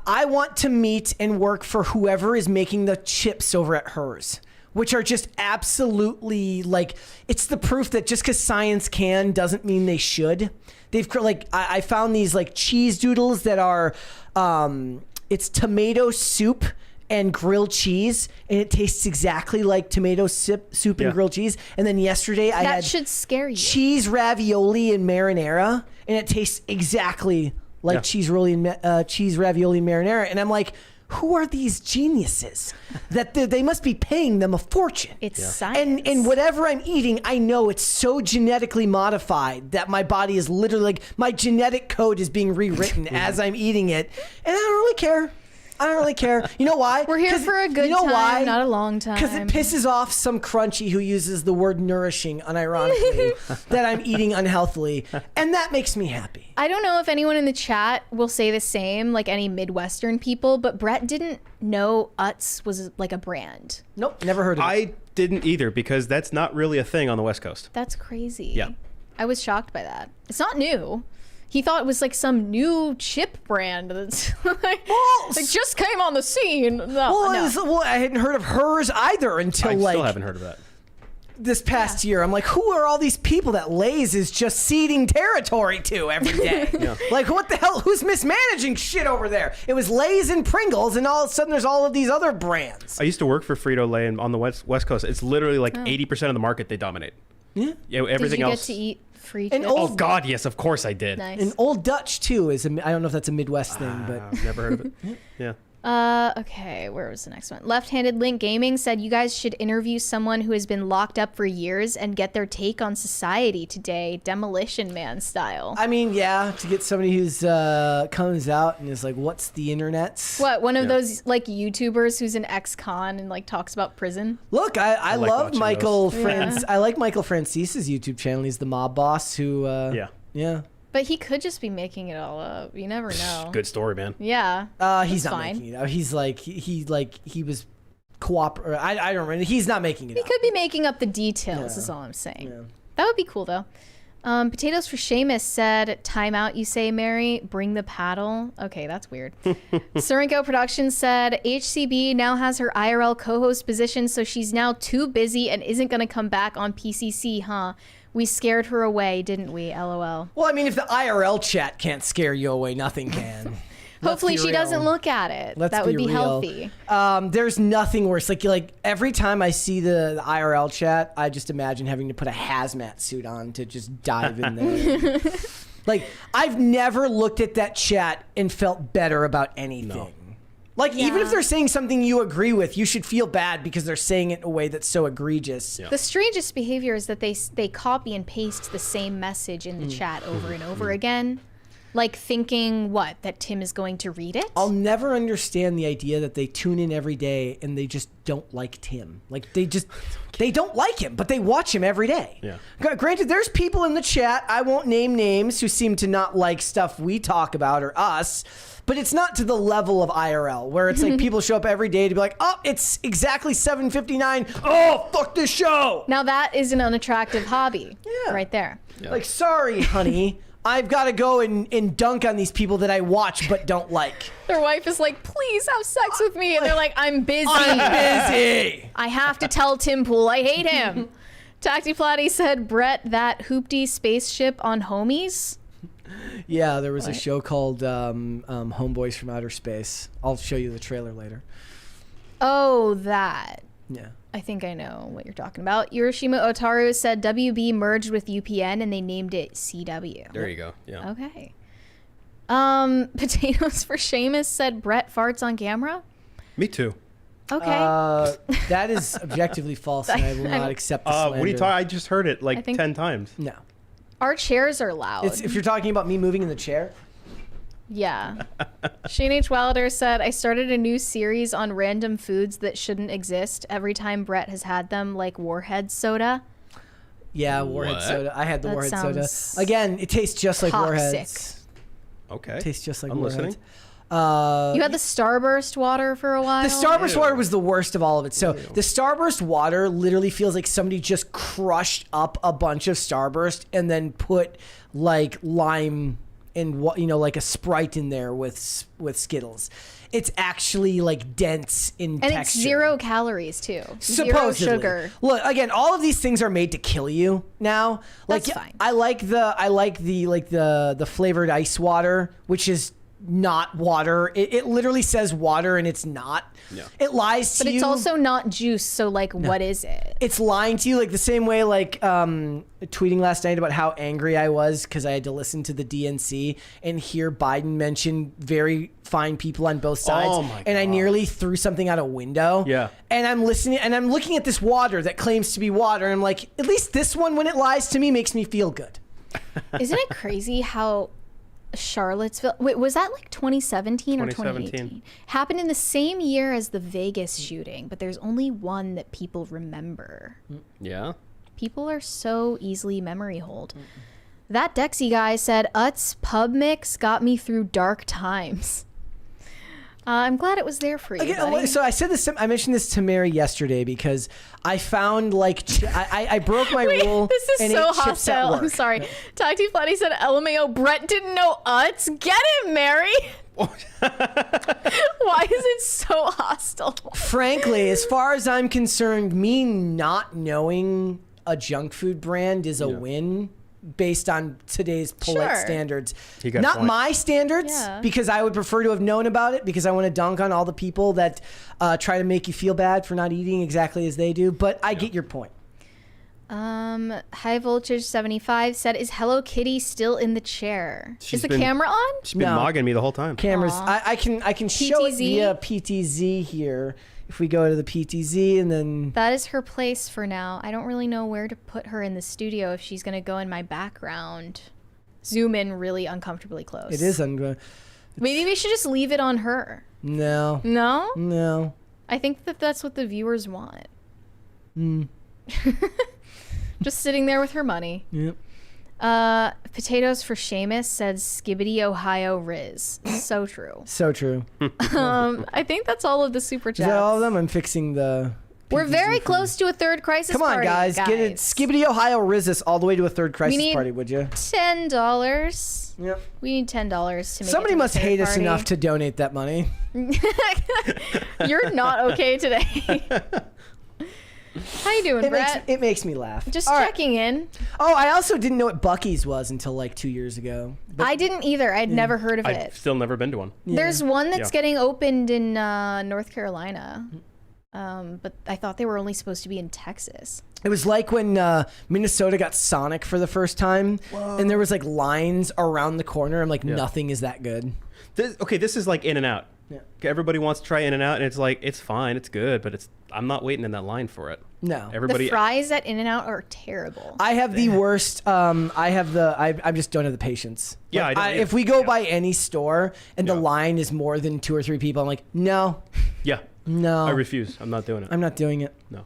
I want to meet and work for whoever is making the chips over at hers, which are just absolutely like, it's the proof that just because science can doesn't mean they should. They've I found these like cheese doodles that are, it's tomato soup and grilled cheese, and it tastes exactly like tomato soup and grilled cheese. And then yesterday I had should scare you. Cheese ravioli and marinara, and it tastes exactly like cheese ravioli and marinara. And I'm like, who are these geniuses that they must be paying them a fortune? It's science. And whatever I'm eating, I know it's so genetically modified that my body is literally like, my genetic code is being rewritten as I'm eating it. And I don't really care. You know why? We're here for a good time, not a long time. Because it pisses off some crunchy who uses the word nourishing unironically that I'm eating unhealthily. And that makes me happy. I don't know if anyone in the chat will say the same, like any Midwestern people, but Brett didn't know Utz was like a brand. Nope, never heard of it. I didn't either because that's not really a thing on the West Coast. That's crazy. Yeah. I was shocked by that. It's not new. He thought it was like some new chip brand that's like, it just came on the scene. No. I hadn't heard of hers either until I still haven't heard of that. This past year. I'm like, who are all these people that Lay's is just ceding territory to every day? Like, what the hell? Who's mismanaging shit over there? It was Lay's and Pringles, and all of a sudden there's all of these other brands. I used to work for Frito-Lay, and on the West Coast, it's literally like 80% of the market they dominate. Yeah. Everything else. Did you get to eat free chips? Oh God, yes, of course I did. Nice. And Old Dutch too is. I don't know if that's a Midwest thing, but I've never heard of it. Yeah. Okay, where was the next one? Left-Handed Link Gaming said you guys should interview someone who has been locked up for years and get their take on society today, Demolition Man style. I mean, yeah, to get somebody who's comes out and is like, "What's the internet?" What, one of those like YouTubers who's an ex-con and like talks about prison? Look, I like love watching Michael those. I like Michael Francis's YouTube channel. He's the mob boss who. Yeah. But he could just be making it all up. You never know. Good story, man. Yeah. He's not fine. making it up. He's like he was I don't remember. He's not making it He up. could be making up the details. Is all I'm saying. Yeah. That would be cool though. Potatoes for Seamus said, "Time out, you say, Mary. Bring the paddle." Okay, that's weird. Surinko Productions said, "HCB now has her IRL co-host position, so she's now too busy and isn't going to come back on PCC, huh? We scared her away, didn't we? LOL." Well, I mean, if the IRL chat can't scare you away, nothing can. Hopefully she doesn't look at it. That would be healthy. There's nothing worse. Like every time I see the IRL chat, I just imagine having to put a hazmat suit on to just dive in there. Like, I've never looked at that chat and felt better about anything. No. Like, even if they're saying something you agree with, you should feel bad because they're saying it in a way that's so egregious. Yeah. The strangest behavior is that they copy and paste the same message in the chat over and over again. Like thinking, that Tim is going to read it? I'll never understand the idea that they tune in every day and they just don't like Tim. Like, they don't like him, but they watch him every day. Yeah. Granted, there's people in the chat, I won't name names, who seem to not like stuff we talk about or us, but it's not to the level of IRL, where it's like people show up every day to be like, oh, it's exactly 7:59. Oh, fuck this show. Now that is an unattractive hobby right there. Yeah. Like, sorry, honey. I've got to go and dunk on these people that I watch but don't like. Their wife is like, please have sex with me. And they're like, I'm busy. I have to tell Tim Pool I hate him. Tacti Platty said, Brett, that hoopty spaceship on Homies? Yeah, there was a show called Homeboys from Outer Space. I'll show you the trailer later. Oh, that. Yeah. I think I know what you're talking about. Hiroshima Otaru said WB merged with UPN and they named it CW. There you go. Yeah. Okay. Potatoes for Seamus said Brett farts on camera. Me too. Okay. That is objectively false, and I will not accept the slander. What are you talking? I just heard it like 10 times. No. Our chairs are loud. If you're talking about me moving in the chair. Yeah. Shane H. Wilder said, I started a new series on random foods that shouldn't exist every time Brett has had them, like Warhead soda. Yeah, Warhead soda. I had the Warhead soda. Again, it tastes just like Warheads. Okay. It tastes just like I'm Warheads. Listening. You had the Starburst water for a while? The Starburst water was the worst of all of it. So the Starburst water literally feels like somebody just crushed up a bunch of Starburst and then put like lime and like a Sprite in there with Skittles. It's actually like dense in texture. And it's 0 calories too. Supposedly. 0 sugar. Look, again, all of these things are made to kill you now. Like, that's fine. I like the flavored ice water, which is not water. It literally says water and it's not. Yeah. It lies to you. But it's also not juice, so like what is it? It's lying to you, like the same way like tweeting last night about how angry I was because I had to listen to the DNC and hear Biden mention very fine people on both sides. Oh my God. And I nearly threw something out a window. Yeah. And I'm listening and I'm looking at this water that claims to be water and I'm like, at least this one, when it lies to me, makes me feel good. Isn't it crazy how Charlottesville, wait, was that like 2017 or 2018? Happened in the same year as the Vegas shooting, but there's only one that people remember. Yeah. People are so easily memory hold. That Dexy guy said, Utz pub mix got me through dark times. I'm glad it was there for you. Buddy. So I said this. I mentioned this to Mary yesterday because I found like I broke my rule. This is and so ate chips at hostile. work. I'm sorry. Talk to you, Flatty said, "LMAO, Brett didn't know Utz. Get him, Mary." Why is it so hostile? Frankly, as far as I'm concerned, me not knowing a junk food brand is a win. Based on today's polite standards. Not my standards, because I would prefer to have known about it, because I want to dunk on all the people that try to make you feel bad for not eating exactly as they do. But I get your point. High Voltage 75 said, "Is Hello Kitty still in the chair? Is the camera on?" She's been mogging me the whole time. Cameras. I can show it via PTZ here. If we go to the PTZ and then... That is her place for now. I don't really know where to put her in the studio if she's going to go in my background. Zoom in really uncomfortably close. It is Maybe we should just leave it on her. No. No? No. I think that's what the viewers want. Just sitting there with her money. Yep. Potatoes for Seamus said Skibbity Ohio Riz. So true. So true. I think that's all of the super chats. Is that all of them? I'm fixing the... We're very close to a third crisis party. Come on, guys. Get it. Skibbity Ohio Riz us all the way to a third crisis party, would you? $10. Yep. We need $10 to make Somebody it to must the third hate us party. enough to donate that money. You're not okay today. How you doing, Brett? It makes me laugh. Just checking in. Oh, I also didn't know what Buc-ee's was until like 2 years ago. But I didn't either. I'd never heard of it. I've still never been to one. There's one that's getting opened in North Carolina. But I thought they were only supposed to be in Texas. It was like when Minnesota got Sonic for the first time, and there was like lines around the corner. I'm like, nothing is that good. This is like In-N-Out. Yeah. Everybody wants to try In-N-Out, and it's like, it's fine, it's good, but I'm not waiting in that line for it. No. The fries at In-N-Out are terrible. I have the worst. I just don't have the patience. Yeah, like, I don't. If we go by any store and the line is more than 2 or 3 people, I'm like, no. Yeah. No. I refuse. I'm not doing it. I'm not doing it. No.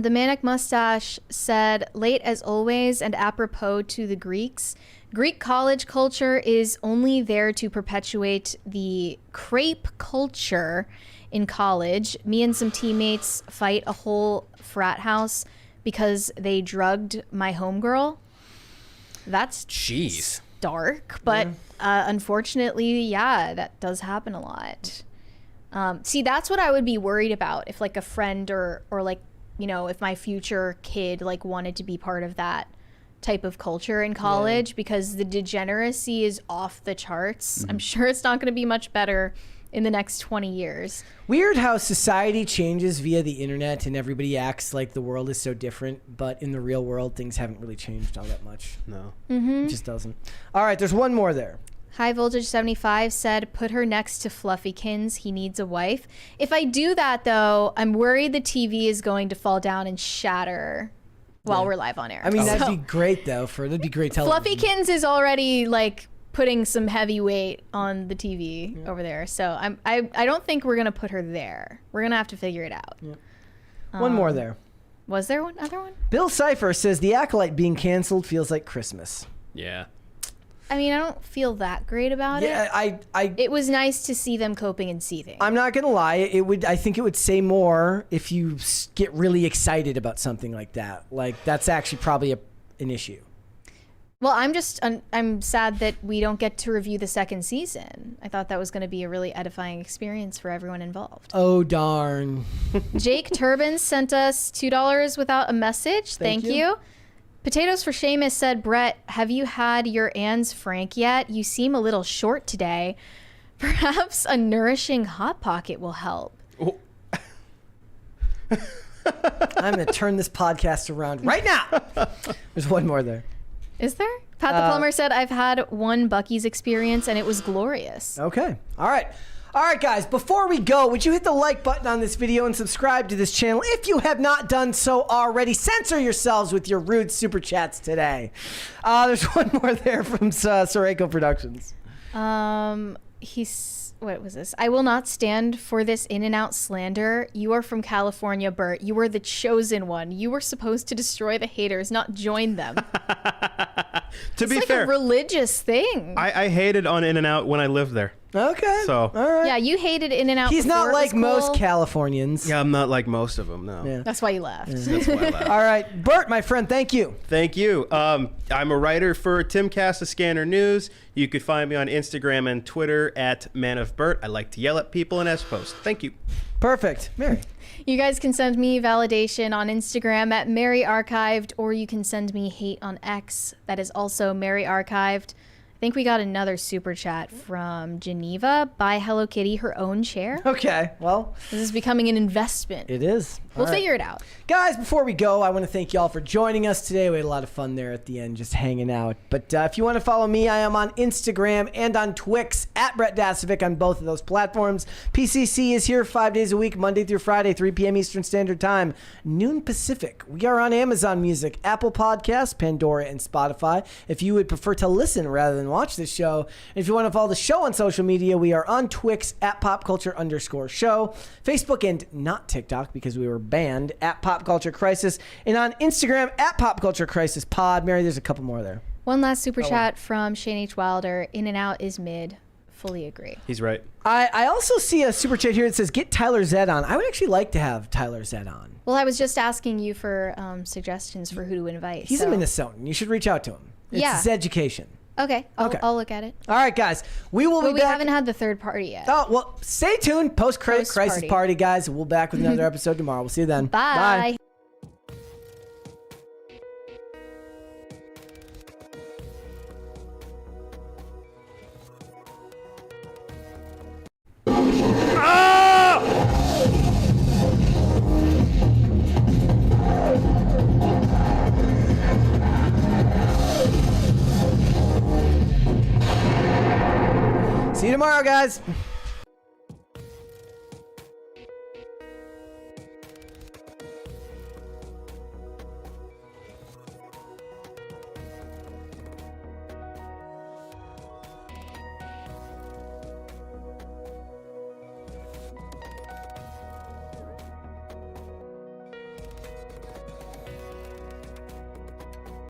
The Manic Mustache said, late as always and apropos to the Greeks, Greek college culture is only there to perpetuate the crepe culture in college. Me and some teammates fight a whole frat house because they drugged my homegirl. That's dark, but unfortunately, that does happen a lot. See, that's what I would be worried about if like a friend or like, you know, if my future kid like wanted to be part of that type of culture in college, because the degeneracy is off the charts. I'm sure it's not going to be much better in the next 20 years. Weird how society changes via the internet and everybody acts like the world is so different, but in the real world, things haven't really changed all that much. No. It just doesn't. All right, there's one more there. High Voltage 75 said, put her next to Fluffykins. He needs a wife. If I do that, though, I'm worried the TV is going to fall down and shatter while we're live on air. I mean, that'd be great, though. That'd be great television. Fluffykins is already, like, putting some heavy weight on the TV over there. So I don't think we're going to put her there. We're going to have to figure it out. One more there. Was there one other one? Bill Cipher says, the Acolyte being canceled feels like Christmas. Yeah. I mean, I don't feel that great about it. It was nice to see them coping and seething. I'm not gonna lie. I think it would say more if you get really excited about something like that. Like that's actually probably an issue. Well, I'm sad that we don't get to review the second season. I thought that was going to be a really edifying experience for everyone involved. Oh darn! Jake Turbin sent us $2 without a message. Thank you. Potatoes for Seamus said, Brett, have you had your Anne's Frank yet? You seem a little short today. Perhaps a nourishing Hot Pocket will help. Oh. I'm going to turn this podcast around right now. There's one more there. Is there? Pat the Plumber said, I've had one Buc-ee's experience and it was glorious. Okay. All right. All right, guys, before we go, would you hit the like button on this video and subscribe to this channel if you have not done so already? Censor yourselves with your rude super chats today. There's one more there from Sorority Productions. What was this? I will not stand for this In-N-Out slander. You are from California, Bert. You were the chosen one. You were supposed to destroy the haters, not join them. To be fair, it's like a religious thing. I hated on In-N-Out when I lived there. Okay. So, all right. Yeah, you hated In-N-Out. He's not before it like was most cool. Californians. yeah, I'm not like most of them, no. Yeah. That's why you left. That's why I left. All right, Bert, my friend, thank you. Thank you. I'm a writer for Timcast of Scanner News. You could find me on Instagram and Twitter at manofbert. I like to yell at people and S-post. Thank you. Perfect. Mary. You guys can send me validation on Instagram at Mary Archived, or you can send me hate on X. That is also Mary Archived. I think we got another super chat from Geneva. Buy Hello Kitty her own chair. Okay, well. This is becoming an investment. It is. We'll figure it out. Guys, before we go, I want to thank y'all for joining us today. We had a lot of fun there at the end, just hanging out. But if you want to follow me, I am on Instagram and on Twix at Brett Dasovic on both of those platforms. PCC is here 5 days a week, Monday through Friday, 3 p.m. Eastern Standard Time, noon Pacific. We are on Amazon Music, Apple Podcasts, Pandora, and Spotify. If you would prefer to listen rather than watch this show, and if you want to follow the show on social media, we are on Twix at popculture_show, Facebook and not TikTok because we were banned at Pop Culture Crisis, and on Instagram at Pop Culture Crisis Pod. Mary, there's a couple more there. One last super chat from Shane H. Wilder. In-N-Out is mid. Fully agree. He's right. I also see a super chat here that says, get Tyler Zed on. I would actually like to have Tyler Zed on. Well, I was just asking you for suggestions for who to invite. He's a Minnesotan. You should reach out to him. It's Yeah. his education. Okay, I'll look at it. All right, guys. We will be But we back. haven't had the third party yet. Oh, well, stay tuned. Post-credit crisis party, guys. We'll be back with another episode tomorrow. We'll see you then. Bye. See you tomorrow, guys.